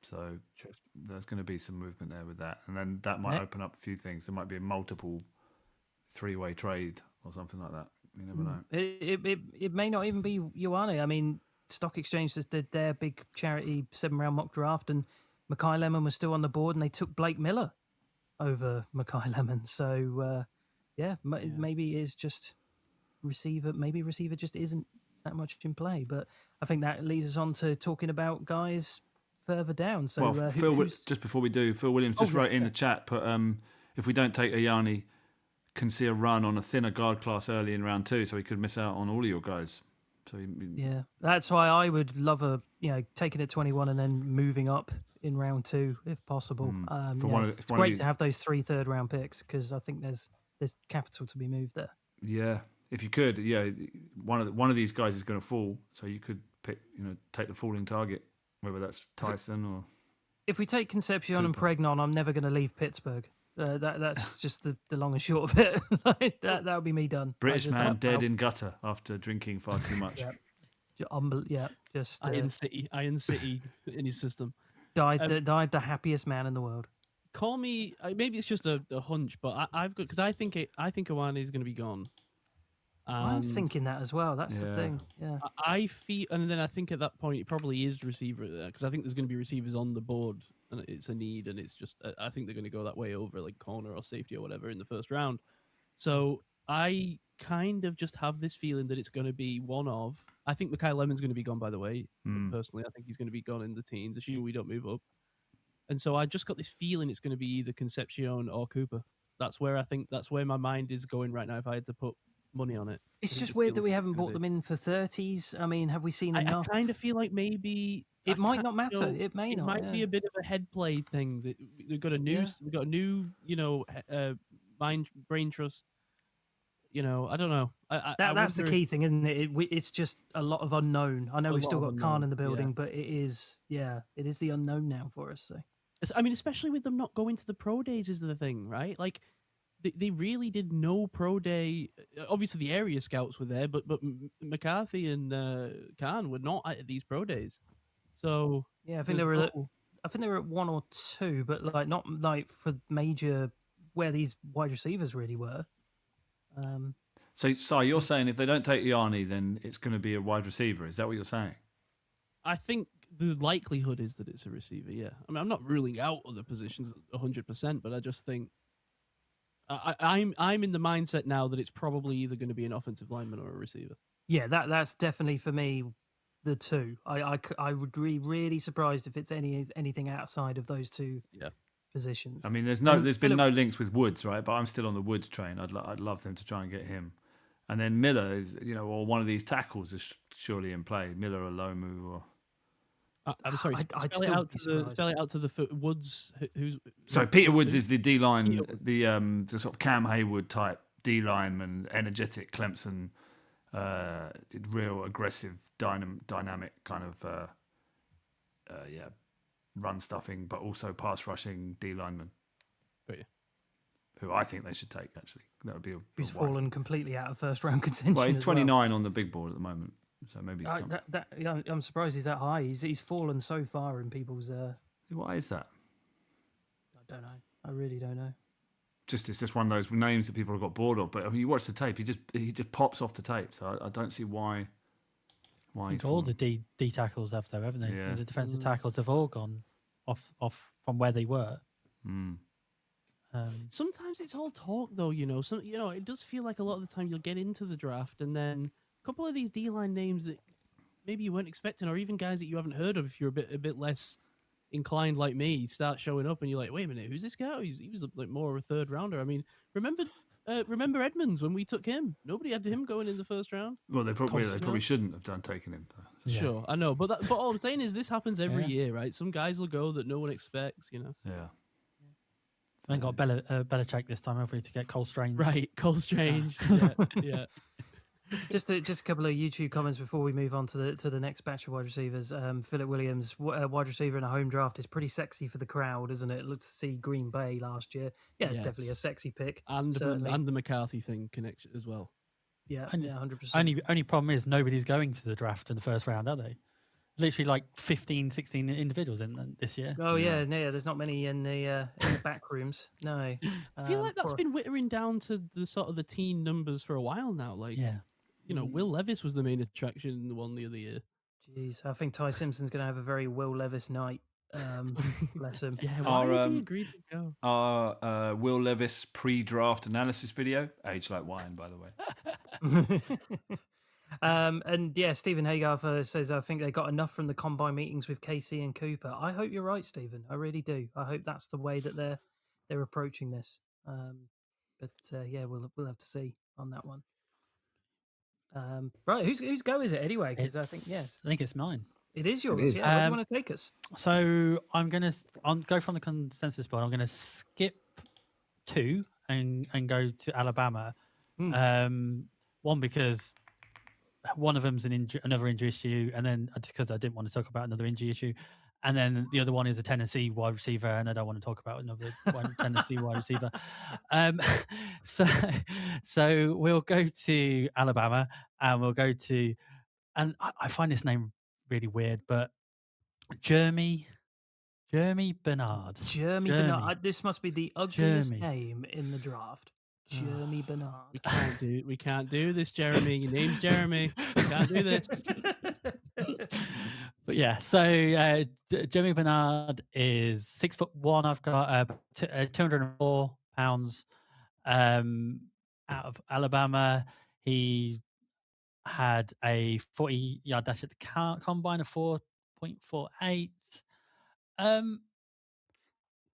So there's going to be some movement there with that, and then that might open up a few things. There might be a multiple three-way trade or something like that. You never know. It may not even be Ioane. I mean, Stock Exchange just did their big charity 7-round mock draft, and Mackay Lemon was still on the board, and they took Blake Miller over Mackay Lemon. So maybe it's just receiver. Maybe receiver just isn't that much in play. But I think that leads us on to talking about guys further down. So just before we do, Phil Williams just wrote in the chat, but if we don't take Ioane, can see a run on a thinner guard class early in round 2, so he could miss out on all of your guys. So yeah, that's why I would love taking it 21 and then moving up in round 2 if possible. It's great to have those 3 third-round picks because I think there's capital to be moved there. Yeah, if you could, one of these guys is going to fall, so you could pick, take the falling target, whether that's Tyson or. If we take Concepcion and Pregnon, I'm never going to leave Pittsburgh. That's just the long and short of it. that would be me done. British man dead in gutter after drinking far too much. Just Iron City in his system. Died the happiest man in the world. Call me. Maybe it's just a hunch, but I've got because I think Ioane is going to be gone. I'm thinking that as well. That's the thing. Yeah, I feel, and then I think at that point it probably is receiver because I think there's going to be receivers on the board, and it's a need, and it's just I think they're going to go that way over like corner or safety or whatever in the first round. So I kind of just have this feeling that it's going to be one of. I think Mackay Lemon's going to be gone. By the way, personally, I think he's going to be gone in the teens, assuming we don't move up. And so I just got this feeling it's going to be either Concepcion or Cooper. That's where my mind is going right now. If I had to put money on it, it's just weird that we haven't bought them in for 30s. I mean, have we seen enough? I kind of feel like maybe it might not matter. It might be a bit of a head play thing that we've got a new brain trust. I don't know. That's the key thing, isn't it? It's just a lot of unknown. I know we've still got Khan in the building, but it is the unknown now for us. So. I mean, especially with them not going to the pro days is the thing, right? Like, they really did no pro day. Obviously, the area scouts were there, but McCarthy and Khan were not at these pro days. So yeah, I think they were at 1 or 2, but like not like for major where these wide receivers really were. So you're saying if they don't take Ioane, then it's going to be a wide receiver? Is that what you're saying? I think the likelihood is that it's a receiver. Yeah, I mean, I'm not ruling out other positions 100%, but I just think I'm in the mindset now that it's probably either going to be an offensive lineman or a receiver. Yeah, that's definitely for me the two. I would be really surprised if it's anything outside of those two. Yeah. Positions. I mean, there's been no links with Woods, right? But I'm still on the Woods train. I'd love them to try and get him. And then Miller is, or one of these tackles is surely in play. Miller or Lomu or. I'm sorry. Spell it out to the Woods. So Peter Woods is the D line, the sort of Cam Haywood type D lineman, energetic Clemson, real aggressive, dynamic kind of, run stuffing, but also pass rushing D lineman. Oh, yeah. Who I think they should take, actually. That would be who's fallen completely out of first round contention. Well, he's 29 on the big board at the moment, so maybe he's I'm surprised he's that high. He's fallen so far in people's. Why is that? I don't know. I really don't know. It's just one of those names that people have got bored of. But I mean, you watch the tape, he just pops off the tape. So I don't see why. I think all the D tackles have though, haven't they? Yeah. The defensive tackles have all gone off from where they were. Sometimes it's all talk, though. It does feel like a lot of the time you'll get into the draft, and then a couple of these D-line names that maybe you weren't expecting, or even guys that you haven't heard of, if you're a bit less inclined like me, start showing up, and you're like, wait a minute, who's this guy? He was like more of a third rounder. I mean, remember Edmonds when we took him? Nobody had him going in the first round. Well, they probably shouldn't have taken him. Yeah. Sure, I know, but all I'm saying is this happens every year, right? Some guys will go that no one expects, Yeah. I ain't got Belichick this time, have we, to get Cole Strange? Right, Cole Strange. Yeah. Just a couple of YouTube comments before we move on to the next batch of wide receivers. Philip Williams, wide receiver in a home draft, is pretty sexy for the crowd, isn't it? Let's see Green Bay last year. Yeah, it's definitely a sexy pick. And certainly. the McCarthy thing connection as well. Yeah, 100%. Only problem is nobody's going to the draft in the first round, are they? Literally like 15, 16 individuals in this year. Oh yeah, there's not many in the back rooms. No, I feel like that's been whittering down to the sort of the teen numbers for a while now. Like, Will Levis was the main attraction in the one the other year. Jeez, I think Ty Simpson's going to have a very Will Levis night. Bless him. Yeah, why has he agreed to go? Our Will Levis pre-draft analysis video, aged like wine, by the way. And yeah, Stephen Hagar says, I think they got enough from the combine meetings with KC and Cooper. I hope you're right, Stephen. I really do. I hope that's the way that they're approaching this. But yeah, we'll have to see on that one. Right, whose go is it anyway? Because I think it's mine. It is yours. Yeah, where do you want to take us? So I'm go from the consensus board. I'm gonna skip 2 and go to Alabama. One, because one of them's another injury issue, and then because I didn't want to talk about another injury issue, and then the other one is a Tennessee wide receiver, and I don't want to talk about another Tennessee wide receiver. So we'll go to Alabama, and we'll go to, and I find this name really weird, but Jeremy Bernard. Jeremy Bernard. This must be the ugliest name in the draft. Jeremy Bernard. We can't do this, Jeremy. Your name's Jeremy. We can't do this. But yeah, so Jeremy Bernard is 6'1". I've got 204 pounds. Out of Alabama, he had a 40-yard dash at the combine of 4.48.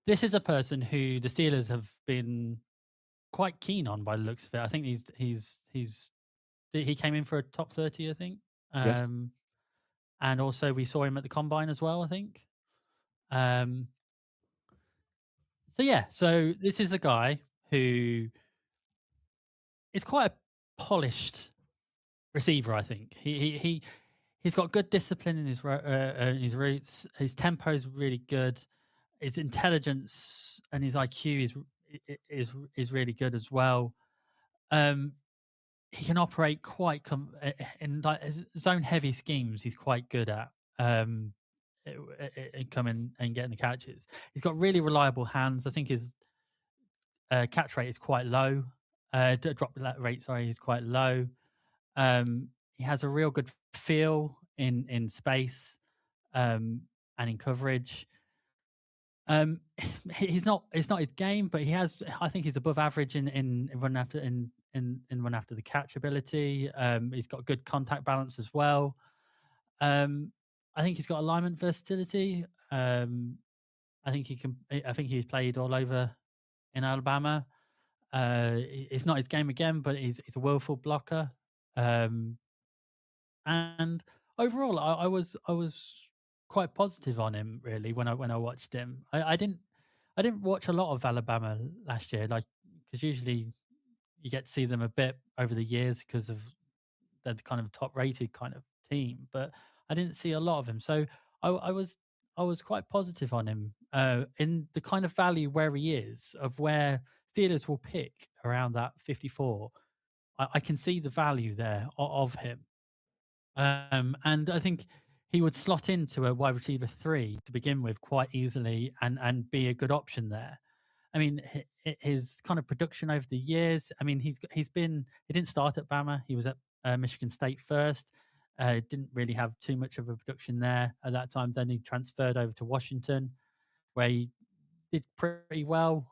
This is a person who the Steelers have been quite keen on by the looks of it. I think he came in for a top 30, I think. Yes. And also we saw him at the combine as well, I think. So this is a guy who is quite a polished receiver, I think. He's got good discipline in his routes. His tempo is really good. His intelligence and his IQ is really good as well. He can operate quite in like zone heavy schemes. He's quite good at coming and getting the catches. He's got really reliable hands. I think his catch rate is quite low. Drop rate, sorry, is quite low. He has a real good feel in space and in coverage. It's not his game, but I think he's above average in run after run after the catch ability. He's got good contact balance as well. I think he's got alignment versatility. I think he's played all over in Alabama. It's not his game again, but he's a willful blocker. And overall, I was quite positive on him really when I watched him. I didn't watch a lot of Alabama last year, like, because usually you get to see them a bit over the years because of they're the kind of top rated kind of team, but I didn't see a lot of him. So I was quite positive on him in the kind of value where he is, of where Steelers will pick around that 54. I can see the value there of him. And I think he would slot into a wide receiver 3 to begin with quite easily and be a good option there. I mean, his kind of production over the years, I mean, he didn't start at Bama. He was at Michigan State first. Didn't really have too much of a production there at that time. Then he transferred over to Washington, where he did pretty well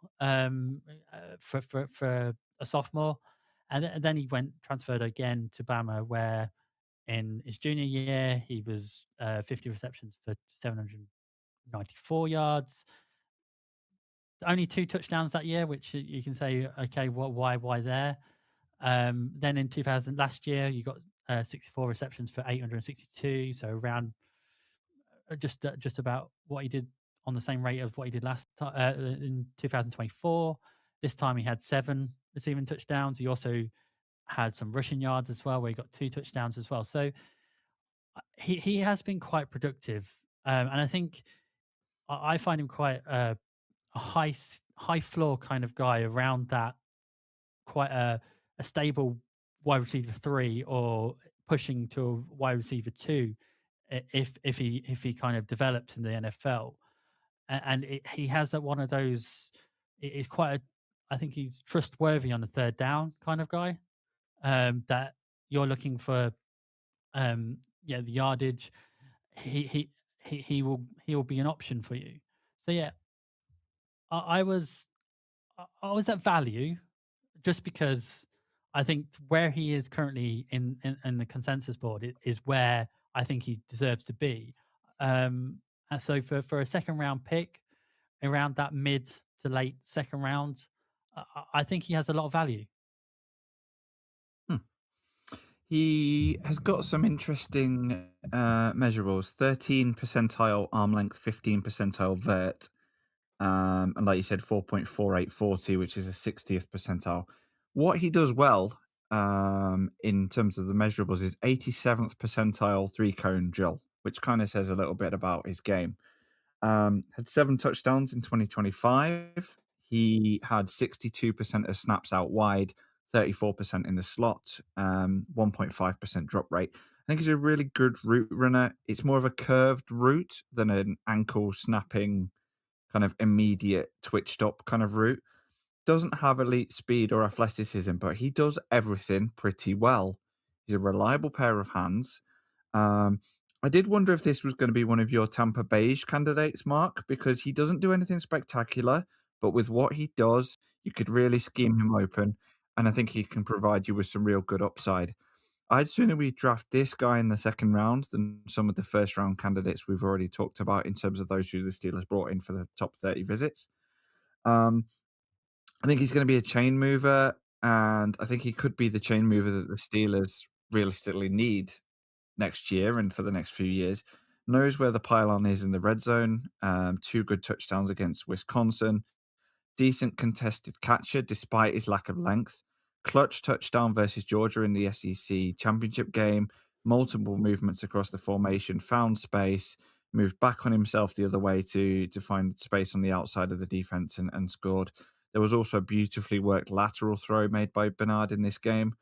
for a sophomore. And then he transferred again to Bama, where in his junior year, he was 50 receptions for 794 yards. Only 2 touchdowns that year, which you can say, okay, why there? Then in last year, you got 64 receptions for 862, so around just about what he did on the same rate of what he did last in 2024. This time he had 7 receiving touchdowns. He also had some rushing yards as well, where he got 2 touchdowns as well. So he has been quite productive, and I think I find him quite a high floor kind of guy around that, quite a stable wide receiver 3 or pushing to a wide receiver 2 if he kind of develops in the NFL. And he has one of those. It's quite a. I think he's trustworthy on the third down kind of guy. That you're looking for. The yardage. He will be an option for you. So yeah, I was at value just because I think where he is currently in the consensus board is where I think he deserves to be. And so for a second round pick around that mid to late second round, I think he has a lot of value. He has got some interesting measurables: 13 percentile arm length, 15 percentile vert, and like you said, 4.4840, which is a 60th percentile. What he does well in terms of the measurables is 87th percentile 3-cone drill, which kind of says a little bit about his game. Had 7 touchdowns in 2025. He had 62% of snaps out wide, 34% in the slot, 1.5% drop rate. I think he's a really good route runner. It's more of a curved route than an ankle snapping kind of immediate twitch stop kind of route. Doesn't have elite speed or athleticism, but he does everything pretty well. He's a reliable pair of hands. I did wonder if this was going to be one of your Tampa Beige candidates, Mark, because he doesn't do anything spectacular, but with what he does, you could really scheme him open, and I think he can provide you with some real good upside. I'd sooner we draft this guy in the second round than some of the first round candidates we've already talked about in terms of those who the Steelers brought in for the top 30 visits. I think he's going to be a chain mover, and I think he could be the chain mover that the Steelers realistically need next year and for the next few years. Knows where the pylon is in the red zone. 2 good touchdowns against Wisconsin. Decent contested catcher despite his lack of length. Clutch touchdown versus Georgia in the SEC championship game. Multiple movements across the formation. Found space. Moved back on himself the other way to find space on the outside of the defense and scored. There was also a beautifully worked lateral throw made by Bernard in this game.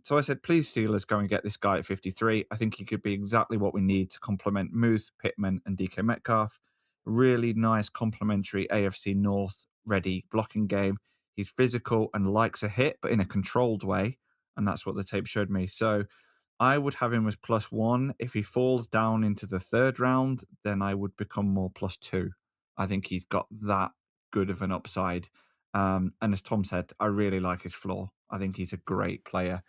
So I said, please, Steelers, go and get this guy at 53. I think he could be exactly what we need to complement Muth, Pittman, and DK Metcalf. Really nice complementary AFC North ready blocking game. He's physical and likes a hit, but in a controlled way. And that's what the tape showed me. So I would have him as +1. If he falls down into the third round, then I would become more +2. I think he's got that good of an upside. And as Tom said, I really like his floor. I think he's a great player.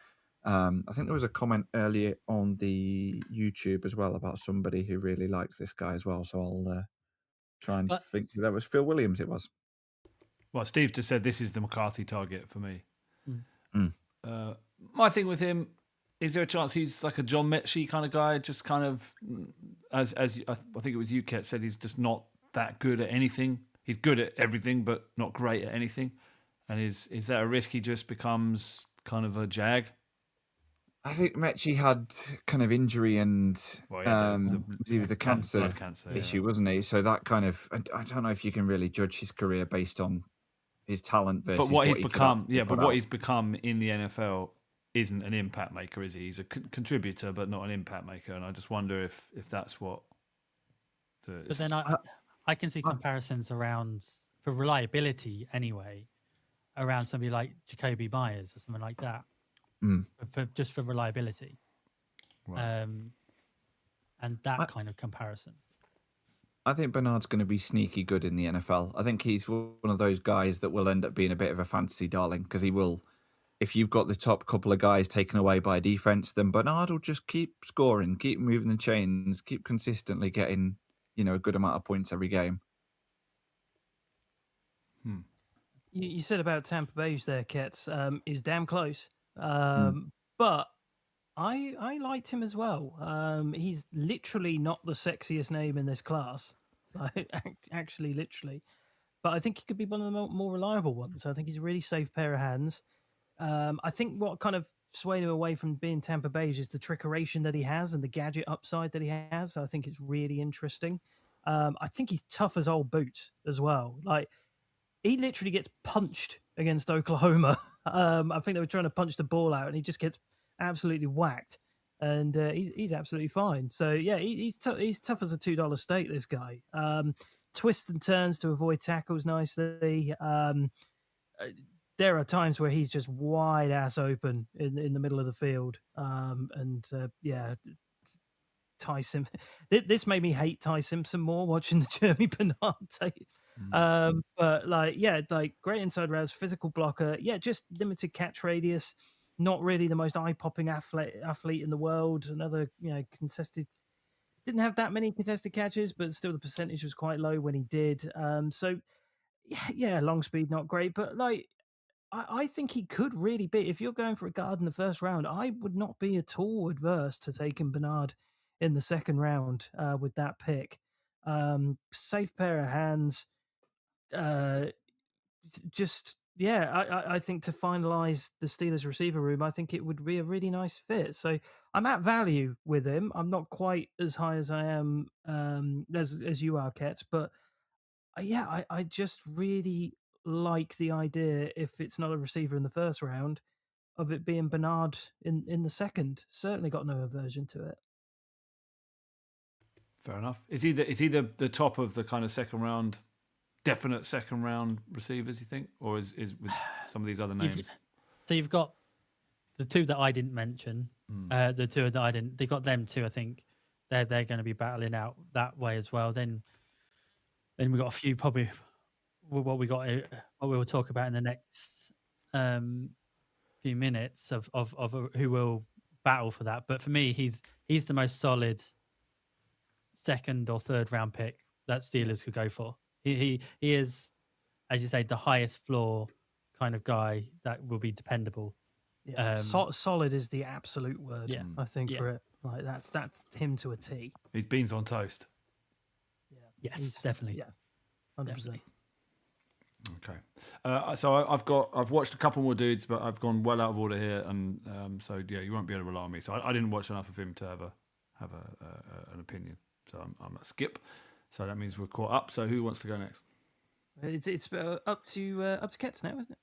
I think there was a comment earlier on the YouTube as well about somebody who really likes this guy as well. So I'll try and think that was Phil Williams. It was. Well, Steve just said this is the McCarthy target for me. Mm. My thing with him, is there a chance he's like a John Mechie kind of guy? Just kind of, as I think it was you, Ket, said he's just not that good at anything. He's good at everything, but not great at anything. And is that a risk he just becomes kind of a jag? I think Mechie had kind of injury and the cancer issue, wasn't he? So that kind of, I don't know if you can really judge his career based on his talent versus but what he's become. What he's become in the NFL isn't an impact maker, is he? He's a contributor, but not an impact maker. And I just wonder if that's what. But then I can see comparisons around, for reliability anyway, around somebody like Jacoby Myers or something like that. Just for reliability. Right. And that kind of comparison. I think Bernard's going to be sneaky good in the NFL. I think he's one of those guys that will end up being a bit of a fantasy darling, because he will, if you've got the top couple of guys taken away by defense, then Bernard will just keep scoring, keep moving the chains, keep consistently getting, a good amount of points every game. You said about Tampa Bay there, Kets, is damn close. But I liked him as well. He's literally not the sexiest name in this class. like actually, literally. But I think he could be one of the more reliable ones. I think he's a really safe pair of hands. I think what kind of swayed him away from being Tampa Bay is the trickeration that he has and the gadget upside that he has. I think it's really interesting. I think he's tough as old boots as well. Like, he literally gets punched against Oklahoma. I think they were trying to punch the ball out, and he just gets absolutely whacked. And he's absolutely fine. So yeah, he's tough as a $2 steak. This guy twists and turns to avoid tackles nicely. There are times where he's just wide ass open in the middle of the field. Yeah, Ty Simpson. This made me hate Ty Simpson more watching the Jeremy Bernard tape. But like, yeah, like great inside routes, physical blocker. Yeah, just limited catch radius. Not really the most eye-popping athlete in the world. Another, contested. Didn't have that many contested catches, but still the percentage was quite low when he did. So yeah, long speed not great, but like I think he could really be. If you're going for a guard in the first round, I would not be at all adverse to taking Bernard in the second round with that pick. Safe pair of hands. Just yeah, I think to finalize the Steelers receiver room, I think it would be a really nice fit. So I'm at value with him. I'm not quite as high as I am as you are, Kets, but yeah, I just really like the idea, if it's not a receiver in the first round, of it being Bernard in the second. Certainly got no aversion to it. Fair enough. Is he the top of the kind of second round, definite second round receivers, you think? Or is with some of these other names? So you've got the two that I didn't mention, the two that I didn't, they got them too. I think they're going to be battling out that way as well. Then we got a few probably what we will talk about in the next few minutes of who will battle for that. But for me, he's the most solid second or third round pick that Steelers could go for. He is, as you say, the highest floor kind of guy that will be dependable. Yeah, solid is the absolute word. I think for it. Like that's him to a T. He's beans on toast. Yeah. Yes, definitely. Yeah, 100%. Okay. So I've watched a couple more dudes, but I've gone well out of order here, and so yeah, you won't be able to rely on me. So I didn't watch enough of him to have an opinion. So I'm a skip. So that means we're caught up. So who wants to go next? It's up to Kets now, isn't it?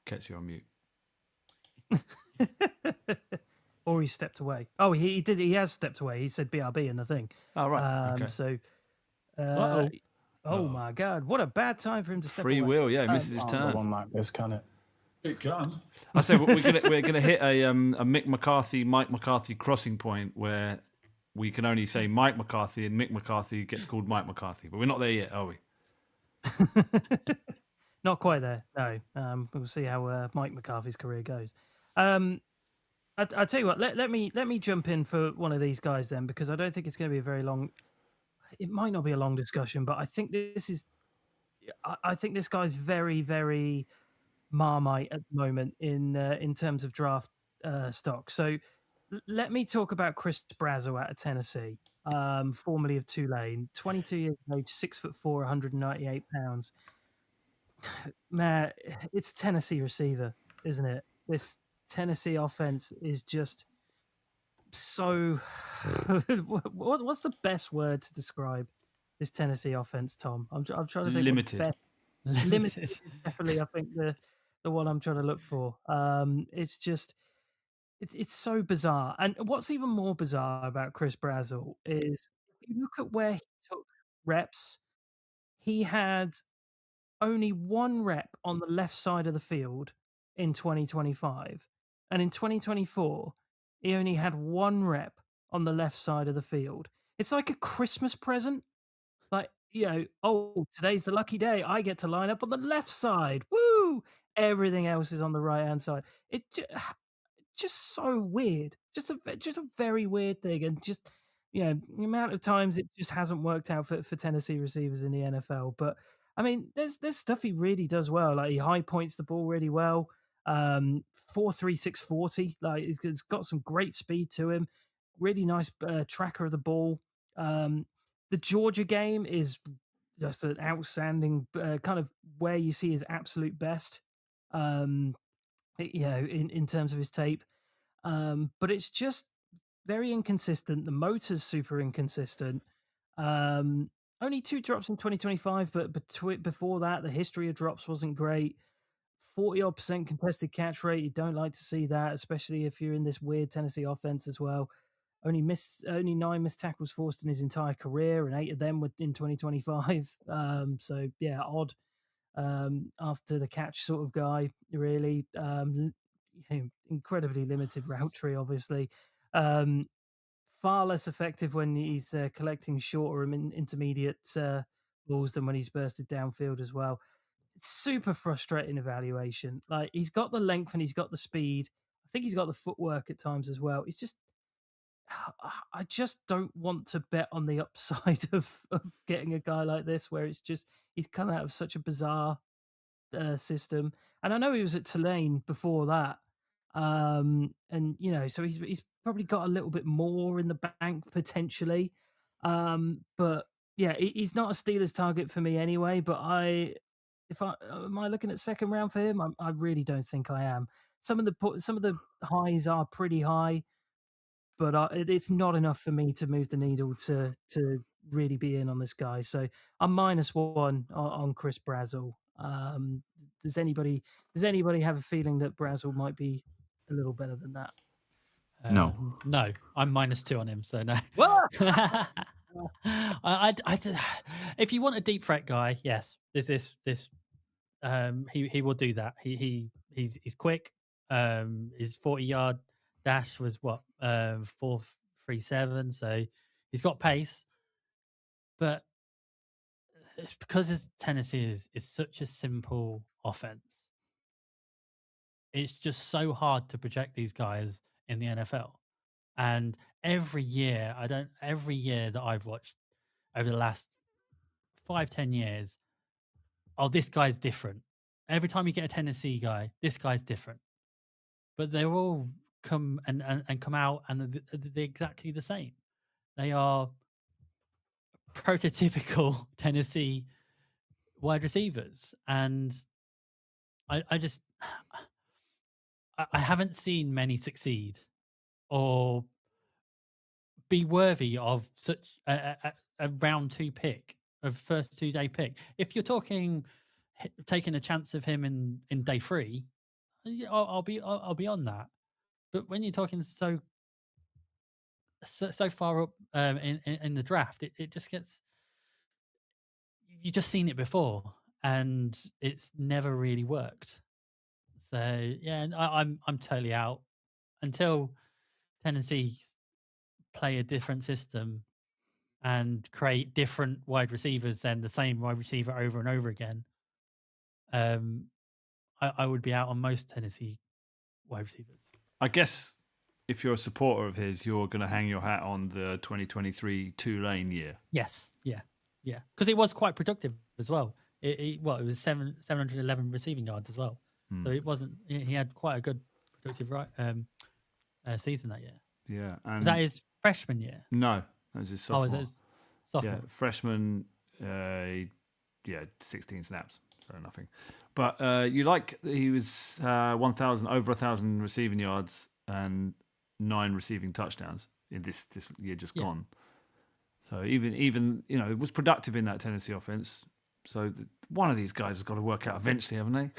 Kets, you're on mute. Or he stepped away. Oh, he did. He has stepped away. He said BRB in the thing. Oh right. Okay. So. Uh-oh. My God! What a bad time for him to step Free away. will, yeah, he misses his turn. One like this, can it? It can. I say we're gonna hit a Mike McCarthy crossing point where we can only say Mike McCarthy and Mick McCarthy gets called Mike McCarthy, but we're not there yet, are we? Not quite there. No. We'll see how Mike McCarthy's career goes. I tell you what. Let me jump in for one of these guys then, because I don't think it's going to be a very long. It might not be a long discussion, but I think this is. I think this guy's very, very Marmite at the moment in terms of draft stock. So let me talk about Chris Brazo out of Tennessee, formerly of Tulane, 22 years of age, 6'4", 198 pounds. Man, it's Tennessee receiver, isn't it? This Tennessee offense is just so. What's the best word to describe this Tennessee offense, Tom? I'm trying to think. Limited. Limited is definitely, I think, the one I'm trying to look for. It's just, it's so bizarre. And what's even more bizarre about Chris Brazel is, if you look at where he took reps, he had only one rep on the left side of the field in 2025. And in 2024, he only had one rep on the left side of the field. It's like a Christmas present. Like, today's the lucky day. I get to line up on the left side. Woo! Everything else is on the right-hand side. It just so weird. Just a very weird thing. And just, the amount of times it just hasn't worked out for Tennessee receivers in the NFL. But I mean, there's stuff he really does well. Like, he high points the ball really well. 4.36 40. Like, it's got some great speed to him. Really nice tracker of the ball. The Georgia game is just an outstanding kind of where you see his absolute best, in terms of his tape. But it's just very inconsistent. The motor's super inconsistent. Only 2 drops in 2025, but before that, the history of drops wasn't great. 40% contested catch rate. You don't like to see that, especially if you're in this weird Tennessee offense as well. Only 9 missed tackles forced in his entire career, and 8 of them were in 2025. So yeah, odd. After the catch sort of guy, really. Incredibly limited route tree, obviously. Far less effective when he's collecting shorter and intermediate balls than when he's bursted downfield as well. It's super frustrating evaluation. Like, he's got the length and he's got the speed. I think he's got the footwork at times as well. It's just, I just don't want to bet on the upside of getting a guy like this, where it's just he's come out of such a bizarre system. And I know he was at Tulane before that. And so he's probably got a little bit more in the bank potentially. But yeah, he's not a Steelers target for me anyway. But am I looking at second round for him? I really don't think I am. Some of the highs are pretty high, but it's not enough for me to move the needle to really be in on this guy. So I'm -1 on Chris Brazzell. Does anybody have a feeling that Brazzell might be a little better than that? No. No, I'm -2 on him, so no. What? If you want a deep threat guy, yes, he will do that. He's quick. His 40-yard dash was 4.37, so he's got pace. But it's because his Tennessee is such a simple offense. It's just so hard to project these guys in the NFL. And every year that I've watched over the last 5-10 years, this guy's different. Every time you get a Tennessee guy, this guy's different. But they're all come out and they're exactly the same. They are prototypical Tennessee wide receivers. And I haven't seen many succeed or be worthy of such a round 2 pick, a first 2-day pick. If you're talking taking a chance of him in day 3, I'll be on that. But when you're talking so far up in the draft, it just gets, you've just seen it before and it's never really worked. So yeah, I'm totally out until Tennessee play a different system and create different wide receivers than the same wide receiver over and over again. I would be out on most Tennessee wide receivers. I guess if you're a supporter of his, you're going to hang your hat on the 2023 Tulane year. Yes, yeah, because it was quite productive as well. It was 711 receiving yards as well. So it wasn't. He had quite a good productive season that year. Yeah, and was that his freshman year? No, that was his sophomore. Oh, was that his sophomore? Yeah, freshman. 16 snaps, so nothing. But he was over 1,000 receiving yards and 9 receiving touchdowns in this year just gone. So even it was productive in that Tennessee offense. So one of these guys has got to work out eventually, haven't they?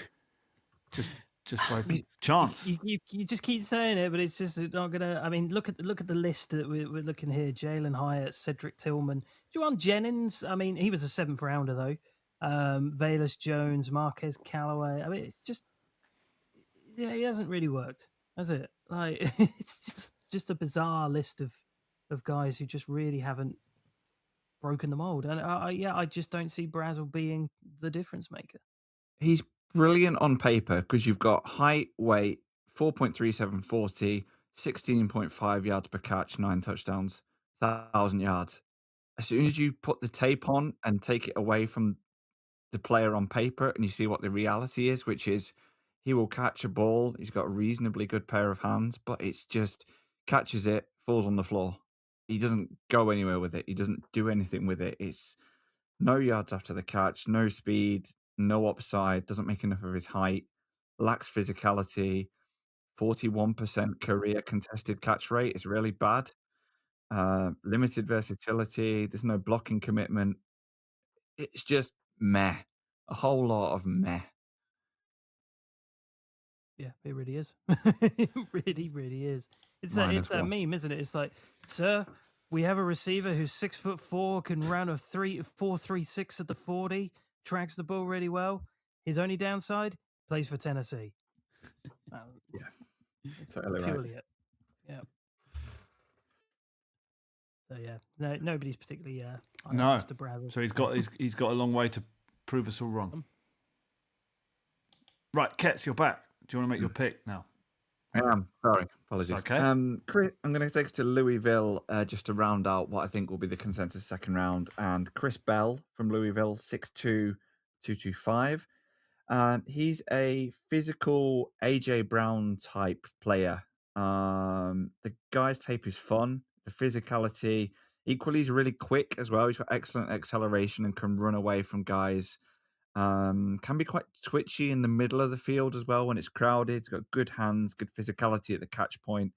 Just by chance. You just keep saying it, but it's just not gonna. I mean, look at the list that we're looking here: Jalen Hyatt, Cedric Tillman, Juwan Jennings. I mean, he was a 7th rounder though. Valus Jones, Marquez Callaway. I mean, it's just he hasn't really worked, has it? Like it's just a bizarre list of guys who just really haven't broken the mold. And I just don't see Brazzell being the difference maker. He's brilliant on paper because you've got height, weight, 4.37 40, 16.5 yards per catch, 9 touchdowns, 1,000 yards. As soon as you put the tape on and take it away from the player on paper and you see what the reality is, which is he will catch a ball, he's got a reasonably good pair of hands, but it's just catches it, falls on the floor. he doesn't go anywhere with it. He doesn't do anything with it. It's no yards after the catch, no speed, no upside, doesn't make enough of his height, lacks physicality, 41% career contested catch rate is really bad. Limited versatility, there's no blocking commitment. It's just meh. A whole lot of meh. Yeah, it really is. It really, really is. It's Mine that as well. meme, isn't it? It's like, sir, we have a receiver who's 6'4", can run a 4.36 at the 40, tracks the ball really well. His only downside, plays for Tennessee. It's Totally right. purely it. Yeah. So yeah, no, nobody's particularly high on No. Mr. Bradley. So he's got a long way to prove us all wrong. Right, Ketz, you're back. Do you want to make your pick now? I am. Sorry. Apologies. Okay. Chris, I'm going to take us to Louisville just to round out what I think will be the consensus second round. And Chris Bell from Louisville, 6'2", 225. He's a physical AJ Brown type player. The guy's tape is fun. The physicality, equally, he's really quick as well. He's got excellent acceleration and can run away from guys. Can be quite twitchy in the middle of the field as well when it's crowded. He's got good hands, good physicality at the catch point,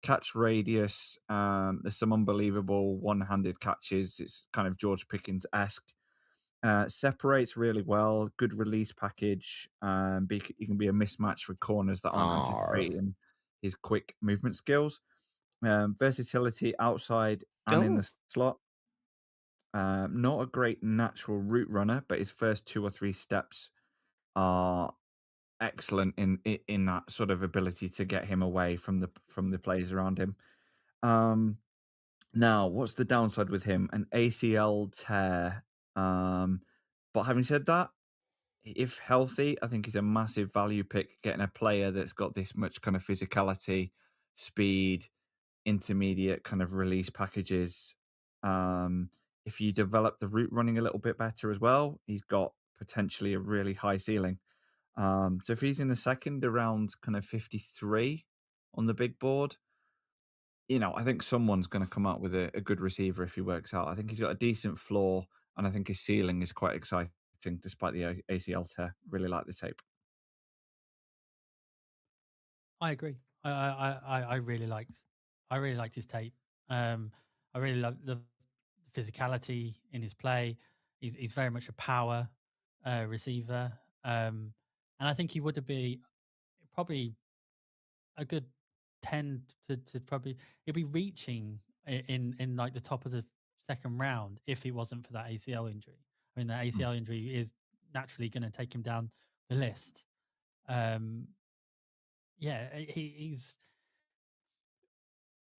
catch radius. There's some unbelievable one-handed catches. It's kind of George Pickens-esque. Separates really well, good release package. He can be a mismatch for corners that aren't anticipating his quick movement skills. Versatility outside and in the slot. Not a great natural route runner, but his first 2 or 3 steps are excellent in that sort of ability to get him away from the players around him. Now, what's the downside with him? An ACL tear. But having said that, if healthy, I think he's a massive value pick. Getting a player that's got this much kind of physicality, speed, intermediate kind of release packages. If you develop the route running a little bit better as well, he's got potentially a really high ceiling. So if he's in the second around kind of 53 on the big board, I think someone's going to come up with a good receiver if he works out. I think he's got a decent floor, and I think his ceiling is quite exciting despite the ACL tear. Really like the tape. I agree. I really liked his tape. I really love the physicality in his play. He's very much a power receiver, and I think he would be probably a good 10 to probably he'll be reaching in like the top of the second round if it wasn't for that ACL injury. I mean, that ACL injury is naturally going to take him down the list. Yeah, he's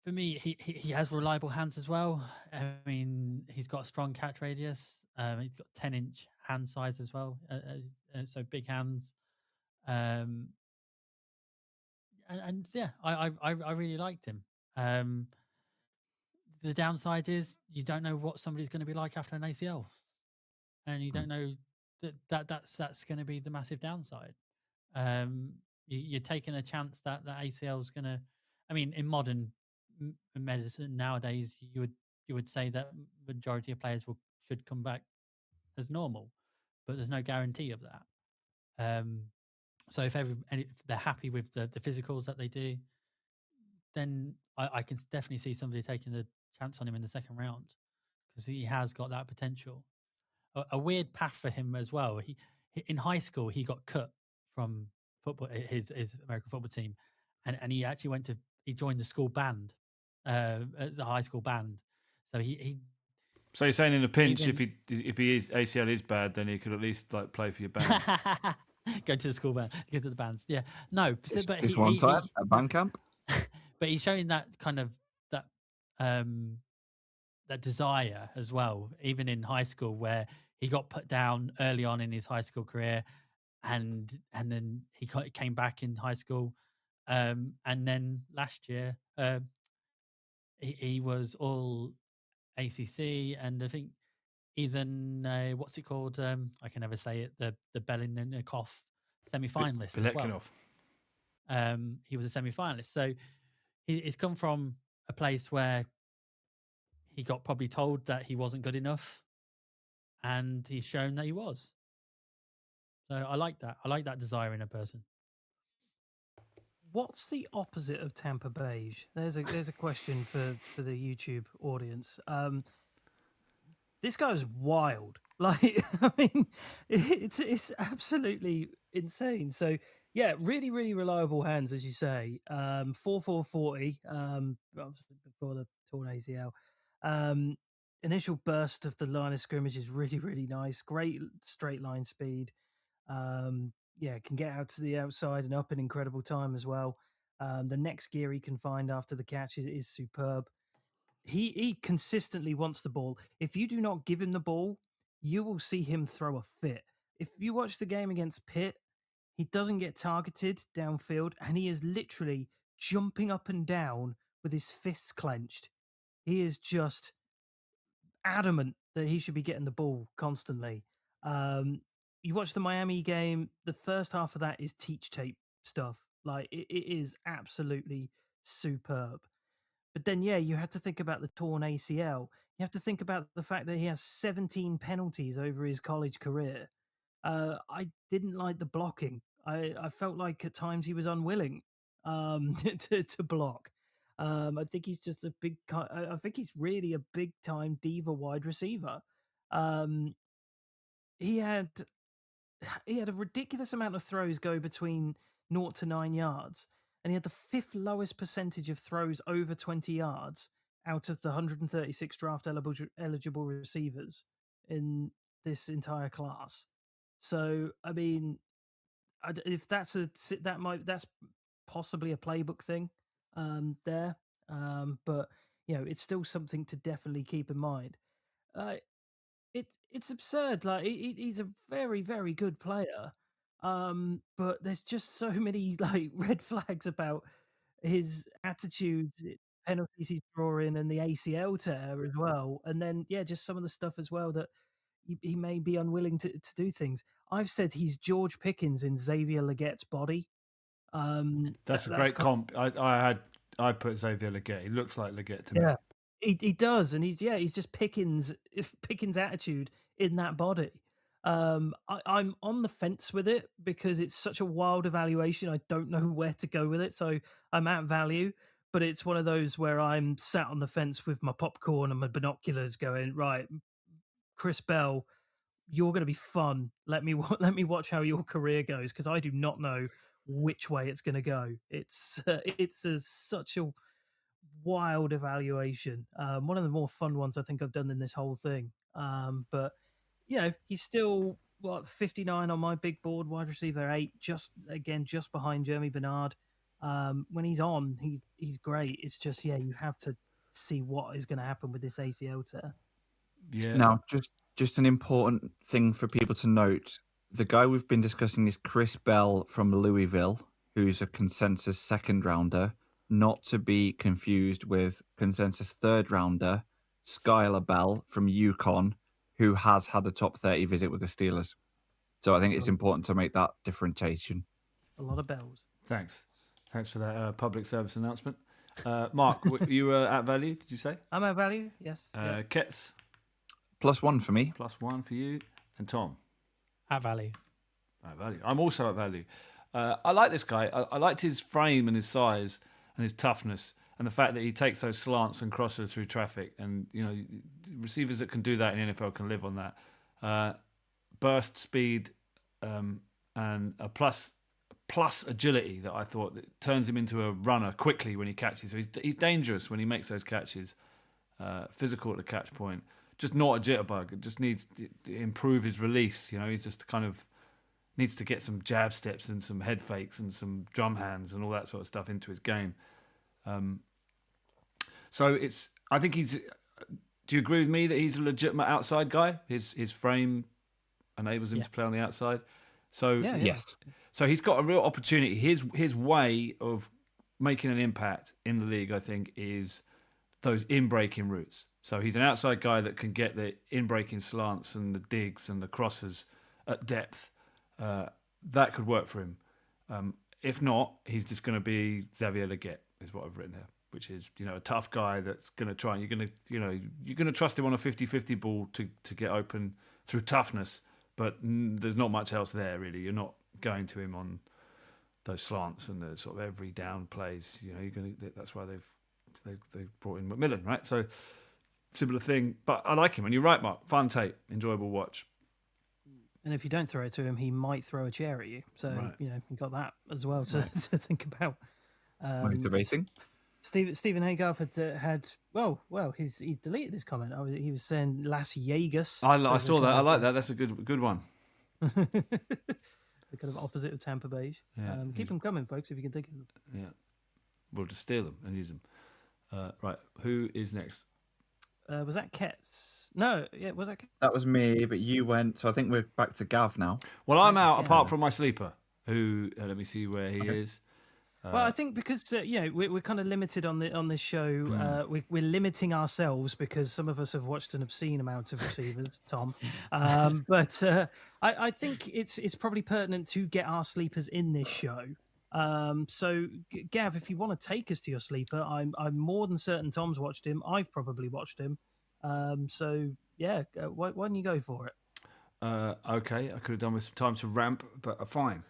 for me. He has reliable hands as well. I mean, he's got a strong catch radius. He's got 10-inch hand size as well, so big hands. And yeah, I really liked him. The downside is you don't know what somebody's going to be like after an ACL, and you don't know that's going to be the massive downside. You're taking a chance that ACL is going to. I mean, in modern medicine nowadays, you would say that majority of players should come back as normal, but there's no guarantee of that. So if they're happy with the physicals that they do, then I can definitely see somebody taking the chance on him in the second round because he has got that potential. A weird path for him as well. He in high school he got cut from football, his American football team, and he actually he joined the school band, the high school band. So he. So you're saying in a pinch, if his ACL is bad, then he could at least like play for your band. Go to the school band, go to the bands. Yeah, no, but this one time at band camp. But he's showing that kind of that desire as well, even in high school, where he got put down early on in his high school career, and then he came back in high school, and then last year he was all ACC, and I think even what's it called? I can never say it. The Belinikov semi-finalist as well. He was a semi-finalist, so he's come from a place where he got probably told that he wasn't good enough, and he's shown that he was. So I like that. I like that desire in a person. What's the opposite of Tampa Beige? There's a question for the YouTube audience. This guy is wild. Like, I mean, it's absolutely insane. So yeah, really, really reliable hands, as you say. 4.40, obviously before the torn ACL. Initial burst of the line of scrimmage is really, really nice. Great straight line speed. Yeah, can get out to the outside and up in incredible time as well. The next gear he can find after the catch is superb. He consistently wants the ball. If you do not give him the ball, you will see him throw a fit. If you watch the game against Pitt, he doesn't get targeted downfield, and he is literally jumping up and down with his fists clenched. He is just adamant that he should be getting the ball constantly. You watch the Miami game, the first half of that is teach tape stuff. Like it is absolutely superb. But then, yeah, you have to think about the torn ACL. You have to think about the fact that he has 17 penalties over his college career. I didn't like the blocking. I felt like at times he was unwilling to block. I think he's just a big. I think he's really a big time diva wide receiver. Um, he had he had a ridiculous amount of throws go between 0 to 9 yards, and he had the fifth lowest percentage of throws over 20 yards out of the 136 draft eligible receivers in this entire class. So, I mean, if that's that's possibly a playbook thing there, but it's still something to definitely keep in mind. Uh, it's absurd. Like he's a very, very good player, but there's just so many like red flags about his attitude, penalties he's drawing, and the ACL tear as well. And then just some of the stuff as well that he may be unwilling to do things. I've said he's George Pickens in Xavier Leggette's body. That's a great comp. I put Xavier Leggett. He looks like Leggett to me. Yeah, he does, and he's just Pickens attitude in that body. I'm on the fence with it because it's such a wild evaluation. I don't know where to go with it, so I'm at value. But it's one of those where I'm sat on the fence with my popcorn and my binoculars, going, right, Chris Bell, you're going to be fun. Let me let me watch how your career goes, because I do not know which way it's going to go. It's such a wild evaluation. One of the more fun ones I think I've done in this whole thing. But he's still 59 on my big board, wide receiver 8, just behind Jeremy Bernard. When he's on, he's great. It's just you have to see what is going to happen with this ACL tear. Yeah. Now, just an important thing for people to note: the guy we've been discussing is Chris Bell from Louisville, who's a consensus second rounder, not to be confused with consensus third rounder Skylar Bell from UConn, who has had a top 30 visit with the Steelers. So I think it's important to make that differentiation. A lot of bells. Thanks for that public service announcement. Mark, you were at value, did you say? I'm at value, yes. Kets? +1 for me. +1 for you. And Tom? At value. At value. I'm also at value. I like this guy. I liked his frame and his size and his toughness, and the fact that he takes those slants and crosses through traffic. And receivers that can do that in the NFL can live on that. Burst speed and a plus agility that I thought that turns him into a runner quickly when he catches. So he's dangerous when he makes those catches. Physical at the catch point. Just not a jitterbug. It just needs to improve his release. He's just kind of needs to get some jab steps and some head fakes and some drum hands and all that sort of stuff into his game. So I think he's. Do you agree with me that he's a legitimate outside guy? His frame enables him to play on the outside. So yes. So he's got a real opportunity. His way of making an impact in the league, I think, is those in-breaking routes. So he's an outside guy that can get the in-breaking slants and the digs and the crosses at depth. That could work for him. If not, he's just going to be Xavier Leggett. is what I've written here, which is, a tough guy that's going to try, and you're going to trust him on a 50-50 ball to get open through toughness, but there's not much else there really. You're not going to him on those slants and the sort of every down plays. That's why they've brought in McMillan, right? So similar thing, but I like him. And you're right, Mark. Fun tape, enjoyable watch. And if you don't throw it to him, he might throw a chair at you. So Right. You got that as well to think about. Motivating. Stephen Haygarth had he's deleted his comment. He was saying Las Vegas. I saw that. I like that. That's a good one. The kind of opposite of Tampa Bay. Yeah, keep them coming, folks, if you can think of them. Yeah, we'll just steal them and use them. Right, who is next? Was that Ketz? No, yeah, was that Ketz? That was me, but you went. So I think we're back to Gav now. Well, I'm out apart from my sleeper. Who? Let me see where he is. Well, I think because we're kind of limited on this show. We're limiting ourselves because some of us have watched an obscene amount of receivers, Tom. But I think it's probably pertinent to get our sleepers in this show. So, Gav, if you want to take us to your sleeper, I'm more than certain Tom's watched him. I've probably watched him. So yeah, why don't you go for it? Okay, I could have done with some time to ramp, but fine.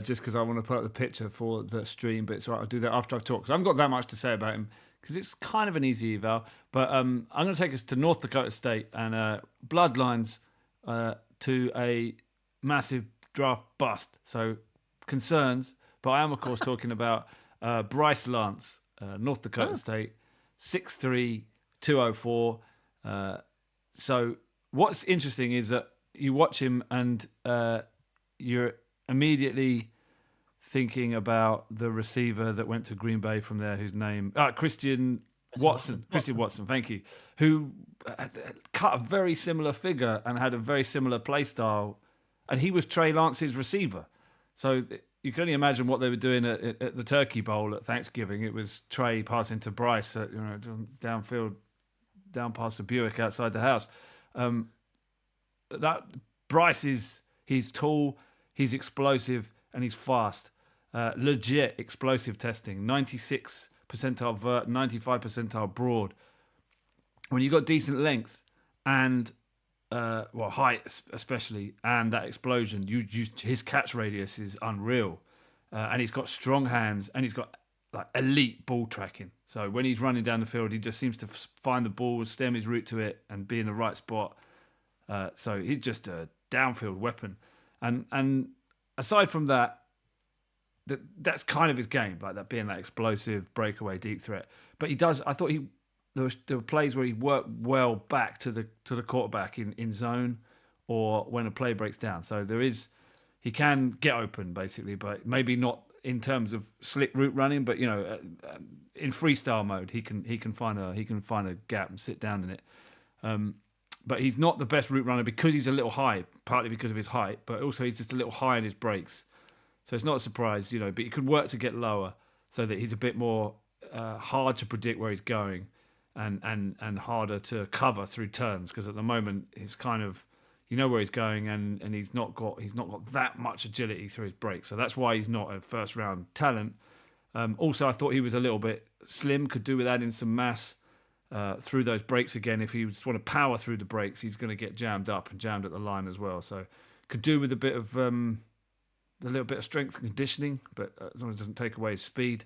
Just because I want to put up the picture for the stream, but it's all right, I'll do that after I've talked. Because I haven't got that much to say about him, because it's kind of an easy eval. But I'm going to take us to North Dakota State and bloodlines to a massive draft bust. So concerns, but I am, of course, talking about Bryce Lance, North Dakota State, 6'3", 204. So what's interesting is that you watch him and you're immediately thinking about the receiver that went to Green Bay from there, whose name Christian Watson. Christian Watson, thank you. Who cut a very similar figure and had a very similar play style, and he was Trey Lance's receiver. So you can only imagine what they were doing at the Turkey Bowl at Thanksgiving. It was Trey passing to Bryce, downfield, down past the Buick outside the house. That Bryce he's tall, he's explosive, and he's fast. Legit explosive testing, 96 percentile vert, 95 percentile broad. When you've got decent length and height especially, and that explosion, his catch radius is unreal, and he's got strong hands, and he's got like elite ball tracking. So when he's running down the field, he just seems to find the ball, stem his route to it, and be in the right spot. So he's just a downfield weapon. And aside from that, that's kind of his game, like that being that explosive breakaway deep threat. But he does. I thought there were plays where he worked well back to the quarterback in zone, or when a play breaks down. So he can get open basically, but maybe not in terms of slick route running, but in freestyle mode, he can find a gap and sit down in it. But he's not the best route runner because he's a little high, partly because of his height, but also he's just a little high in his breaks. So it's not a surprise, but he could work to get lower so that he's a bit more hard to predict where he's going and harder to cover through turns, because at the moment he's kind of, where he's going, and he's not got that much agility through his breaks. So that's why he's not a first round talent. Also, I thought he was a little bit slim, could do with adding some mass through those breaks again. If he just want to power through the breaks, he's going to get jammed up and jammed at the line as well. So could do with a little bit of strength and conditioning, but as long as it doesn't take away his speed.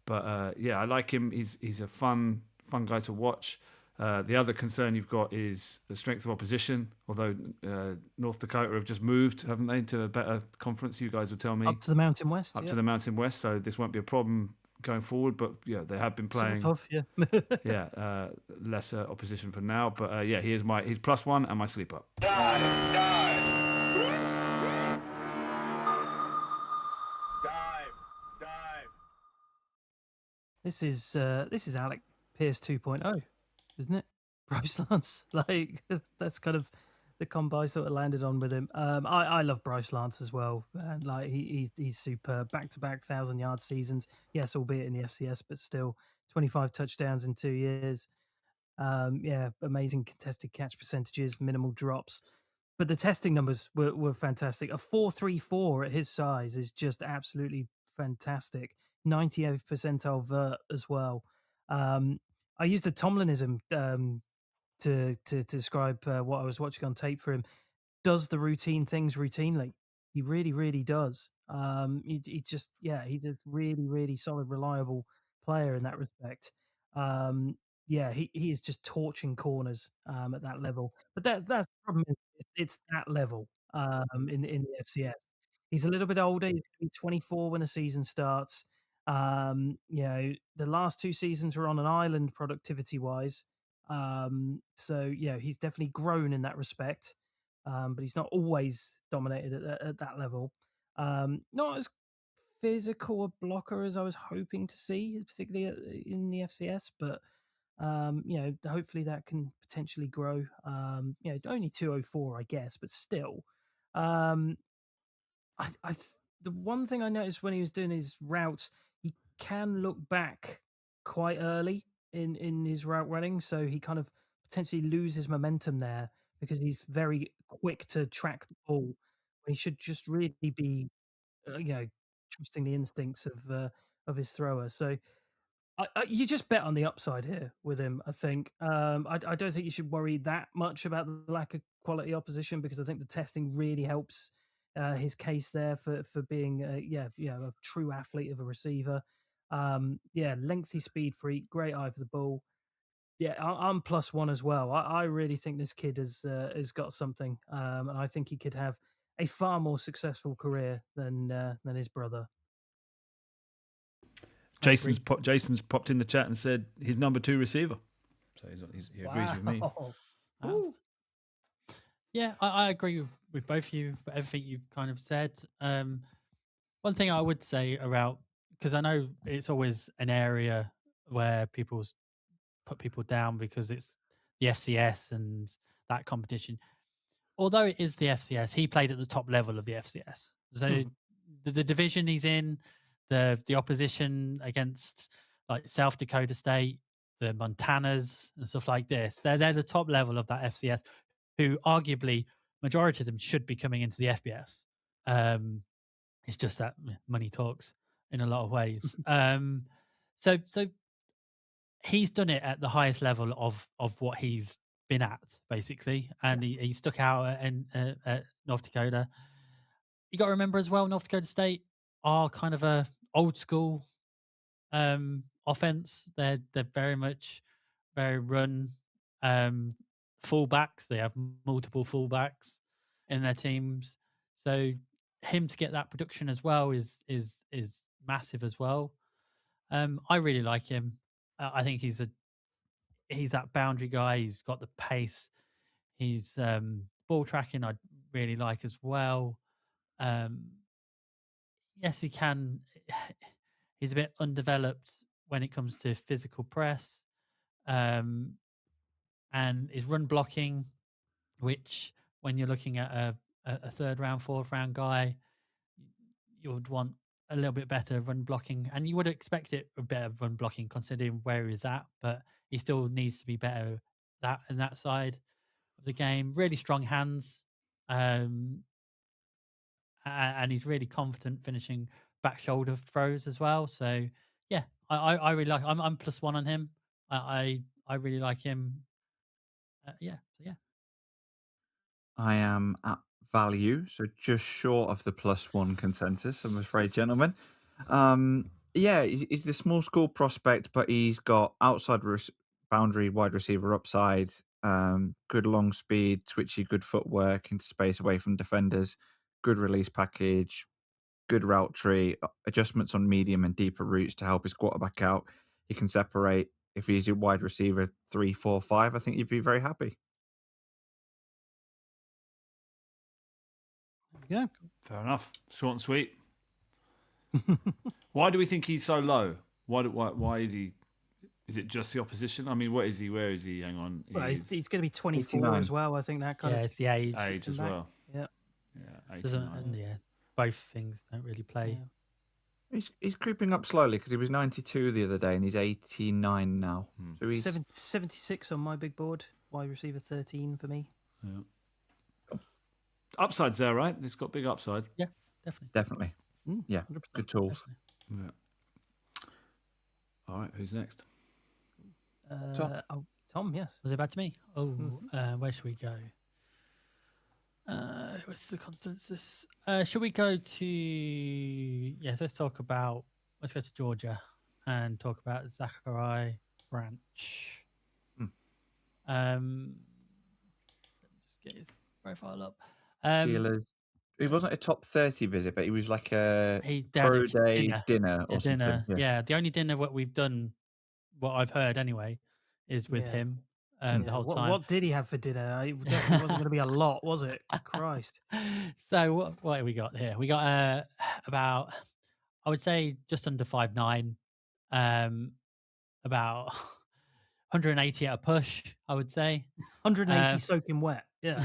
But I like him. He's a fun guy to watch. The other concern you've got is the strength of opposition, although North Dakota have just moved, haven't they, to a better conference, you guys will tell me. Up to the Mountain West. To the Mountain West, so this won't be a problem going forward, but they have been playing sort of, lesser opposition for now. But he's +1 and my sleeper. Dive. This is Alec Pierce 2.0, isn't it? Bryce Lance, that's kind of the combo I sort of landed on with him. I love Bryce Lance as well, and he's superb. Back-to-back 1,000-yard seasons, yes, albeit in the FCS, but still 25 touchdowns in 2 years. Amazing contested catch percentages, minimal drops. But the testing numbers were fantastic. A 4.34 at his size is just absolutely fantastic. 90th percentile vert as well. I used a Tomlinism to describe what I was watching on tape for him. Does the routine things routinely. He really, really does. He just, he's a really, really solid, reliable player in that respect. He is just torching corners at that level. But that's the problem. It's that level in the FCS. He's a little bit older. He's going to be 24 when the season starts. The last 2 seasons were on an island productivity wise. He's definitely grown in that respect. But he's not always dominated at that level. Not as physical a blocker as I was hoping to see, particularly in the FCS, but hopefully that can potentially grow. Only 204, I guess, but still. The one thing I noticed when he was doing his routes, he can look back quite early in his route running, so he kind of potentially loses momentum there because he's very quick to track the ball. When he should just really be, trusting the instincts of his thrower. So you just bet on the upside here with him, I think. I don't think you should worry that much about the lack of quality opposition because I think the testing really helps his case there for being a true athlete of a receiver. Lengthy speed freak, great eye for the ball. Yeah, I'm +1 as well. I really think this kid has got something, and I think he could have a far more successful career than his brother. Jason's popped in the chat and said he's number 2 receiver. So he agrees with me. Yeah, I agree with both of you for everything you've kind of said. One thing I would say about, because I know it's always an area where people put people down because it's the FCS and that competition. Although it is the FCS, he played at the top level of the FCS. So the division he's in, the opposition against like South Dakota State, the Montanas and stuff like this, they're the top level of that FCS, who arguably majority of them should be coming into the FBS. It's just that money talks in a lot of ways. So he's done it at the highest level of what he's been at, basically, and he stuck out at North Dakota. You got to remember as well, North Dakota State are kind of a old school offense. They're very much very run fullbacks. They have multiple fullbacks in their teams, so him to get that production as well is massive as well. I really like him. I think he's that boundary guy. He's got the pace. He's ball tracking. I really like as well. Yes, he can. He's a bit undeveloped when it comes to physical press, and his run blocking, which when you're looking at a third round, fourth round guy, you would want a little bit better run blocking, and you would expect it a better run blocking considering where he's at, but he still needs to be better in that side of the game. Really strong hands, and he's really confident finishing back shoulder throws as well. So yeah, I really like. I'm +1 on him. I really like him. So yeah. I am at value, so just short of the +1 consensus, I'm afraid, gentlemen. He's the small school prospect, but he's got outside boundary wide receiver upside, good long speed, twitchy, good footwork into space away from defenders, good release package, good route tree, adjustments on medium and deeper routes to help his quarterback out. He can separate. If he's your wide receiver 3, 4, 5, I think you'd be very happy. Yeah. Fair enough. Short and sweet. Why do we think he's so low? Why is he? Is it just the opposition? I mean, what is he? Where is he? Hang on. Well, he's going to be 24 89. as well. I think that kind of it's the age as well. Yeah. Yeah. Both things don't really play. Yeah. He's creeping up slowly because he was 92 the other day and he's 89 now. So he's 76 on my big board. Wide receiver 13 for me. Yeah. Upside's there, right? It's got big upside. Yeah, definitely. Yeah, 100%. good tools. Yeah. All right, who's next? Tom, yes. Was it back to me? Oh, where should we go? What's the consensus? Should we go to? Yes, let's go to Georgia and talk about Zachary Branch. Let me just get his profile up. Steelers. He wasn't a top 30 visit, but he was like a they had pro day dinner or something. Yeah, the only dinner what we've done, what I've heard anyway, is with him the whole time. What did he have for dinner? It definitely wasn't going to be a lot, was it? Christ. So what have we got here? We got about, I would say, just under 5'9", about 180 at a push, I would say. 180 soaking wet. Yeah.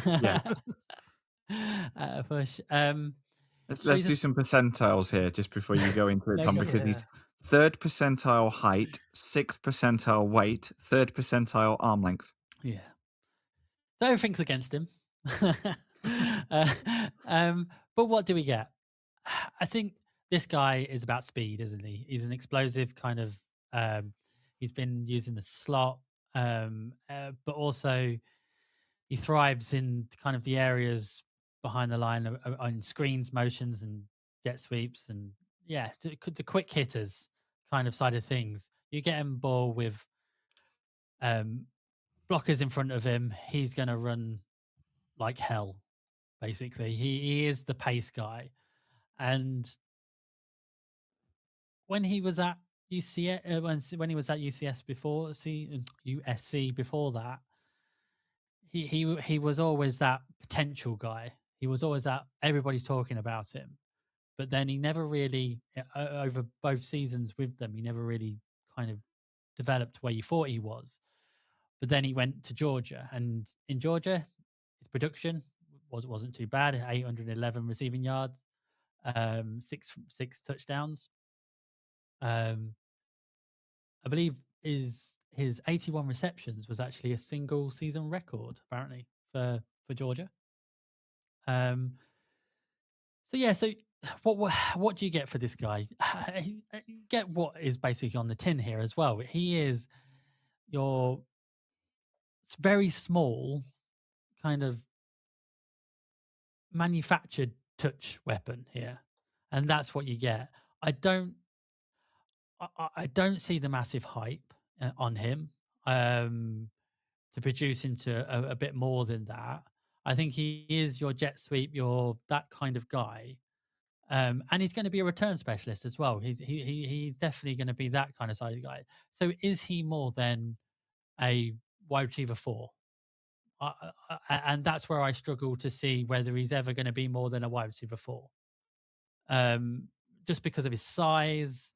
At a push. Let's do some percentiles here just before you go into it, Tom, because he's 3rd percentile height, 6th percentile weight, 3rd percentile arm length. Yeah. So everything's against him. But what do we get? I think this guy is about speed, isn't he? He's an explosive kind of. He's been using the slot, but also he thrives in kind of the areas behind the line on screens, motions, and jet sweeps, and the quick hitters kind of side of things. You get him ball with blockers in front of him, he's going to run like hell. Basically, he is the pace guy, and when he was at UCS, when he was at UCS before, USC before that, he was always that potential guy. He was always that everybody's talking about him, but then he never really over both seasons with them. He never really kind of developed where you thought he was. But then he went to Georgia, and in Georgia, his production wasn't too bad. 811 receiving yards, six touchdowns. I believe his 81 receptions was actually a single season record, apparently, for Georgia. So what do you get for this guy? You get what is basically on the tin here as well. He is your very small kind of manufactured touch weapon here, and that's what you get. I don't see the massive hype on him to produce into a bit more than that. I think he is your jet sweep, your that kind of guy, and he's going to be a return specialist as well. He's definitely going to be that kind of side of guy. So is he more than a wide receiver 4? And that's where I struggle to see whether he's ever going to be more than a wide receiver 4. Just because of his size,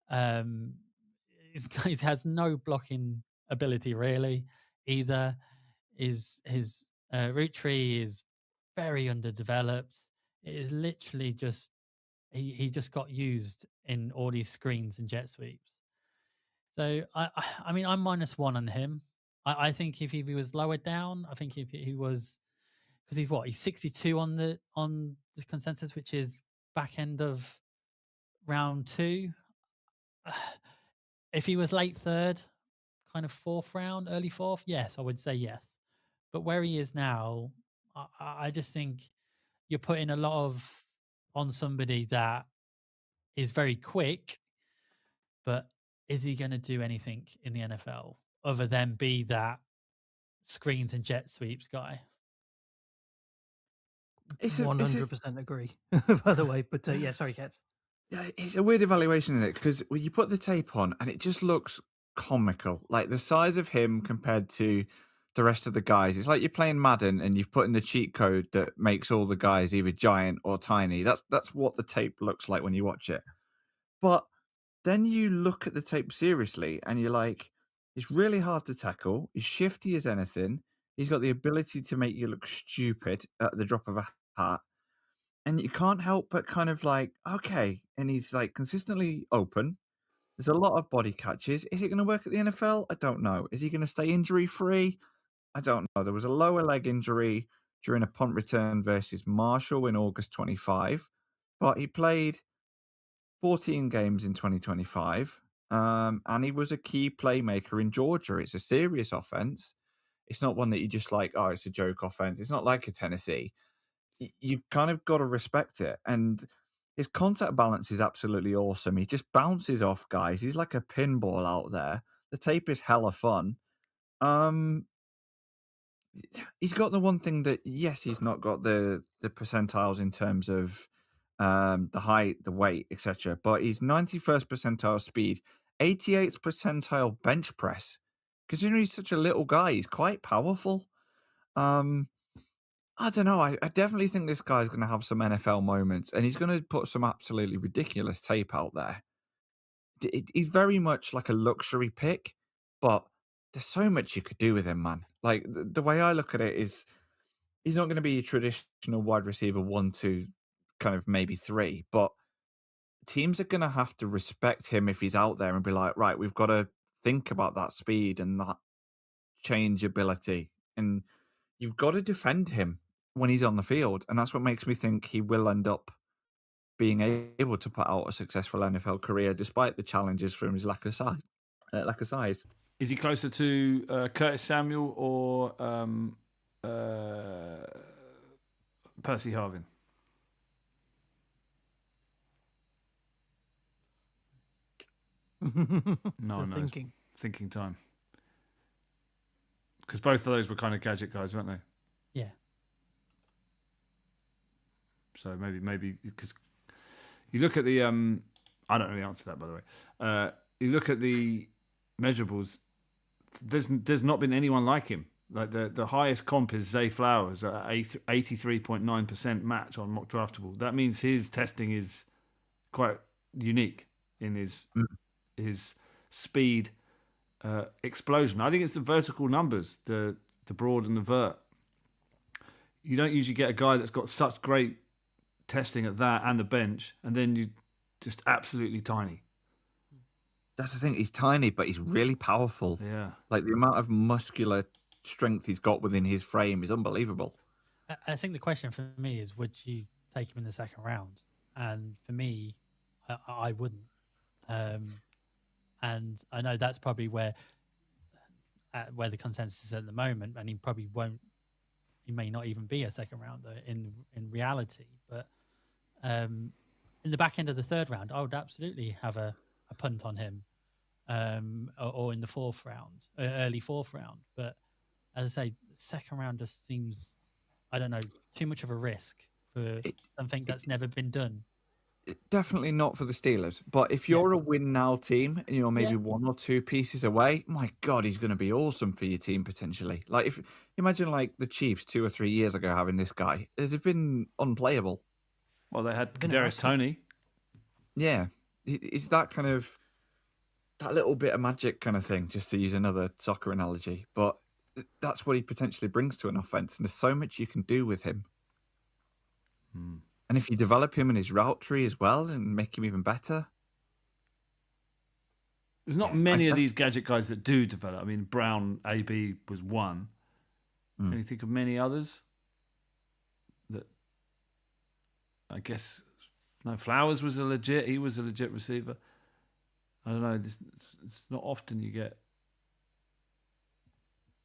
he has no blocking ability really either. His route tree is very underdeveloped. It is literally just he just got used in all these screens and jet sweeps. So I mean I'm -1 on him. I think if he was lower down, I think if he was, because he's 62 on the consensus, which is back end of round 2. If he was late 3rd, kind of 4th round, early 4th, yes, I would say yes. But where he is now, I just think you're putting a lot on somebody that is very quick, but is he going to do anything in the NFL other than be that screens and jet sweeps guy? 100% agree, by the way. But yeah, sorry, Katz. Yeah, it's a weird evaluation, isn't it? Because when you put the tape on and it just looks comical. Like the size of him compared to the rest of the guys. It's like you're playing Madden and you've put in the cheat code that makes all the guys either giant or tiny. That's what the tape looks like when you watch it. But then you look at the tape seriously and you're like, it's really hard to tackle. He's shifty as anything. He's got the ability to make you look stupid at the drop of a hat. And you can't help but kind of like, okay. And he's like consistently open. There's a lot of body catches. Is it going to work at the NFL? I don't know. Is he going to stay injury free? I don't know. There was a lower leg injury during a punt return versus Marshall in August 25, but he played 14 games in 2025. And he was a key playmaker in Georgia. It's a serious offense. It's not one that you just like, oh, it's a joke offense. It's not like a Tennessee. You've kind of got to respect it. And his contact balance is absolutely awesome. He just bounces off guys. He's like a pinball out there. The tape is hella fun. He's got the one thing that, yes, he's not got the percentiles in terms of the height, the weight, etc. But he's 91st percentile speed, 88th percentile bench press. Considering he's such a little guy, he's quite powerful. I don't know. I definitely think this guy's going to have some NFL moments, and he's going to put some absolutely ridiculous tape out there. He's very much like a luxury pick, but there's so much you could do with him, man. Like the way I look at it is, he's not going to be a traditional wide receiver 1, 2, kind of maybe 3, but teams are going to have to respect him if he's out there and be like, right, we've got to think about that speed and that change ability, and you've got to defend him when he's on the field, and that's what makes me think he will end up being able to put out a successful NFL career despite the challenges from his lack of size. Is he closer to Curtis Samuel or Percy Harvin? No, thinking time. Because both of those were kind of gadget guys, weren't they? Yeah. So maybe because you look at the I don't know the answer to that, by the way. You look at the measurables. There's not been anyone like him. Like the highest comp is Zay Flowers at 83.9% match on Mock Draftable. That means his testing is quite unique in his speed explosion. I think it's the vertical numbers, the broad and the vert. You don't usually get a guy that's got such great testing at that and the bench, and then you just absolutely tiny. That's the thing. He's tiny, but he's really powerful. Yeah. Like the amount of muscular strength he's got within his frame is unbelievable. I think the question for me is, would you take him in the second round? And for me, I wouldn't. And I know that's probably where the consensus is at the moment, and he probably won't. He may not even be a second rounder in reality. But in the back end of the third round, I would absolutely have a punt on him, or in the fourth round, early fourth round. But as I say, second round just seems, I don't know, too much of a risk for something that's never been done. Definitely not for the Steelers. But if you're a win now team and you're maybe one or two pieces away, my God, he's going to be awesome for your team potentially. Like if imagine like the Chiefs 2 or 3 years ago having this guy, it'd have been unplayable. Well, they had Kadarius Toney. Yeah, is that kind of that little bit of magic kind of thing, just to use another soccer analogy. But that's what he potentially brings to an offense, and there's so much you can do with him. And if you develop him in his route tree as well and make him even better. There's not many of these gadget guys that do develop. I mean, Brown, AB was one. Can you think of many others? That I guess, no, Flowers was he was a legit receiver. I don't know. It's not often you get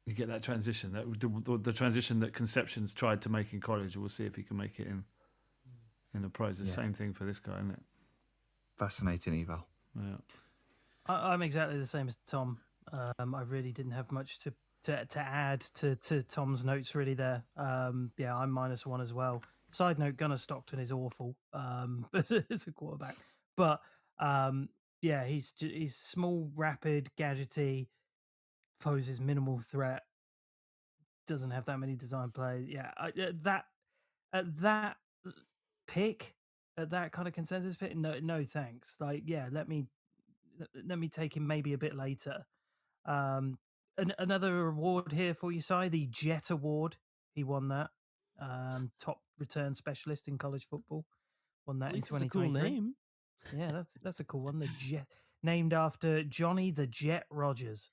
that transition. The transition that Conception's tried to make in college. We'll see if he can make it in the pros. The same thing for this guy, isn't it? Fascinating eval. Yeah. I'm exactly the same as Tom. I really didn't have much to add to Tom's notes really there. I'm -1 as well. Side note, Gunnar Stockton is awful as a quarterback. But he's small, rapid, gadgety, poses minimal threat, doesn't have that many design plays. Yeah, that pick, at that kind of consensus pick, no thanks. Like, let me take him maybe a bit later. Another award here for you, Si, the Jet Award. He won that. Top return specialist in college football. Won that in 2023. That's a cool name. Yeah, that's a cool one. The Jet, named after Johnny the Jet Rogers.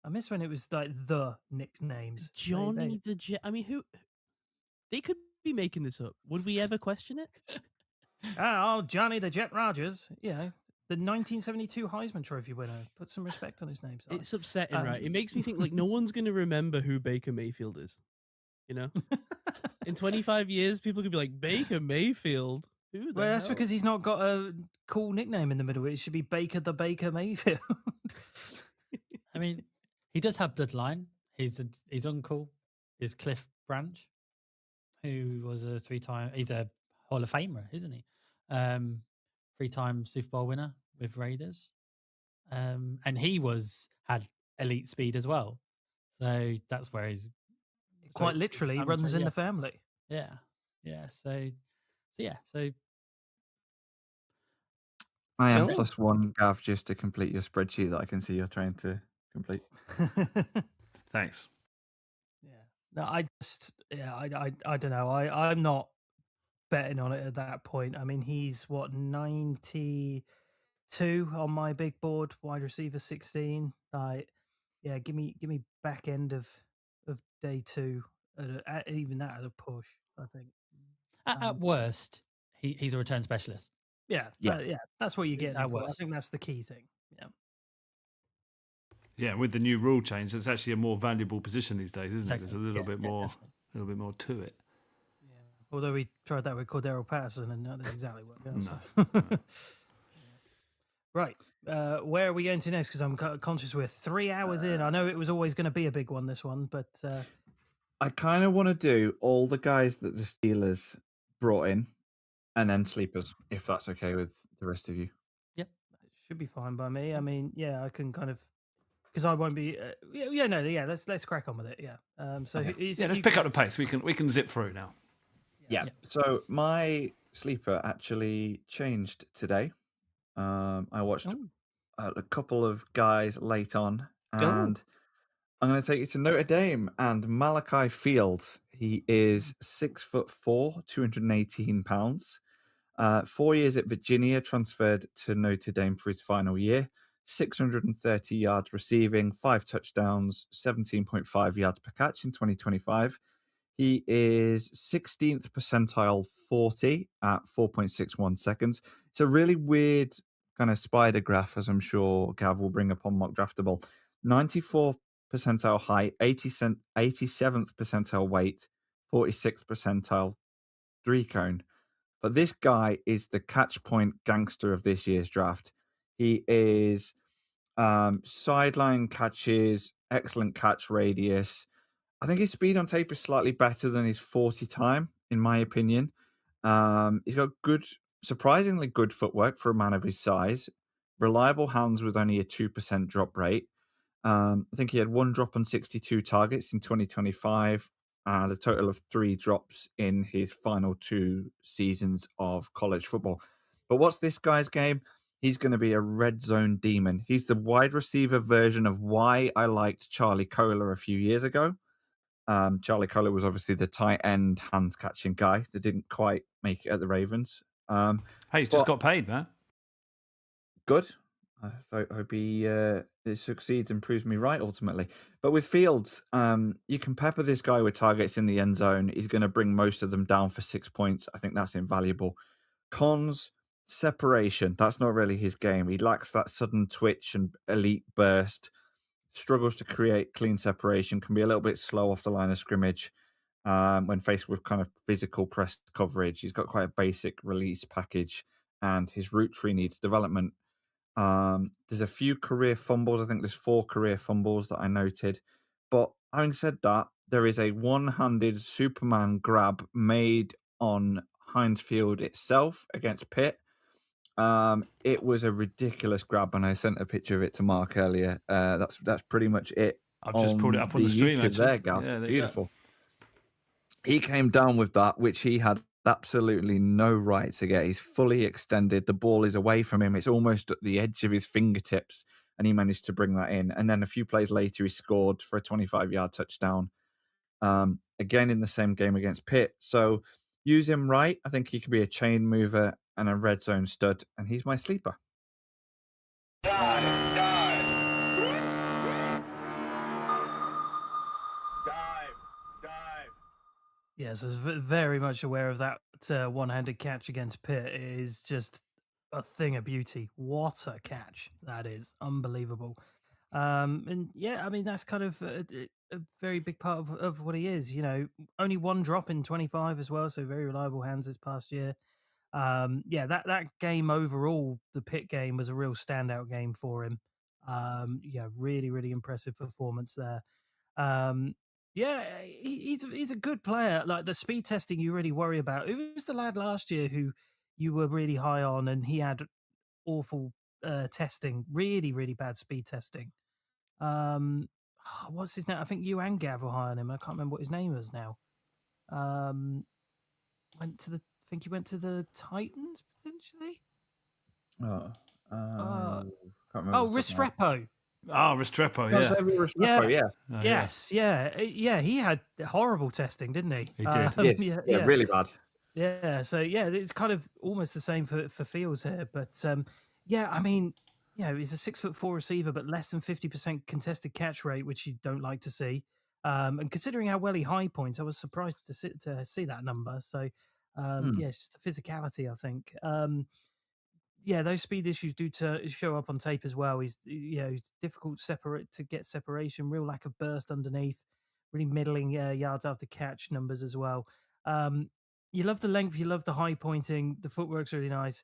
I miss when it was like the nicknames. Johnny the Jet. I mean, who? They could be making this up. Would we ever question it? Oh, Johnny the Jet Rogers. Yeah, the 1972 Heisman Trophy winner. Put some respect on his name. Si. It's upsetting, right? It makes me think like no one's going to remember who Baker Mayfield is. You know, in 25 years, people could be like, Baker Mayfield. Who the Well, that's hell? because he's not got a cool nickname in the middle. It should be Baker the Baker Mayfield. I mean, he does have bloodline. His uncle is Cliff Branch, who was a 3-time. He's a Hall of Famer, isn't he? 3-time Super Bowl winner with Raiders, and he had elite speed as well. So that's where he's Quite it's literally amateur, runs in yeah. the family. Yeah, yeah. So yeah. So I am Cool. +1, Gav, just to complete your spreadsheet that I can see you're trying to complete. Thanks. Yeah. No, I don't know. I'm not betting on it at that point. I mean, he's what 92 on my big board, wide receiver 16. Like, yeah, give me back end of day 2 even that at a push. I think. at worst, he's a return specialist. Yeah, Yeah. yeah, that's what you're getting At him for. I worst. think that's the key thing. Yeah. Yeah, with the new rule change, it's actually a more valuable position these days, isn't it? There's a Technically, little yeah, bit yeah, more, definitely. a little bit more to it. Although we tried that with Cordero Patterson and that didn't exactly work out. No, So. Right. Where are we going to next? Because I'm conscious we're 3 hours in. I know it was always going to be a big one, this one, but I kind of want to do all the guys that the Steelers brought in and then sleepers, if that's okay with the rest of you. it should be fine by me. I mean, yeah, I can kind of because I won't be. Let's crack on with it. Yeah. So Okay. yeah, let's pick up the pace. We can zip through now. Yeah. So my sleeper actually changed today. I watched a couple of guys late on, and I'm going to take you to Notre Dame and Malachi Fields. He is 6'4", 218 pounds. 4 years at Virginia, transferred to Notre Dame for his final year. 630 yards receiving, 5 touchdowns, 17.5 yards per catch in 2025. He is 16th percentile 40 at 4.61 seconds. It's a really weird kind of spider graph, as I'm sure Gav will bring up on Mock Draftable. 94th percentile height, 87th percentile weight, 46th percentile 3-cone. But this guy is the catch point gangster of this year's draft. He is sideline catches, excellent catch radius. I think his speed on tape is slightly better than his 40 time, in my opinion. He's got surprisingly good footwork for a man of his size. Reliable hands with only a 2% drop rate. I think he had 1 drop on 62 targets in 2025 and a total of 3 drops in his final 2 seasons of college football. But what's this guy's game? He's going to be a red zone demon. He's the wide receiver version of why I liked Charlie Kohler a few years ago. Charlie Kohler was obviously the tight end hands catching guy that didn't quite make it at the Ravens. Hey, he's just got paid, man. Good. I hope he succeeds and proves me right ultimately. But with Fields, you can pepper this guy with targets in the end zone. He's going to bring most of them down for 6 points. I think that's invaluable. Cons, separation. That's not really his game. He lacks that sudden twitch and elite burst. Struggles to create clean separation. Can be a little bit slow off the line of scrimmage when faced with kind of physical press coverage. He's got quite a basic release package, and his route tree needs development. There's a few career fumbles. I think there's 4 career fumbles that I noted. But having said that, there is a one-handed Superman grab made on Heinz Field itself against Pitt. It was a ridiculous grab, and I sent a picture of it to Mark earlier. That's pretty much it. I've just pulled it up on the stream. YouTube Actually, there, Gav. Yeah, Beautiful. He came down with that, which he had absolutely no right to get. He's fully extended. The ball is away from him. It's almost at the edge of his fingertips, and he managed to bring that in. And then a few plays later, he scored for a 25-yard touchdown. Again, in the same game against Pitt. So use him right. I think he could be a chain mover and a red zone stud, and he's my sleeper. Yes, I was very much aware of that one-handed catch against Pitt. It is just a thing of beauty. What a catch that is! Unbelievable. And yeah, I mean that's kind of a very big part of what he is. You know, only one drop in 25 as well, so very reliable hands this past year. Yeah, that game overall, the pit game was a real standout game for him. Yeah, really impressive performance there. Um, yeah, he's a good player. Like the speed testing, you really worry about. Who was the lad last year who you were really high on, and he had awful testing, really bad speed testing. Um, what's his name? I think you and Gav were high on him. I can't remember what his name is now. Um, went to the. I think he went to the Titans potentially. Oh, Uh, can't remember. oh, Restrepo. Restrepo, Yeah. yeah. Yeah. Oh, Yes, yeah. He had horrible testing, didn't he? He did. Yes. Yeah, Really bad. Yeah, so yeah, it's kind of almost the same for Fields here, but yeah, I mean, you know, he's a 6'4" receiver, but less than 50% contested catch rate, which you don't like to see. And considering how well he high points, I was surprised to see that number. So yeah, it's just the physicality, I think. Yeah, those speed issues do show up on tape as well. He's difficult to get separation, real lack of burst underneath, really middling yards after catch numbers as well. You love the length, you love the high pointing, the footwork's really nice,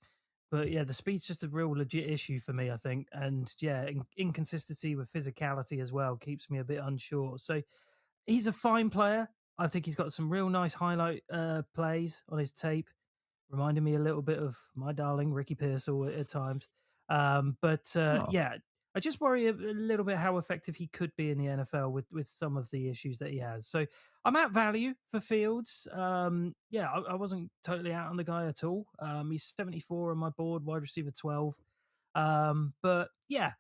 but yeah, the speed's just a real legit issue for me, I think. And yeah, inconsistency with physicality as well keeps me a bit unsure. So he's a fine player. I think he's got some real nice highlight plays on his tape, reminding me a little bit of my darling Ricky Pearsall at times. But yeah, I just worry a little bit how effective he could be in the NFL with some of the issues that he has. So I'm at value for Fields. Yeah, I wasn't totally out on the guy at all. He's 74 on my board, wide receiver 12. But yeah,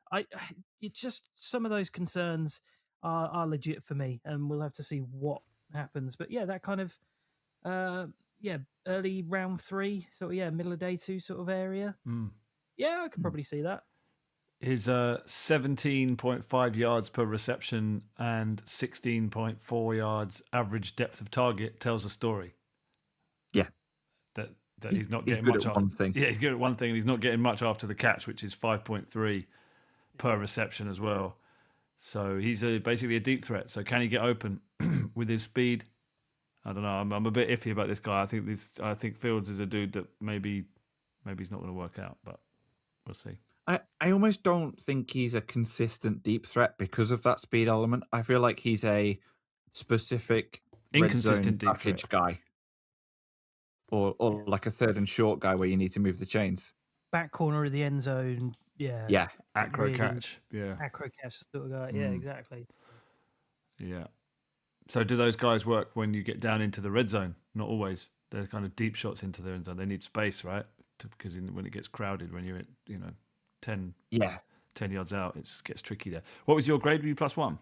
it just some of those concerns are legit for me, and we'll have to see what happens. But yeah, that kind of yeah, early round 3, sort of, yeah, middle of day 2 sort of area. Yeah, I could probably see that. His 17.5 yards per reception and 16.4 yards average depth of target tells a story. Yeah. That he's not getting good much at one thing. Yeah, he's good at one thing, and he's not getting much after the catch, which is 5.3 per reception as well. So he's basically a deep threat. So can he get open with his speed? I don't know. I'm a bit iffy about this guy. I think Fields is a dude that maybe he's not going to work out, but we'll see. I almost don't think he's a consistent deep threat because of that speed element. I feel like he's a specific inconsistent deep package threat guy, or like a third and short guy where you need to move the chains. Back corner of the end zone, yeah, acro really catch, yeah, acro catch sort of guy, yeah, exactly. Yeah. So do those guys work when you get down into the red zone? Not always. They're kind of deep shots into the end zone. They need space, right? Because when it gets crowded, when you're at 10 yards out, it gets tricky there. What was your grade? Were you +1?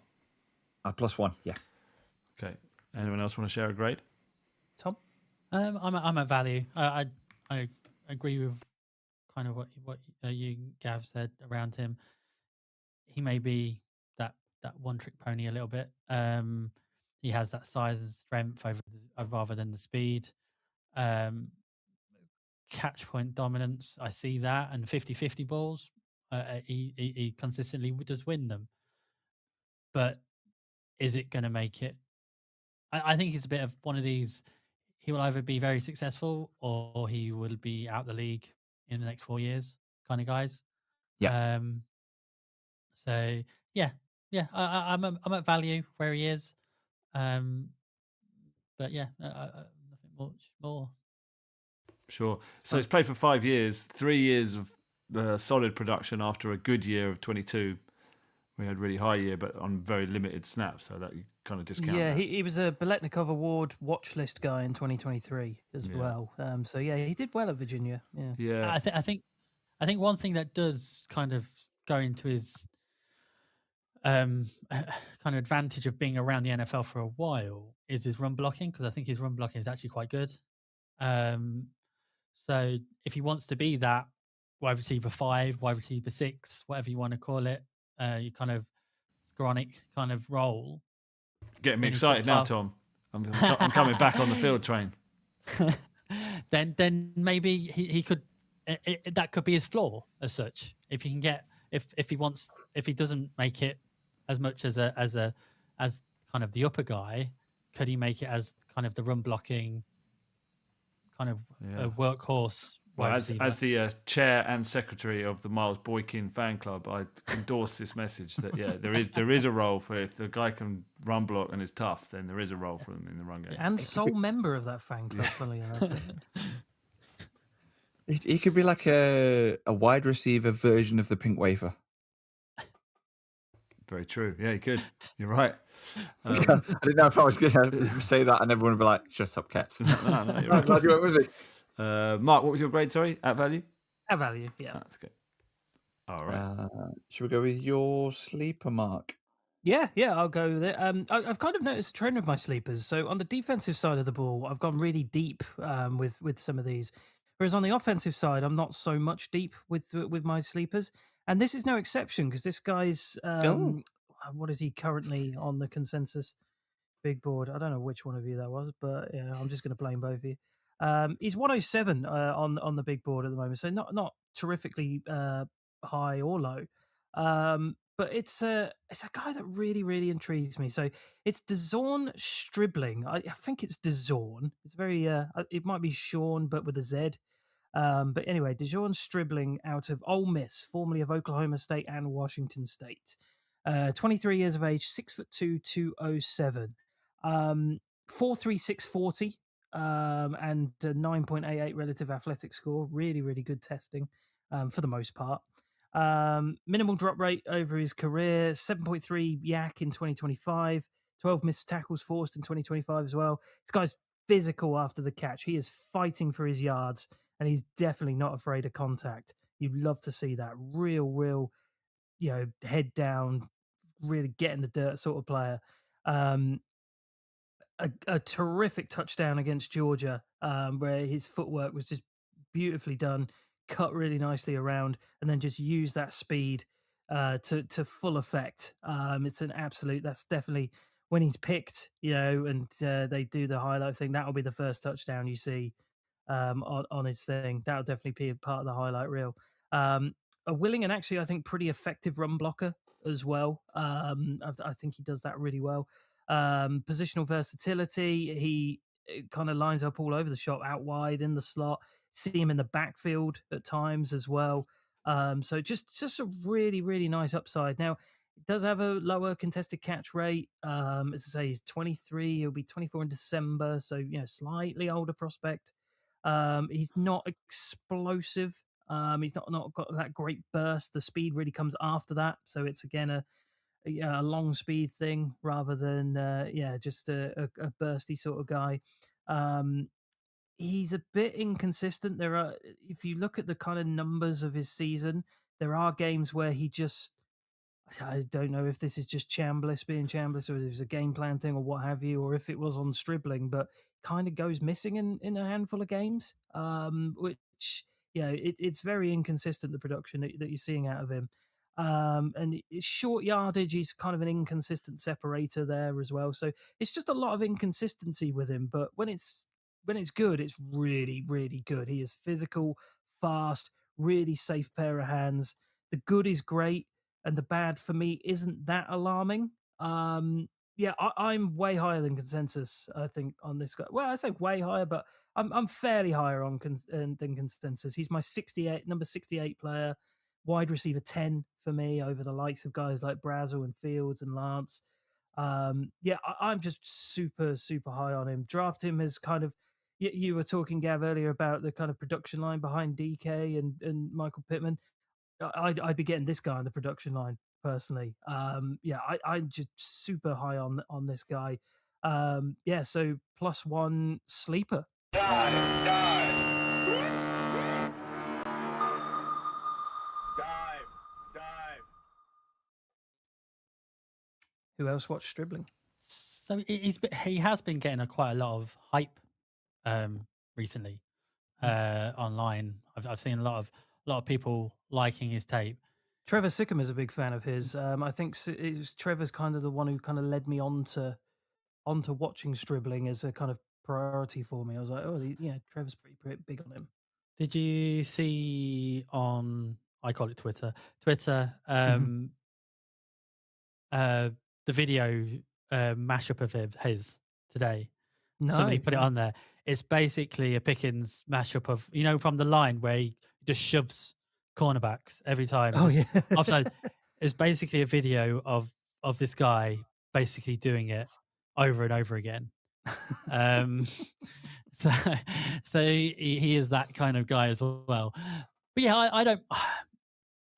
+1, yeah. Okay. Anyone else want to share a grade? Tom? I'm at value. I agree with kind of what you Gav said around him. He may be that one trick pony a little bit. He has that size and strength rather than the speed. Catch point dominance, I see that, and 50-50 balls. He consistently does win them. But is it going to make it? I think he's a bit of one of these. He will either be very successful or he will be out the league in the next 4 years, kind of guys. Yeah. So yeah. I'm at value where he is. But yeah, nothing much more. Sure. So he's played for 5 years, 3 years of solid production after a good year of 22. We had a really high year, but on very limited snaps, so that you kind of discount. Yeah, that. he was a Biletnikov Award watch list guy in 2023 as well. So yeah, he did well at Virginia. I think one thing that does kind of go into his kind of advantage of being around the NFL for a while is his run blocking, because I think his run blocking is actually quite good. So if he wants to be that wide receiver 5, wide receiver 6, whatever you want to call it, you kind of chronic kind of role. Getting me excited now, Tom. I'm coming back on the field train. Then maybe he could that could be his flaw as such. If he can get, if he doesn't make it as much as as kind of the upper guy, could he make it as kind of the run blocking kind of workhorse wide receiver? As the chair and secretary of the Miles Boykin fan club, I endorse this message that there is a role for, if the guy can run block and is tough, then there is a role for him in the run game. And sole member of that fan club, funnily enough. He could be like a wide receiver version of the pink wafer. Very true. Yeah, he could. You're right. I didn't know if I was going to say that and everyone would be like, "Shut up, Kets." No, you're right. Glad you went with me. Mark, what was your grade? Sorry, at value. At value, yeah. That's good. All right. Should we go with your sleeper, Mark? Yeah, I'll go with it. I've kind of noticed a trend with my sleepers. So on the defensive side of the ball, I've gone really deep with some of these, whereas on the offensive side, I'm not so much deep with my sleepers. And this is no exception because this guy's what is he currently on the consensus big board? I don't know which one of you that was, but yeah, I'm just going to blame both of you. He's 107 on the big board at the moment, so not terrifically high or low. But it's a guy that really intrigues me. So it's DeZorn Stribling. I think it's DeZorn. It's very it might be Sean, but with a Z. But anyway, DeJourn Stribling out of Ole Miss, formerly of Oklahoma State and Washington State. 23 years of age, 6'2", 207. 4.3640 and 9.88 relative athletic score. Really good testing for the most part. Minimal drop rate over his career, 7.3 yak in 2025, 12 missed tackles forced in 2025 as well. This guy's physical after the catch. He is fighting for his yards, and he's definitely not afraid of contact. You'd love to see that real, head down, really get in the dirt sort of player. A terrific touchdown against Georgia, where his footwork was just beautifully done, cut really nicely around, and then just use that speed to full effect. It's an absolute. That's definitely when he's picked, and they do the highlight thing. That'll be the first touchdown you see on his thing. That'll definitely be a part of the highlight reel. A willing and actually, I think, pretty effective run blocker as well. I think he does that really well. Positional versatility. He kind of lines up all over the shop, out wide, in the slot. See him in the backfield at times as well. So just a really nice upside. Now, it does have a lower contested catch rate. As I say, he's 23. He'll be 24 in December. So, slightly older prospect. He's not explosive. He's not got that great burst. The speed really comes after that. So it's again a long speed thing rather than just a bursty sort of guy. He's a bit inconsistent. If you look at the kind of numbers of his season, there are games where I don't know if this is just Chambliss being Chambliss or if it's a game plan thing or what have you, or if it was on Stribling, but kind of goes missing in a handful of games, which, it's very inconsistent, the production that you're seeing out of him. And it's short yardage, he's kind of an inconsistent separator there as well. So it's just a lot of inconsistency with him, but when it's good, it's really good. He is physical, fast, really safe pair of hands. The good is great, and the bad for me isn't that alarming. I'm way higher than consensus, I think, on this guy. Well, I say way higher, but I'm fairly higher than consensus. He's my number 68 player, wide receiver 10 for me over the likes of guys like Brazel and Fields and Lance. I'm just super high on him. Draft him as kind of, you were talking, Gav, earlier about the kind of production line behind DK and Michael Pittman. I'd be getting this guy on the production line personally. I'm just super high on this guy. So +1 sleeper. Dive. Who else watched Stribling? So he has been getting quite a lot of hype recently online. I've seen a lot of people liking his tape. Trevor Sickham is a big fan of his. I think Trevor's kind of the one who kind of led me onto watching Stribling as a kind of priority for me. I was like, Trevor's pretty big on him. Did you see on, I call it Twitter, the video mashup of his today? No, Somebody put it no. on there. It's basically a Pickens mashup of, from the line where he just shoves cornerbacks every time. Oh just yeah. offside. It's basically a video of this guy basically doing it over and over again. Um, so he is that kind of guy as well. But yeah, I don't.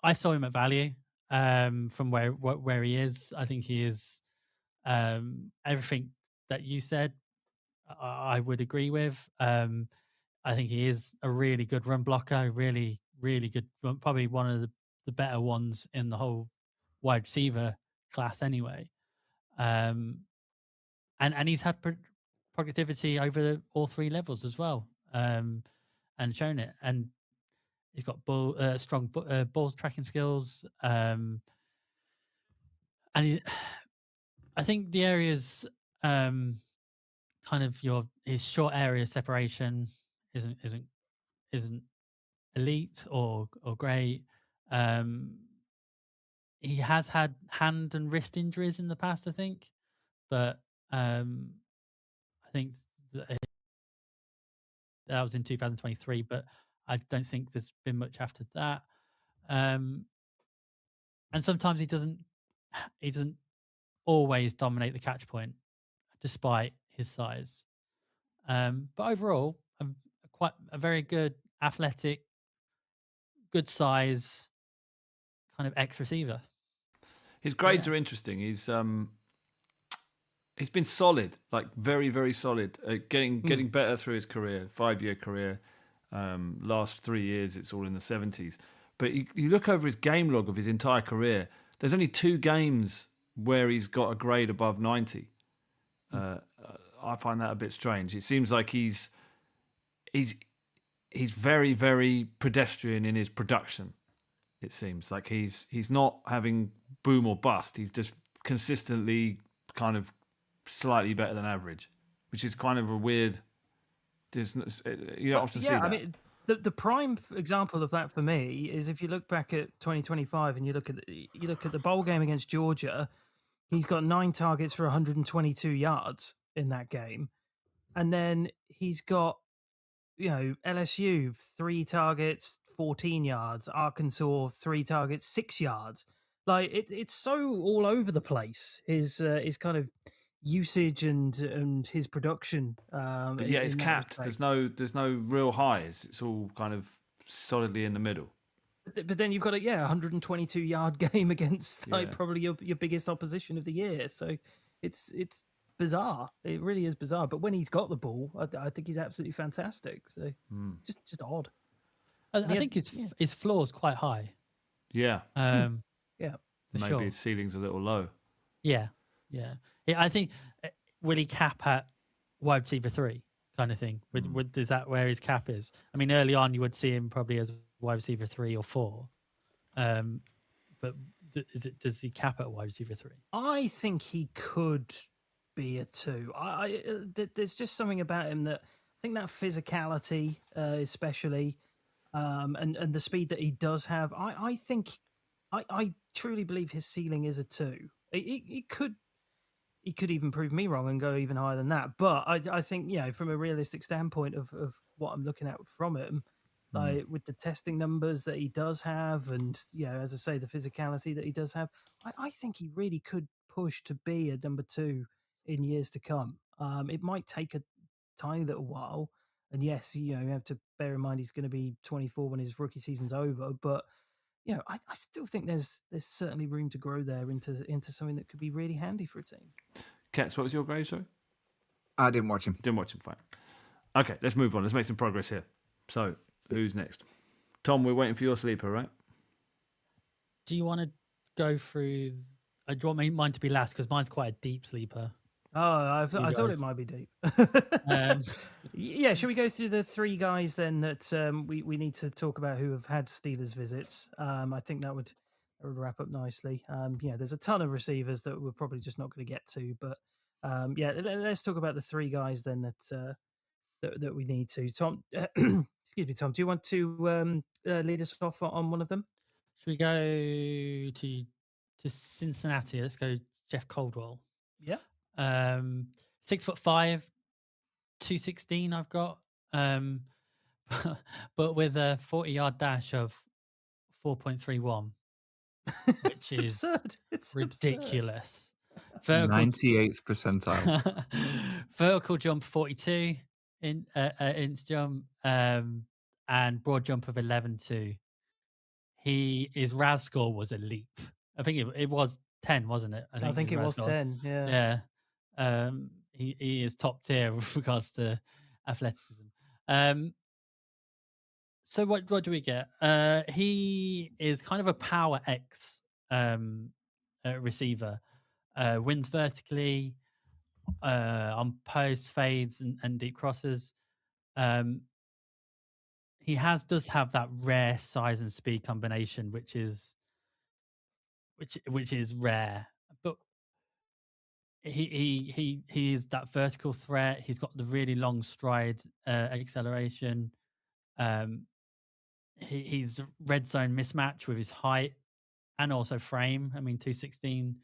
I saw him at value from where he is. I think he is everything that you said. I would agree with. I think he is a really good run blocker, really, really good, probably one of the better ones in the whole wide receiver class anyway. And he's had productivity over all three levels as well, and shown it. And he's got strong ball tracking skills. And I think the areas, kind of his short area separation isn't elite or great. He has had hand and wrist injuries in the past, I think, but I think that was in 2023. But I don't think there's been much after that. And sometimes he doesn't always dominate the catch point, despite his size. But overall, quite a very good athletic, good size, kind of X receiver. His grades are interesting. He's been solid, like very, very solid. Getting better through his career, 5-year career. Last 3 years, it's all in the 70s. But you look over his game log of his entire career. There's only 2 games where he's got a grade above 90. I find that a bit strange. It seems like he's very, very pedestrian in his production. It seems like he's not having boom or bust. He's just consistently kind of slightly better than average, which is kind of a weird. You don't often see that. I mean, the prime example of that for me is if you look back at 2025 and you look at the bowl game against Georgia. He's got 9 targets for 122 yards in that game, and then he's got LSU 3 targets, 14 yards. Arkansas 3 targets, 6 yards. Like it's so all over the place. His kind of usage and his production. But yeah, it's capped. There's no real highs. It's all kind of solidly in the middle. But then you've got a 122 yard game against probably your biggest opposition of the year. So it's bizarre. It really is bizarre. But when he's got the ball, I think he's absolutely fantastic. So just odd. I think his floor is quite high. Yeah. Yeah. Maybe sure. his ceiling's a little low. Yeah. I think will he cap at wide receiver 3 kind of thing? Is that where his cap is? I mean, early on you would see him probably as wide receiver 3 or 4. But does he cap at wide receiver 3? I think he could be a 2. There's just something about him that I think that physicality, especially, and the speed that he does have. I think I truly believe his ceiling is a 2. He could even prove me wrong and go even higher than that. But I think from a realistic standpoint of what I'm looking at from him. Like with the testing numbers that he does have, and as I say, the physicality that he does have, I think he really could push to be a number 2 in years to come. It might take a tiny little while, and yes, you have to bear in mind he's going to be 24 when his rookie season's over. But I still think there's certainly room to grow there into something that could be really handy for a team. Kets, what was your grade, sorry? I didn't watch him. Fine. Okay, let's move on. Let's make some progress here. So, who's next? Tom, we're waiting for your sleeper, right? Do you want to go through? Do you want mine to be last? Because mine's quite a deep sleeper. Oh, I thought it might be deep. Should we go through the 3 guys then that we need to talk about who have had Steelers visits? I think that would wrap up nicely. There's a ton of receivers that we're probably just not going to get to, but let's talk about the 3 guys then that that we need to. Tom, excuse me, Tom. Do you want to lead us off on one of them? Should we go to Cincinnati? Let's go Jeff Coldwell. Yeah. 6'5", 216. I've got, but with a 40-yard dash of 4.31, which It's is absurd. It's ridiculous. 98th percentile. Vertical jump 42 inch jump, and broad jump of 11.2. His RAS score was elite. I think it was 10, wasn't it? I think his it RAS was score. 10. Yeah. Yeah. He is top tier with regards to athleticism. So what do we get? He is kind of a power X receiver. Wins vertically on post fades and deep crosses. He does have that rare size and speed combination, which is rare. But he is that vertical threat. He's got the really long stride acceleration. He's a red zone mismatch with his height and also frame. I mean, 216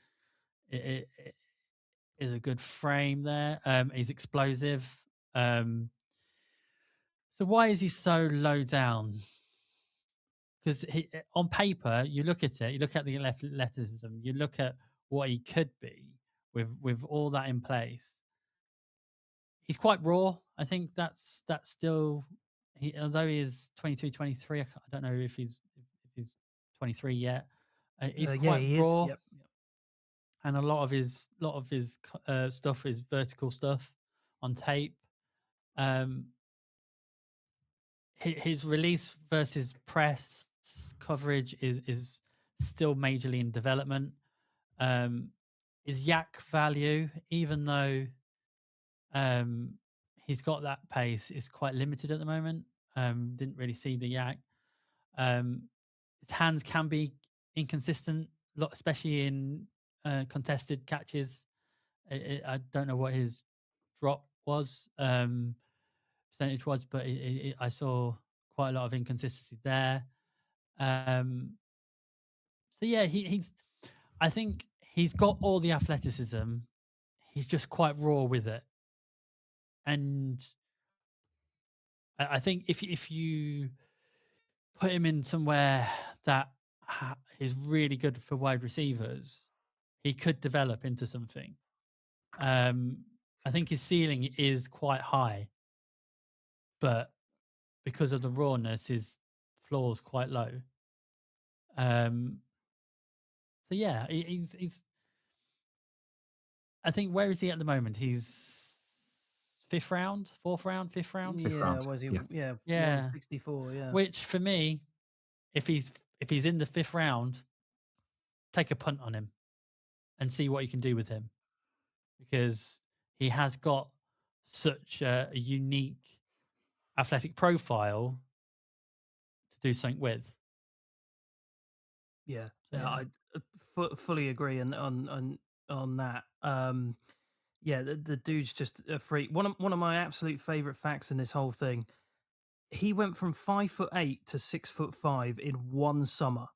is a good frame there. He's explosive. So why is he so low down? Because on paper, you look at it, you look at the athleticism, you look at what he could be with all that in place. He's quite raw. I think that's still, although he is 22, 23, I don't know if he's 23 yet. He's quite he raw. is. Yep. And a lot of his stuff is vertical stuff on tape. His release versus press coverage is still majorly in development. His yak value, even though he's got that pace, is quite limited at the moment. Didn't really see the yak. His hands can be inconsistent, especially in contested catches. I don't know what his drop was, percentage was, but I saw quite a lot of inconsistency there. So yeah, he's. I think he's got all the athleticism. He's just quite raw with it, and I think if you put him in somewhere that is really good for wide receivers, he could develop into something. I think his ceiling is quite high, but because of the rawness, his floor is quite low. So yeah, he's. I think where is he at the moment? He's fifth round, fifth round. Fifth Yeah, round. was he? Yeah. Yeah, 164. Yeah. Which for me, if he's in the fifth round, take a punt on him and see what you can do with him, because he has got such a unique athletic profile to do something with. Yeah, So, I fully agree on that. Yeah, the dude's just a freak. One of my absolute favorite facts in this whole thing. He went from 5'8" to 6'5" in one summer.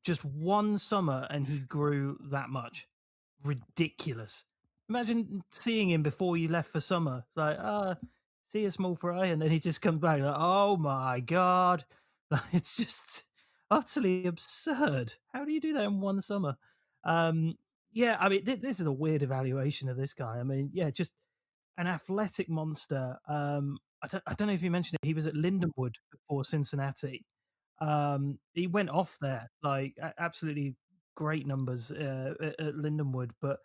Just one summer, and he grew that much. Ridiculous. Imagine seeing him before you left for summer. It's like, see a small fry, and then he just comes back like, oh my god. Like, it's just utterly absurd. How do you do that in one summer? Yeah, I mean, this is a weird evaluation of this guy. I mean, yeah, just an athletic monster. I don't know if you mentioned it. He was at Lindenwood before Cincinnati. He went off there, like absolutely great numbers at Lindenwood, but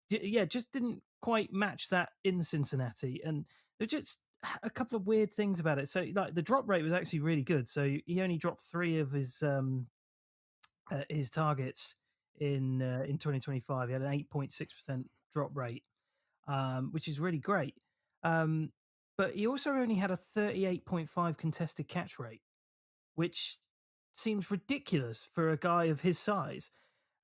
yeah, just didn't quite match that in Cincinnati. And there's just a couple of weird things about it. So, like, the drop rate was actually really good. So he only dropped 3 of his targets in 2025. He had an 8.6% drop rate, which is really great. But he also only had a 38.5 contested catch rate, which seems ridiculous for a guy of his size.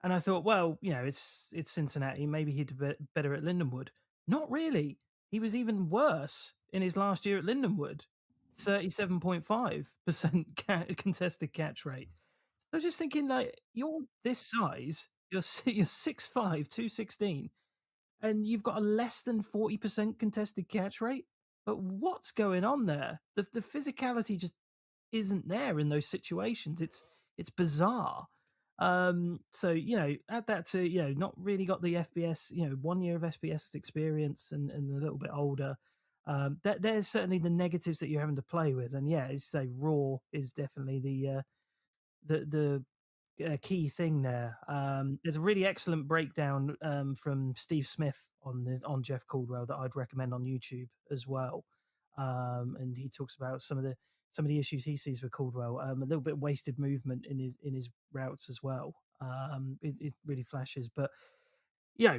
And I thought, well, it's Cincinnati. Maybe he'd be better at Lindenwood. Not really. he was even worse in his last year at Lindenwood, 37.5% contested catch rate. I was just thinking, like, you're this size, you're 6'5", 216, and you've got a less than 40% contested catch rate. But what's going on there? The physicality just isn't there in those situations. It's bizarre. So add that to not really got the FBS, 1 year of SBS experience and a little bit older. There's certainly the negatives that you're having to play with, and as you say, raw is definitely the key thing there. There's a really excellent breakdown from Steve Smith on Jeff Caldwell that I'd recommend on YouTube as well. And he talks about some of the issues he sees with Caldwell. A little bit of wasted movement in his routes as well. It really flashes, but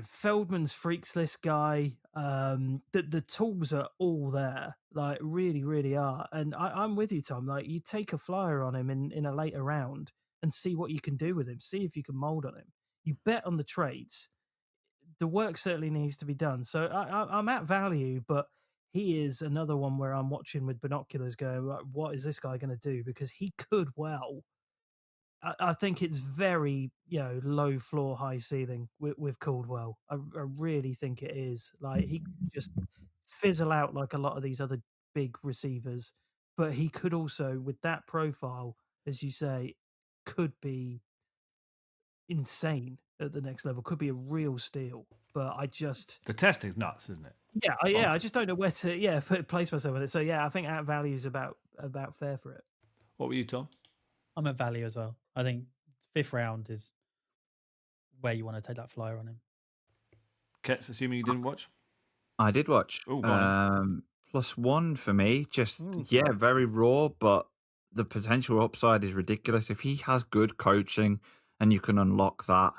Feldman's freaks this guy. The tools are all there, like really, really are. And I'm with you, Tom. Like, you take a flyer on him in a later round and see what you can do with him. See if you can mold on him. You bet on the trades. The work certainly needs to be done. So I'm at value, but he is another one where I'm watching with binoculars, going, what is this guy going to do? Because he could well. I think it's very, low floor, high ceiling with Caldwell. I really think it is. Like, he could just fizzle out like a lot of these other big receivers, but he could also, with that profile, as you say, could be insane at the next level. Could be a real steal. But the testing's nuts, isn't it? Yeah. I just don't know where to place myself in it. So I think at value is about fair for it. What were you, Tom? I'm at value as well. I think 5th round is where you want to take that flyer on him. Kets, assuming you didn't watch? I did watch. Ooh, go on. +1 for me. Just, very raw, but the potential upside is ridiculous. If he has good coaching and you can unlock that,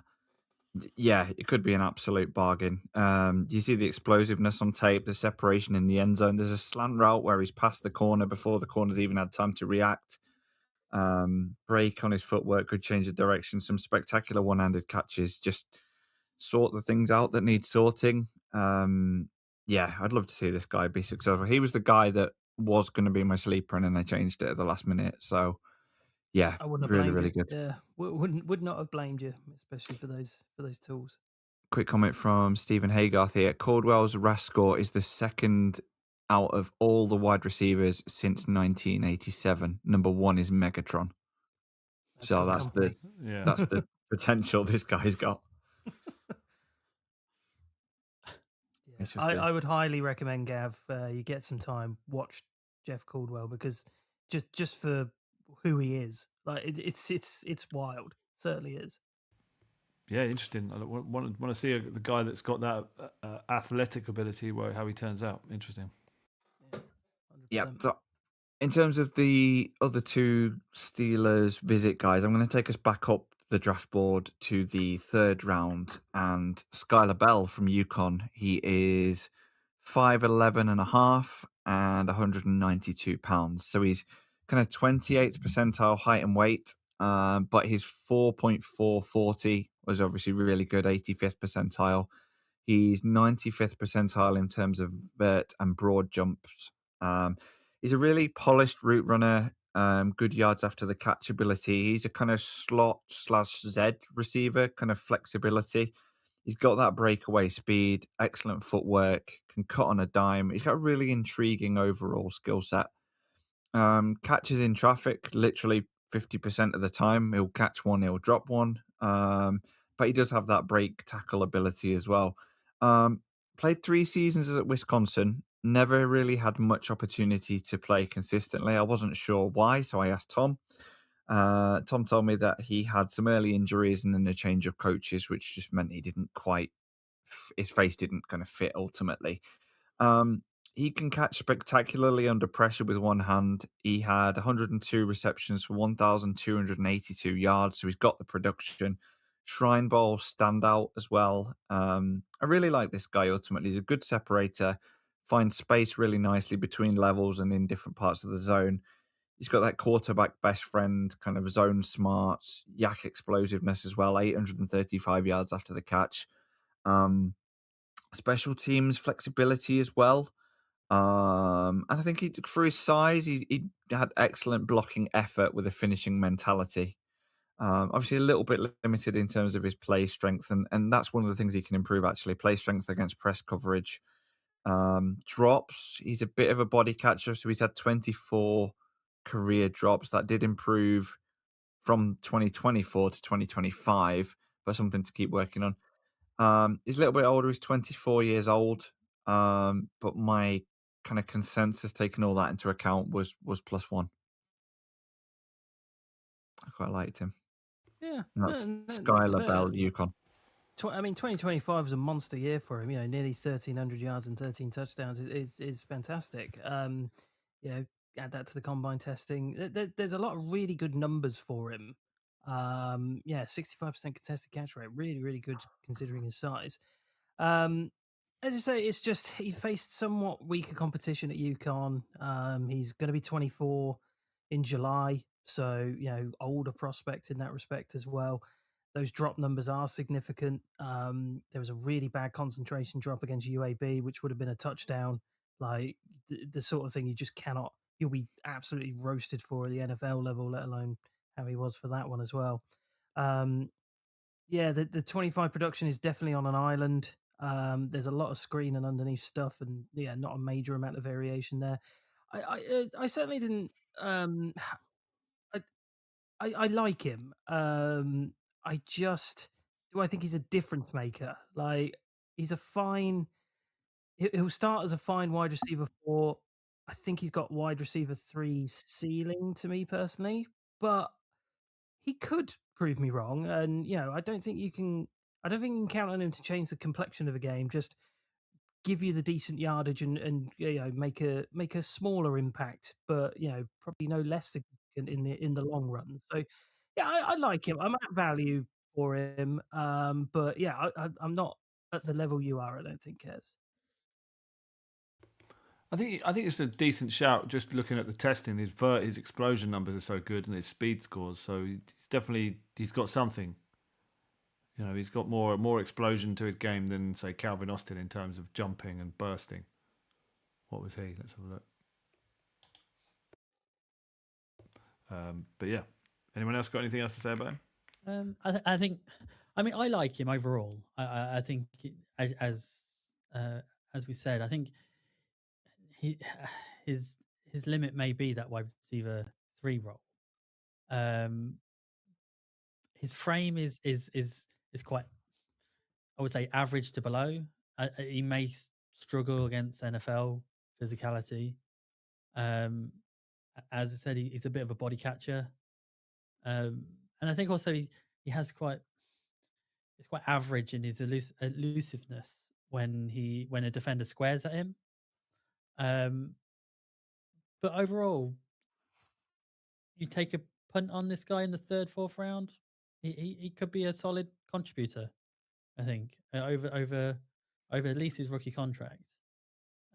it could be an absolute bargain. You see the explosiveness on tape, the separation in the end zone. There's a slant route where he's past the corner before the corner's even had time to react. Break on his footwork could change the direction. Some spectacular one-handed catches. Just sort the things out that need sorting. I'd love to see this guy be successful. He was the guy that was going to be my sleeper, and then they changed it at the last minute. So, I wouldn't have really, blamed really you. good. Yeah, would not have blamed you, especially for those tools. Quick comment from Stephen Haygarth here. Caldwell's RAS score is the second out of all the wide receivers since 1987. Number 1 is Megatron. So that's the potential this guy's got. I would highly recommend, Gav, you get some time, watch Jeff Caldwell, because just for who he is, like it's wild. It certainly is. Yeah, interesting. I want to see the guy that's got that athletic ability, how he turns out. Interesting. Yeah. So in terms of the other two Steelers visit guys, I'm going to take us back up the draft board to the 3rd round, and Skylar Bell from UConn. He is 5'11 and a half and 192 pounds. So he's kind of 28th percentile height and weight, but his 4.440 was obviously really good, 85th percentile. He's 95th percentile in terms of vert and broad jumps. He's a really polished route runner, good yards after the catch ability. He's a kind of slot/Z receiver, kind of flexibility. He's got that breakaway speed, excellent footwork, can cut on a dime. He's got a really intriguing overall skill set. Catches in traffic, literally 50% of the time. He'll catch one, he'll drop one. But he does have that break tackle ability as well. Played 3 seasons at Wisconsin. Never really had much opportunity to play consistently. I wasn't sure why, so I asked Tom. Tom told me that he had some early injuries and then a change of coaches, which just meant he didn't quite, his face didn't kind of fit ultimately. He can catch spectacularly under pressure with one hand. He had 102 receptions for 1,282 yards, so he's got the production. Shrine Bowl standout as well. I really like this guy ultimately. He's a good separator, finds space really nicely between levels and in different parts of the zone. He's got that quarterback best friend, kind of zone smarts, yak explosiveness as well, 835 yards after the catch. special teams flexibility as well. And I think for his size, he had excellent blocking effort with a finishing mentality. Obviously, a little bit limited in terms of his play strength, and that's one of the things he can improve, actually. Play strength against press coverage. Drops, he's a bit of a body catcher, so he's had 24 career drops. That did improve from 2024 to 2025, but something to keep working on. He's a little bit older. He's 24 years old. But my kind of consensus, taking all that into account, was +1. I quite liked him. Yeah, And that's that's Skylar fair. Bell, Yukon. I mean, 2025 was a monster year for him. You know, nearly 1,300 yards and 13 touchdowns is fantastic. You know, add that to the combine testing. There's a lot of really good numbers for him. Yeah, 65% contested catch rate, really, really good considering his size. As you say, it's just he faced somewhat weaker competition at UConn. He's going to be 24 in July, so you know, older prospect in that respect as well. Those drop numbers are significant. There was a really bad concentration drop against UAB, which would have been a touchdown. Like the sort of thing you just cannot. You'll be absolutely roasted for at the NFL level, let alone how he was for that one as well. Yeah, the 25 production is definitely on an island. There's a lot of screen and underneath stuff, and yeah, not a major amount of variation there. I certainly didn't. I, I like him. I just do. I think he's a difference maker. Like he's a fine. He'll start as a fine wide receiver 4. I think he's got wide receiver 3 ceiling to me personally, but he could prove me wrong. And you know, I don't think you can. I don't think you can count on him to change the complexion of a game. Just give you the decent yardage and you know make a smaller impact, but you know probably no less significant in the long run. So yeah, I like him. I'm at value for him, but yeah, I'm not at the level you are. I don't think, Kez. I think it's a decent shout. Just looking at the testing, his explosion numbers are so good and his speed scores. So he's got something. You know, he's got more explosion to his game than say Calvin Austin in terms of jumping and bursting. What was he? Let's have a look. But yeah, anyone else got anything else to say about him? I think, I mean, I like him overall. I think as we said, I think his limit may be that wide receiver 3 role. His frame is quite, I would say, average to below. He may struggle against NFL physicality. As I said, he's a bit of a body catcher, and I think also he has it's quite average in his elusiveness when a defender squares at him. But overall, you take a punt on this guy in the 3rd, 4th round, he could be a solid contributor. I think over at least his rookie contract,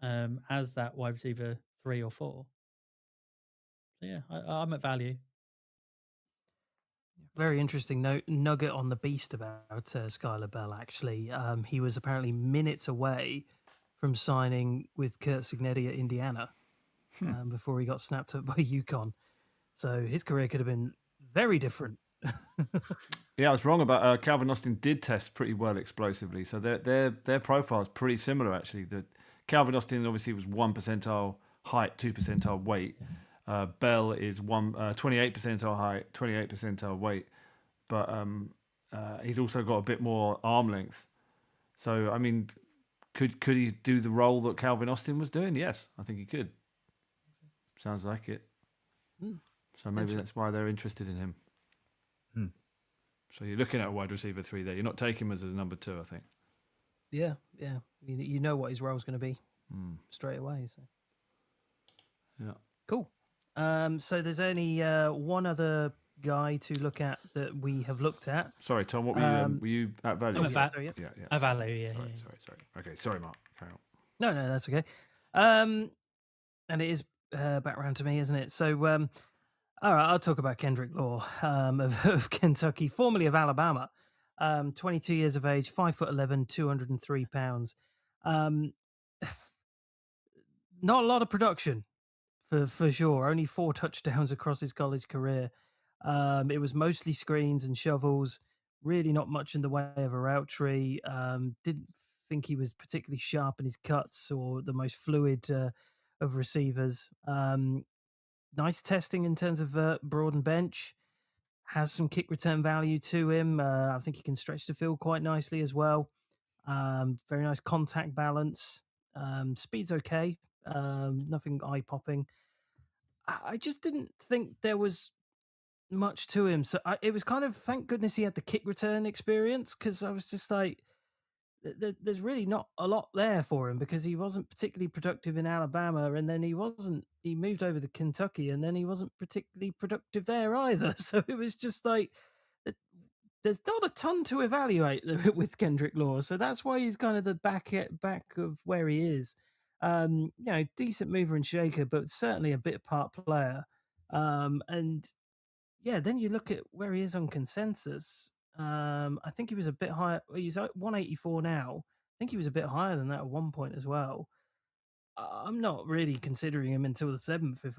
as that wide receiver 3 or 4. So yeah, I'm at value. Very interesting nugget on the beast about Skylar Bell. Actually, he was apparently minutes away from signing with Kurt Signetti at Indiana before he got snapped up by UConn. So his career could have been very different. Yeah, I was wrong about Calvin Austin. Did test pretty well explosively, so their profile is pretty similar actually. The Calvin Austin obviously was 1 percentile height, 2 percentile weight. Bell is 28 percentile height, 28 percentile weight, but he's also got a bit more arm length. So I mean, could he do the role that Calvin Austin was doing? Yes, I think he could. Sounds like it. So maybe that's why they're interested in him. So you're looking at a wide receiver 3 there. You're not taking him as a number 2, I think. Yeah. You know what his role is going to be straight away. So yeah, cool. So there's only one other guy to look at that we have looked at. Sorry, Tom. What were you at value? I'm at Sorry, yeah. At value. Yeah. Sorry. Okay, sorry, Mark. Carry on. No, that's okay. And it is back round to me, isn't it? So all right, I'll talk about Kendrick Law of Kentucky, formerly of Alabama. 22 years of age, 5'11", 203 pounds. Um, not a lot of production for sure. Only 4 touchdowns across his college career. It was mostly screens and shovels. Really, not much in the way of a route tree. Didn't think he was particularly sharp in his cuts or the most fluid of receivers. Nice testing in terms of broad and bench. Has some kick return value to him. I think he can stretch the field quite nicely as well. Very nice contact balance. Speed's okay. Nothing eye popping. I just didn't think there was much to him. So it was kind of thank goodness he had the kick return experience, because I was just like, there's really not a lot there for him, because he wasn't particularly productive in Alabama, and then he moved over to Kentucky, and then he wasn't particularly productive there either. So it was just like, there's not a ton to evaluate with Kendrick Law. So that's why he's kind of the back of where he is. Decent mover and shaker, but certainly a bit part player. And yeah, then you look at where he is on consensus. I think he was a bit higher. He's at 184 now. I think he was a bit higher than that at one point as well. I'm not really considering him until the 7th, if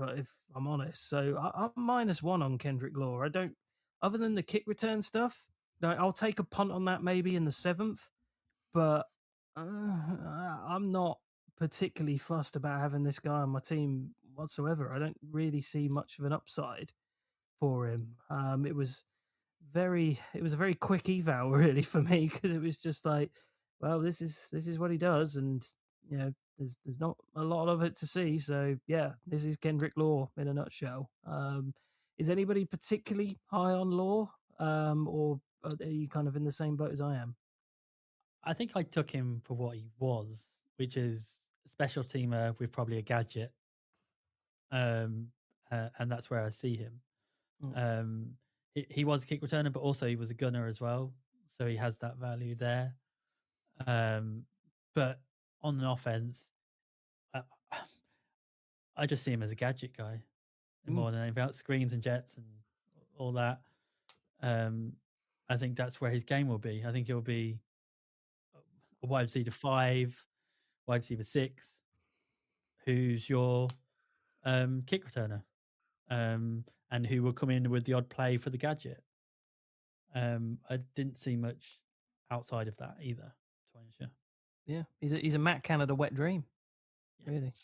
I'm honest. So I'm -1 on Kendrick Law. I don't, other than the kick return stuff, I'll take a punt on that maybe in the 7th, but I'm not particularly fussed about having this guy on my team whatsoever. I don't really see much of an upside for him. It was a very quick eval really for me, because it was just like, well, this is what he does, and there's not a lot of it to see. So yeah, this is Kendrick Law in a nutshell. Is anybody particularly high on Law, or are you kind of in the same boat as I am? I think I took him for what he was, which is a special teamer with probably a gadget. And that's where I see him. He was a kick returner, but also he was a gunner as well, so he has that value there. But on an offense, I just see him as a gadget guy more than anything else. Screens and jets and all that. I think that's where his game will be. I think he'll be a wide receiver 5, wide receiver 6, who's your kick returner, and who will come in with the odd play for the gadget. I didn't see much outside of that either, to be honest. Yeah, he's a Matt Canada wet dream, really.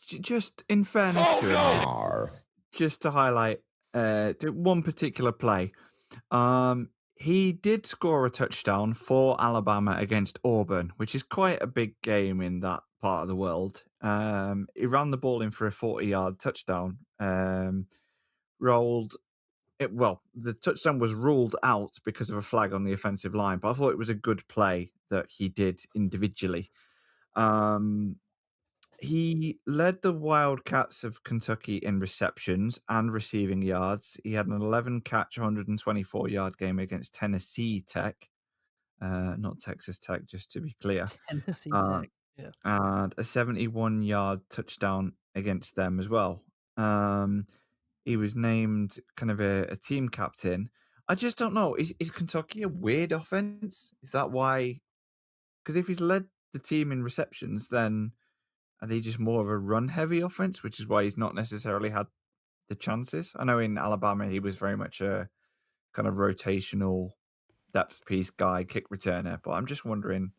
Just in fairness to him, just to highlight one particular play, he did score a touchdown for Alabama against Auburn, which is quite a big game in that part of the world. He ran the ball in for a 40-yard touchdown. The touchdown was ruled out because of a flag on the offensive line, but I thought it was a good play that he did individually. He led the Wildcats of Kentucky in receptions and receiving yards. He had an 11-catch, 124-yard game against Tennessee Tech, not Texas Tech, just to be clear. Tennessee Tech, yeah. And a 71-yard touchdown against them as well. He was named kind of a team captain. I just don't know. Is Kentucky a weird offense? Is that why? Because if he's led the team in receptions, then are they just more of a run-heavy offense, which is why he's not necessarily had the chances? I know in Alabama he was very much a kind of rotational depth piece guy, kick returner, but I'm just wondering,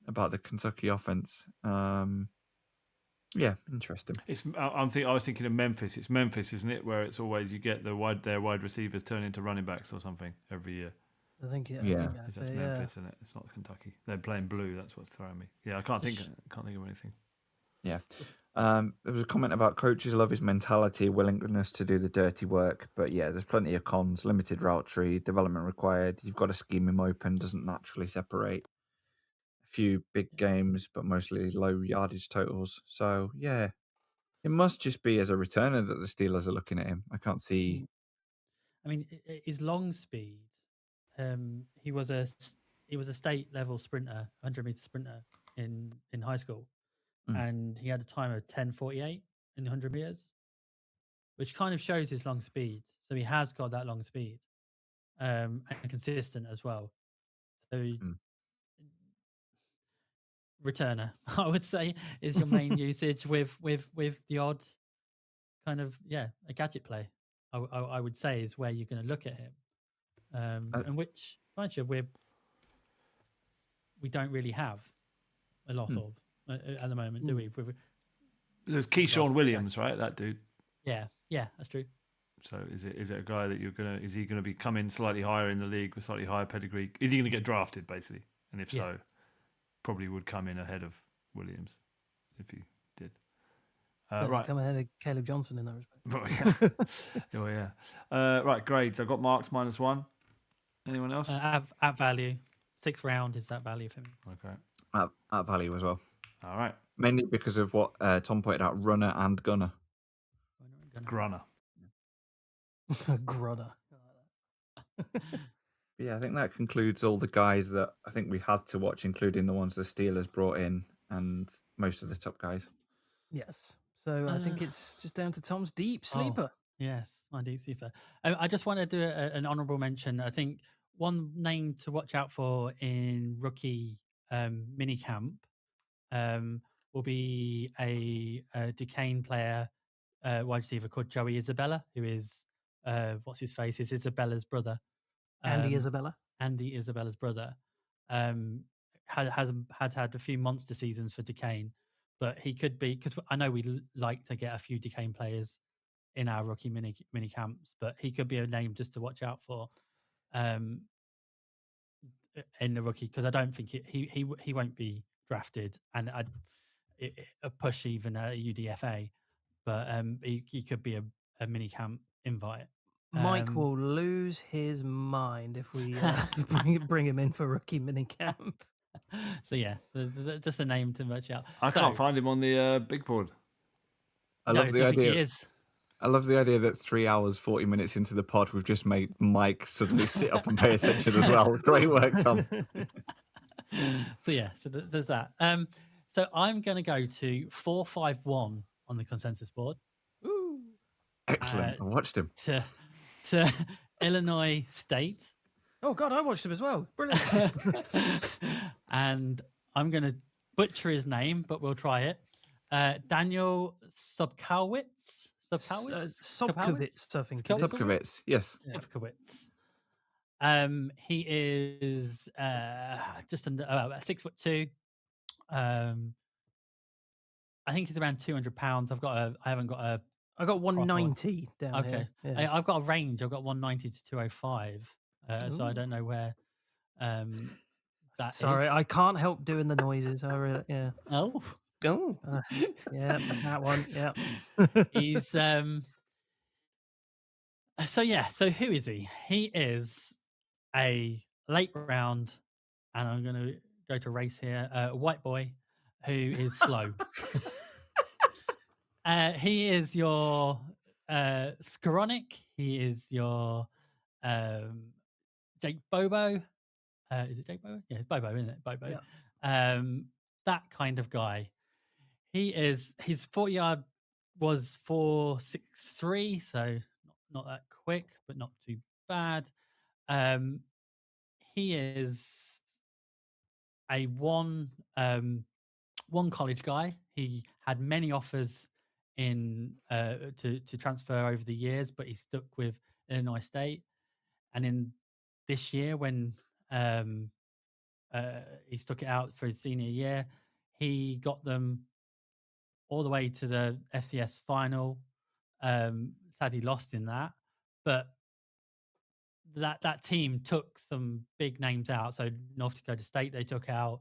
about the Kentucky offense. Yeah, interesting. I was thinking of Memphis. It's Memphis, isn't it? Where it's always you get their wide receivers turn into running backs or something every year. I think that's Memphis, isn't it? It's not Kentucky. They're playing blue. That's what's throwing me. Yeah, I can't think of anything. Yeah. There was a comment about coaches love his mentality, willingness to do the dirty work. But yeah, there's plenty of cons, limited route tree, development required. You've got to scheme him open, doesn't naturally separate. A few big games, but mostly low yardage totals. So yeah, it must just be as a returner that the Steelers are looking at him. I can't see. I mean, his long speed. He was a state level sprinter, 100-meter sprinter in high school, and he had a time of 10:48 in 100 meters, which kind of shows his long speed. So he has got that long speed, and consistent as well. So returner, I would say, is your main usage with the odd kind of a gadget play. I would say is where you're going to look at him, and which feature we don't really have a lot of at the moment, do we? There's Keyshawn Williams, right? That dude. Yeah, that's true. So is it a guy that is he gonna be coming slightly higher in the league with slightly higher pedigree? Is he gonna get drafted basically? And if so, probably would come in ahead of Williams if he did. Right, come ahead of Caleb Johnson in that respect. Oh yeah. Right, grades. I got Marks -1. Anyone else? At value, 6th round is that value for me. Okay. At value as well. All right. Mainly because of what Tom pointed out: runner and gunner. Grunner. Grunner. Yeah, I think that concludes all the guys that I think we had to watch, including the ones the Steelers brought in and most of the top guys. Yes. So I think it's just down to Tom's deep sleeper. Yes, my deep sleeper. I just want to do an honourable mention. I think one name to watch out for in rookie mini camp will be a Duquesne player, wide receiver called Joey Isabella, who is what's his face? Is Isabella's brother. Andy Isabella. Andy Isabella's brother. Has had a few monster seasons for Duquesne, but he could be, because I know we like to get a few Duquesne players in our rookie mini camps, but he could be a name just to watch out for in the rookie, because I don't think he won't be drafted, and a push even at UDFA, but he could be a mini camp invite. Mike will lose his mind if we bring him in for rookie minicamp. So yeah, just a name to watch out. I can't find him on the big board. I love the idea. I love the idea that 3 hours, 40 minutes into the pod, we've just made Mike suddenly sit up and pay attention as well. Great work, Tom. So yeah, so there's that. So I'm going to go to 4-5-1 on the consensus board. Ooh, excellent! I watched him to Illinois State. Oh God, I watched him as well. Brilliant. And I'm going to butcher his name, but we'll try it. Daniel Sobkowitz. Sobkowitz, I think. Sobkowitz, yes. Sobkowitz. He is just under about 6'2". I think he's around 200 pounds. I haven't got a. I got 190 down okay. here. Yeah. I've got a range. I've got 190 to 205. So I don't know where. Sorry, I can't help doing the noises. I really, yeah. Oh. Yeah, that one. Yeah. He's So who is he? He is a late round, and I'm going to go to race here. White boy who is slow. He is your Skoranek. He is your Jake Bobo. Is it Jake Bobo? Yeah, it's Bobo, isn't it? Bobo. Yeah. That kind of guy. His 40-yard was 4.63, so not that quick, but not too bad. He is a one college guy. He had many offers in to transfer over the years, but he stuck with Illinois State. And in this year, when he stuck it out for his senior year, he got them all the way to the FCS final. Sadly lost in that, but that team took some big names out. So North Dakota State they took out,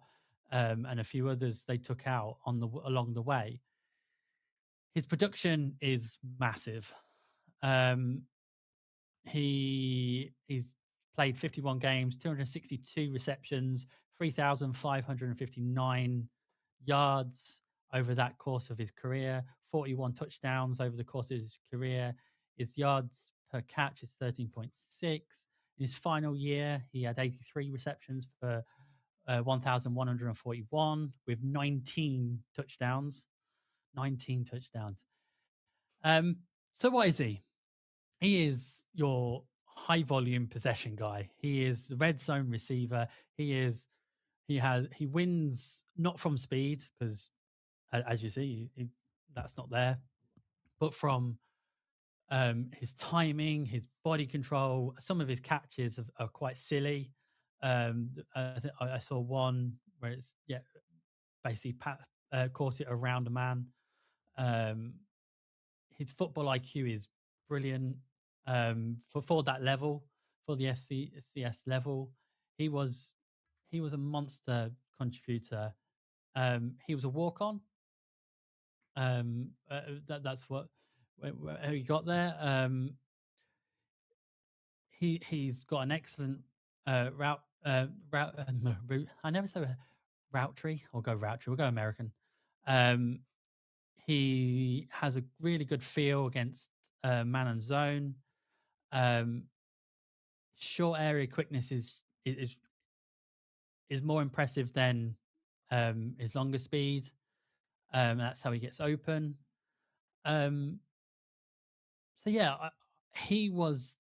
and a few others they took out along the way. His production is massive. He's played 51 games, 262 receptions, 3,559 yards over that course of his career, 41 touchdowns over the course of his career. His yards per catch is 13.6. In his final year, he had 83 receptions for 1,141 with 19 touchdowns. 19 touchdowns. So what is he? He is your high volume possession guy. He is the red zone receiver. He he wins not from speed because, as you see, that's not there, but from his timing, his body control. Some of his catches are quite silly. I saw one where it's basically caught it around a man. His football IQ is brilliant for that level, for the FCS level. He was a monster contributor. He was a walk on. That's what how he got there. He's got an excellent route. I never say route tree. I'll go route tree. We'll go American. He has a really good feel against man and zone. Short area quickness is more impressive than his longer speed. That's how he gets open. So yeah, he was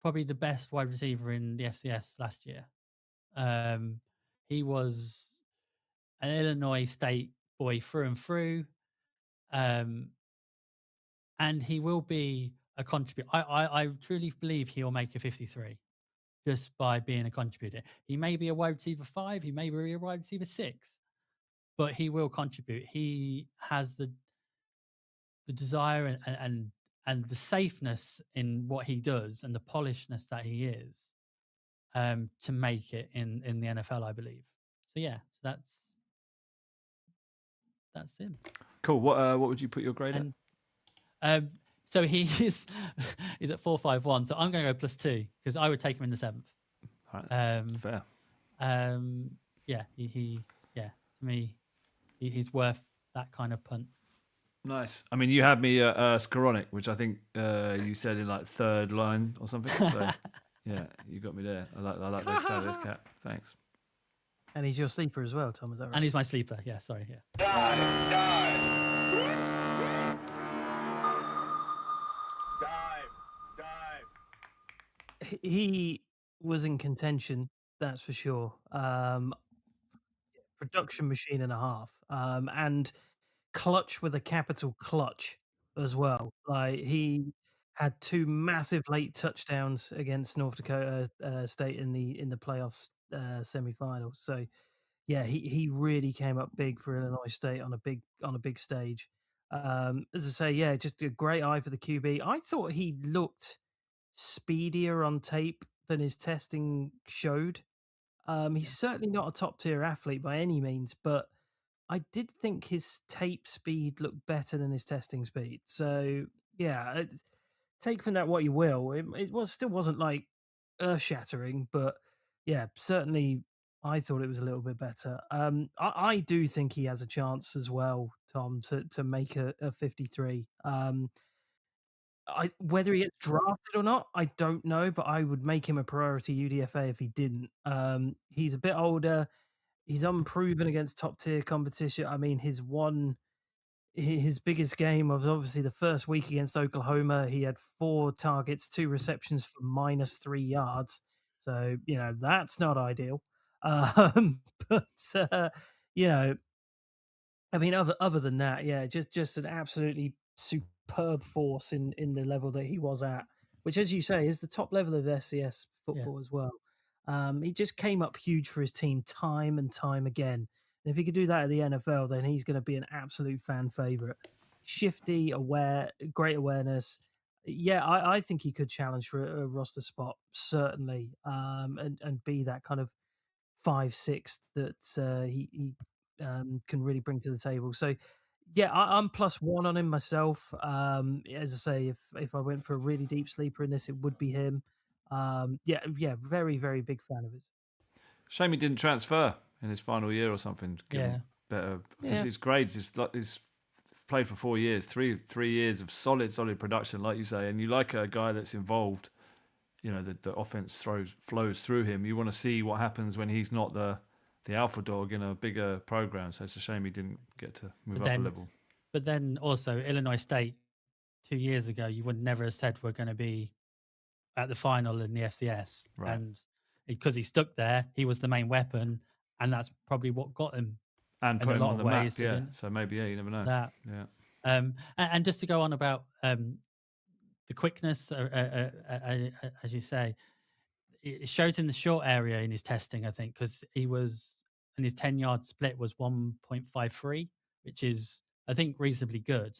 probably the best wide receiver in the FCS last year. He was an Illinois State boy through and through, and he will be a contributor. I truly believe he'll make a 53 just by being a contributor. He may be a wide receiver 5, he may be a wide receiver 6, but he will contribute. He has the desire and the safeness in what he does and the polishedness that he is to make it in the NFL, I believe. So yeah, so that's him. Cool. What would you put your grade at? So he's at 4.51. So I'm going to go +2 because I would take him in the 7th. Right. Fair. Yeah, he to me, he's worth that kind of punt. Nice. I mean, you had me Skoronic, which I think you said in like third line or something. So yeah, you got me there. I like the sound of this cat. Thanks. And he's your sleeper as well, Tom. Is that right? And he's my sleeper. Yeah. Sorry. Yeah. Dive. He was in contention, that's for sure. Production machine and a half, and clutch with a capital clutch as well. Like he had 2 massive late touchdowns against North Dakota State in the playoffs semifinals. So yeah, he really came up big for Illinois State on a big stage. As I say, yeah, just a great eye for the QB. I thought he looked speedier on tape than his testing showed. He's certainly not a top tier athlete by any means, but I did think his tape speed looked better than his testing speed. So yeah, take from that what you will. It still wasn't like earth shattering, but yeah, certainly I thought it was a little bit better. I do think he has a chance as well, Tom, to make a 53. Whether he gets drafted or not, I don't know, but I would make him a priority UDFA if he didn't. He's a bit older. He's unproven against top tier competition. I mean, his biggest game was obviously the first week against Oklahoma. He had 4 targets, 2 receptions for -3 yards. So, that's not ideal. But, I mean, other than that, yeah, just an absolutely superb force in the level that he was at, which, as you say, is the top level of SCS football as well. He just came up huge for his team time and time again. And if he could do that at the NFL, then he's going to be an absolute fan favorite. Shifty, aware, great awareness. Yeah, I think he could challenge for a roster spot, certainly, and be that kind of 5-6 that he can really bring to the table. So, yeah, I'm +1 on him myself. As I say, if I went for a really deep sleeper in this, it would be him. Yeah, very, very big fan of his. Shame he didn't transfer in his final year or something. Yeah, better because his grades he's played for 4 years, three years of solid production, like you say, and you like a guy that's involved. You know, the offense flows through him. You want to see what happens when he's not the alpha dog in a bigger program. So it's a shame he didn't get to move up a level. But then also Illinois State 2 years ago, you would never have said we're going to be at the final in the FCS, right. And because he stuck there, he was the main weapon, and that's probably what got him And in put a him lot on of the ways. map, yeah. So maybe, yeah, you never know. That. Yeah. And just to go on about the quickness, as you say, it shows in the short area in his testing, I think, because he was, and his 10-yard split was 1.53, which is, I think, reasonably good.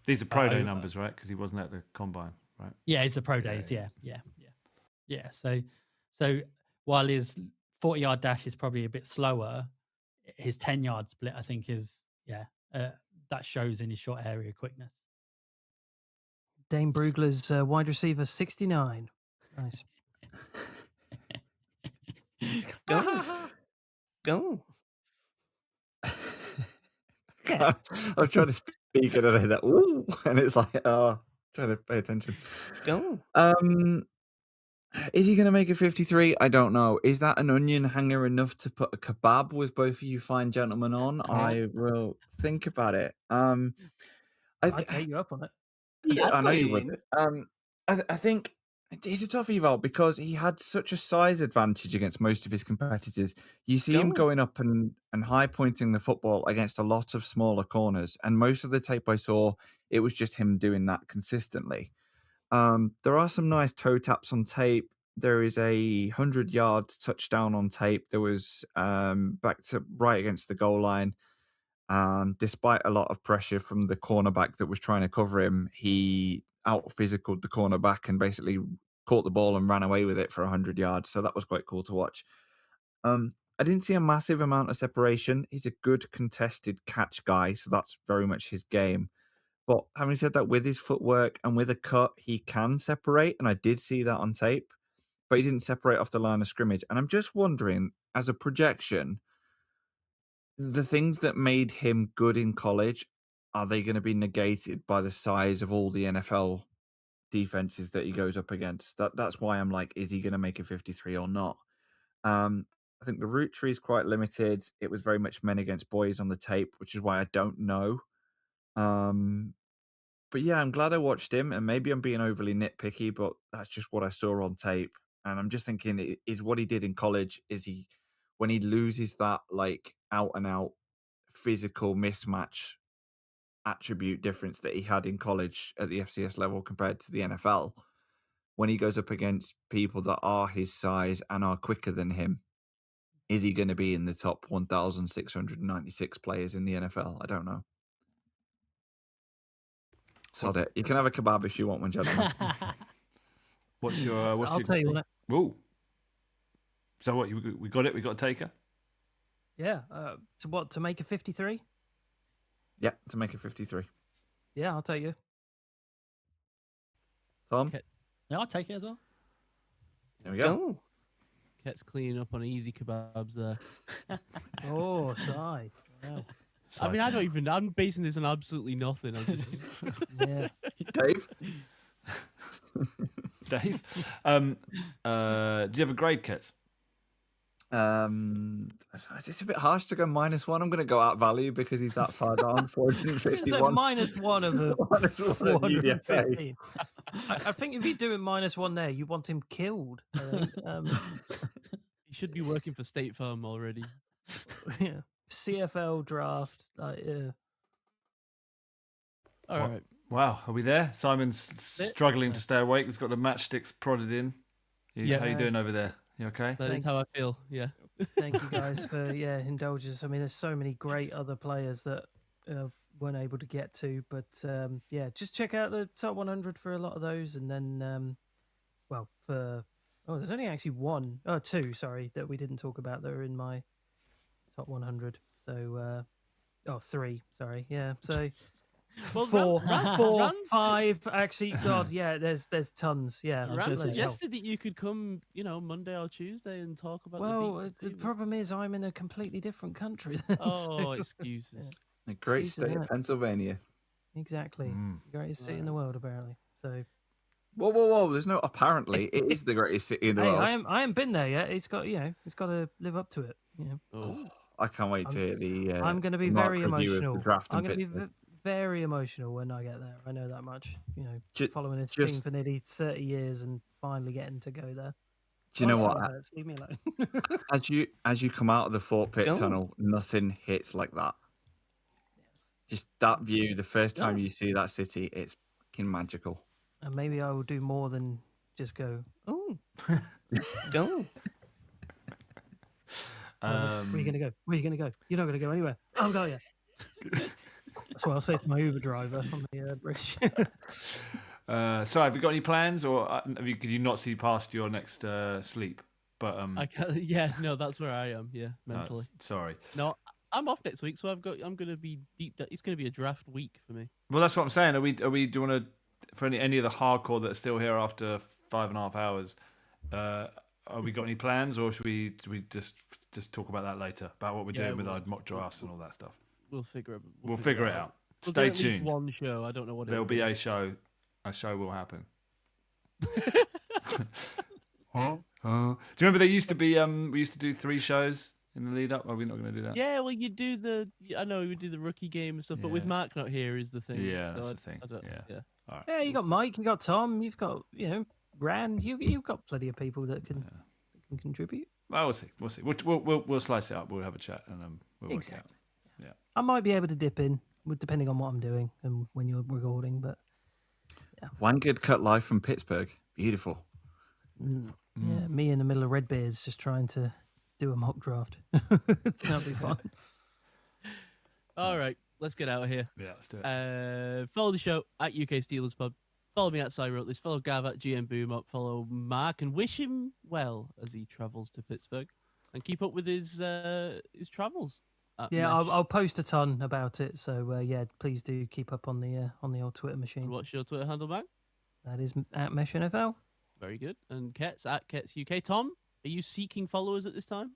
These are pro day numbers, right? Because he wasn't at the combine, right? Yeah, it's the pro days. Yeah. So while his 40-yard dash is probably a bit slower, his 10-yard split, I think, is that shows in his short area quickness. Dane Brugler's wide receiver 69. Nice. Go. Yes. I'm trying to speak it and I that ooh, and it's like trying to pay attention. Go. Is he going to make a 53? I don't know. Is that an onion hanger enough to put a kebab with both of you fine gentlemen on? I will think about it. I'd take you up on it. I know you would. I think he's a tough eval because he had such a size advantage against most of his competitors. You see him going up and high pointing the football against a lot of smaller corners, and most of the tape I saw, it was just him doing that consistently. There are some nice toe taps on tape. There is a 100-yard touchdown on tape. There was back to right against the goal line. Despite a lot of pressure from the cornerback that was trying to cover him, he out-physicaled the cornerback and basically caught the ball and ran away with it for 100 yards. So that was quite cool to watch. I didn't see a massive amount of separation. He's a good contested catch guy, so that's very much his game. But having said that, with his footwork and with a cut, he can separate, and I did see that on tape, but he didn't separate off the line of scrimmage. And I'm just wondering, as a projection, the things that made him good in college, are they going to be negated by the size of all the NFL defenses that he goes up against? That's why I'm like, is he going to make a 53 or not? I think the route tree is quite limited. It was very much men against boys on the tape, which is why I don't know. But yeah, I'm glad I watched him, and maybe I'm being overly nitpicky, but that's just what I saw on tape. And I'm just thinking, is what he did in college, is he, when he loses that like out and out physical mismatch attribute difference that he had in college at the FCS level compared to the NFL, when he goes up against people that are his size and are quicker than him, is he going to be in the top 1,696 players in the NFL? I don't know. Sod it. You can have a kebab if you want one, gentlemen. What's your? I'll tell you what. Ooh. So what? We got it. We got a taker. Yeah. To make a 53? Yeah, to make a 53. Yeah, I'll take you. Tom? Yeah, I'll take it as well. There we go. Ket's cleaning up on easy kebabs there. Oh, sigh. Wow. I mean, I'm basing this on absolutely nothing. I'm just. Yeah. Dave? Dave? Do you have a grade, Ket? It's a bit harsh to go -1. I'm going to go out value because he's that far down. 451. It's like -1 of a -1 of UDFA. 415. I think if you're doing -1 there, you want him killed. I think. He should be working for State Farm already. Yeah. CFL draft. Yeah. All right. Wow, are we there? Simon's struggling to stay awake. He's got the matchsticks prodded in. Yeah. How you doing over there? You okay? That is how I feel. Yeah. Thank you guys for indulgence. I mean, there's so many great other players that weren't able to get to, but just check out the top 100 for a lot of those, and then there's only actually two, sorry, that we didn't talk about that are in my top 100. So, 3, sorry, yeah. So. Well, 4, Rand 5. Actually, God, yeah. There's tons. Yeah. Rand suggested that you could come, Monday or Tuesday and talk about. The problem is I'm in a completely different country. Excuses. A great state of Pennsylvania. Exactly. Greatest city in the world, apparently. So. Whoa! There's no apparently. It is the greatest city in the world. I haven't been there yet. It's got to live up to it. I can't wait to hear the. I'm going to be very emotional. I'm going to be very emotional when I get there. I know that much. Following this team for nearly 30 years and finally getting to go there. Do you know Right, what? so it hurts. Leave me alone. As you come out of the Fort Pit Go. tunnel, nothing hits like that. Just that view, the first time Go. you see that city, it's fucking magical. And maybe I will do more than just go, oh, go. Where are you going to go? Where are you going to go? You're not going to go anywhere. Oh, go, yeah. That's what I'll say to my Uber driver on the bridge. So, have you got any plans, or could you not see past your next sleep? But I can't, yeah, no, that's where I am. Yeah, mentally. Sorry. No, I'm off next week, so I'm going to be deep. It's going to be a draft week for me. Well, that's what I'm saying. Are we? Do you want to? For any of the hardcore that are still here after 5.5 hours, have we got any plans, or should we just talk about that later? About what we're doing with our mock drafts and all that stuff. We'll figure it. We'll figure it out. We'll Stay do at least tuned. one show. I don't know what There'll be a show. A show will happen. Huh? Do you remember there used to be? We used to do 3 shows in the lead up. Are we not going to do that? Yeah, well, you do the. I know we would do the rookie game and stuff, but with Yeah. Mark not here is the thing. Yeah, so that's the thing. I don't, Yeah. All right. Yeah, you got Mike, you got Tom, you've got Rand. You've got plenty of people that can contribute. Well, we'll see. We'll slice it up. We'll have a chat and we'll work Exactly. it out. Yeah. I might be able to dip in, depending on what I'm doing and when you're recording. But One good cut live from Pittsburgh. Beautiful. yeah, me in the middle of Redbeards just trying to do a mock draft. That'll be fun. All right, let's get out of here. Yeah, let's do it. Follow the show at UK Steelers Pub. Follow me at Cy Wrote This. Follow Gav at GM Boom Up. Follow Mark and wish him well as he travels to Pittsburgh, and keep up with his travels. Yeah, Mesh. I'll post a ton about it. So yeah, please do keep up on the old Twitter machine. What's your Twitter handle, Mark? That is at Mesh NFL. Very good. And Kets at Kets UK. Tom, are you seeking followers at this time?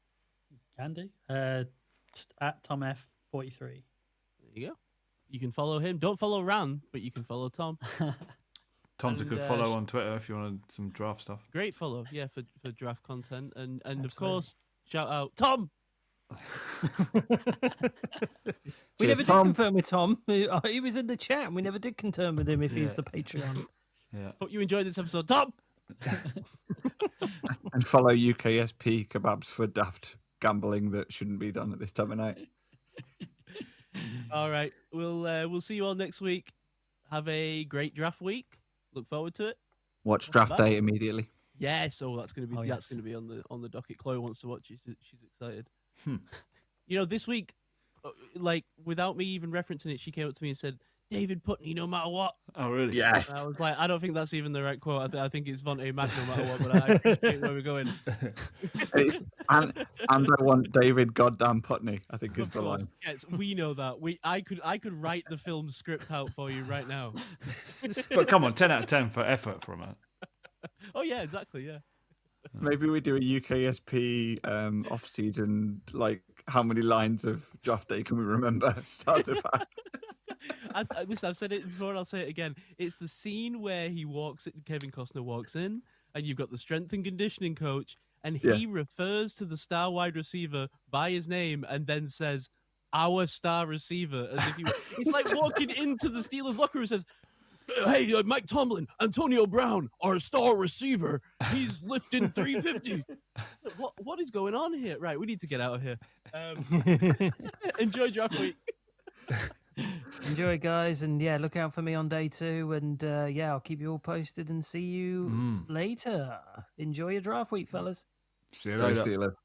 Can do. At Tom F43. There you go. You can follow him. Don't follow Ran, but you can follow Tom. Tom's And, a good follow on Twitter if you want some draft stuff. Great follow, yeah, for draft content. And of Absolutely. course, shout out Tom. We Cheers, never Tom. did confirm with Tom. He was in the chat. And we never did confirm with him if he's the Patreon. Yeah. Hope you enjoyed this episode, Tom. And follow UKSP kebabs for daft gambling that shouldn't be done at this time of night. All right, we'll see you all next week. Have a great draft week. Look forward to it. Watch draft day immediately. Yes, that's gonna be yes. gonna be on the docket. Chloe wants to watch it. She's excited. This week, like without me even referencing it, she came up to me and said, "David Putney, no matter what." Oh, really? Yes. And I was like, I don't think that's even the right quote. I think it's Vontae Mack no matter what. But I appreciate where we're going. and I want David goddamn Putney, I think is Of the course, line. yes, we know that. I could write the film script out for you right now. But come on, 10 out of 10 for effort from it. Oh yeah, exactly. Yeah. Maybe we do a UKSP off-season, like how many lines of draft day can we remember? Start to back. Listen, I've said it before and I'll say it again. It's the scene where Kevin Costner walks in, and you've got the strength and conditioning coach, and he refers to the star wide receiver by his name and then says, "Our star receiver," as if it's like walking into the Steelers locker room and says, "Hey, Mike Tomlin, Antonio Brown, our star receiver, he's lifting 350." What is going on here? Right, we need to get out of here. Enjoy draft week. Enjoy, guys, and yeah, look out for me on day 2. And yeah, I'll keep you all posted and see you later. Enjoy your draft week, fellas. See you Go later. Steelers.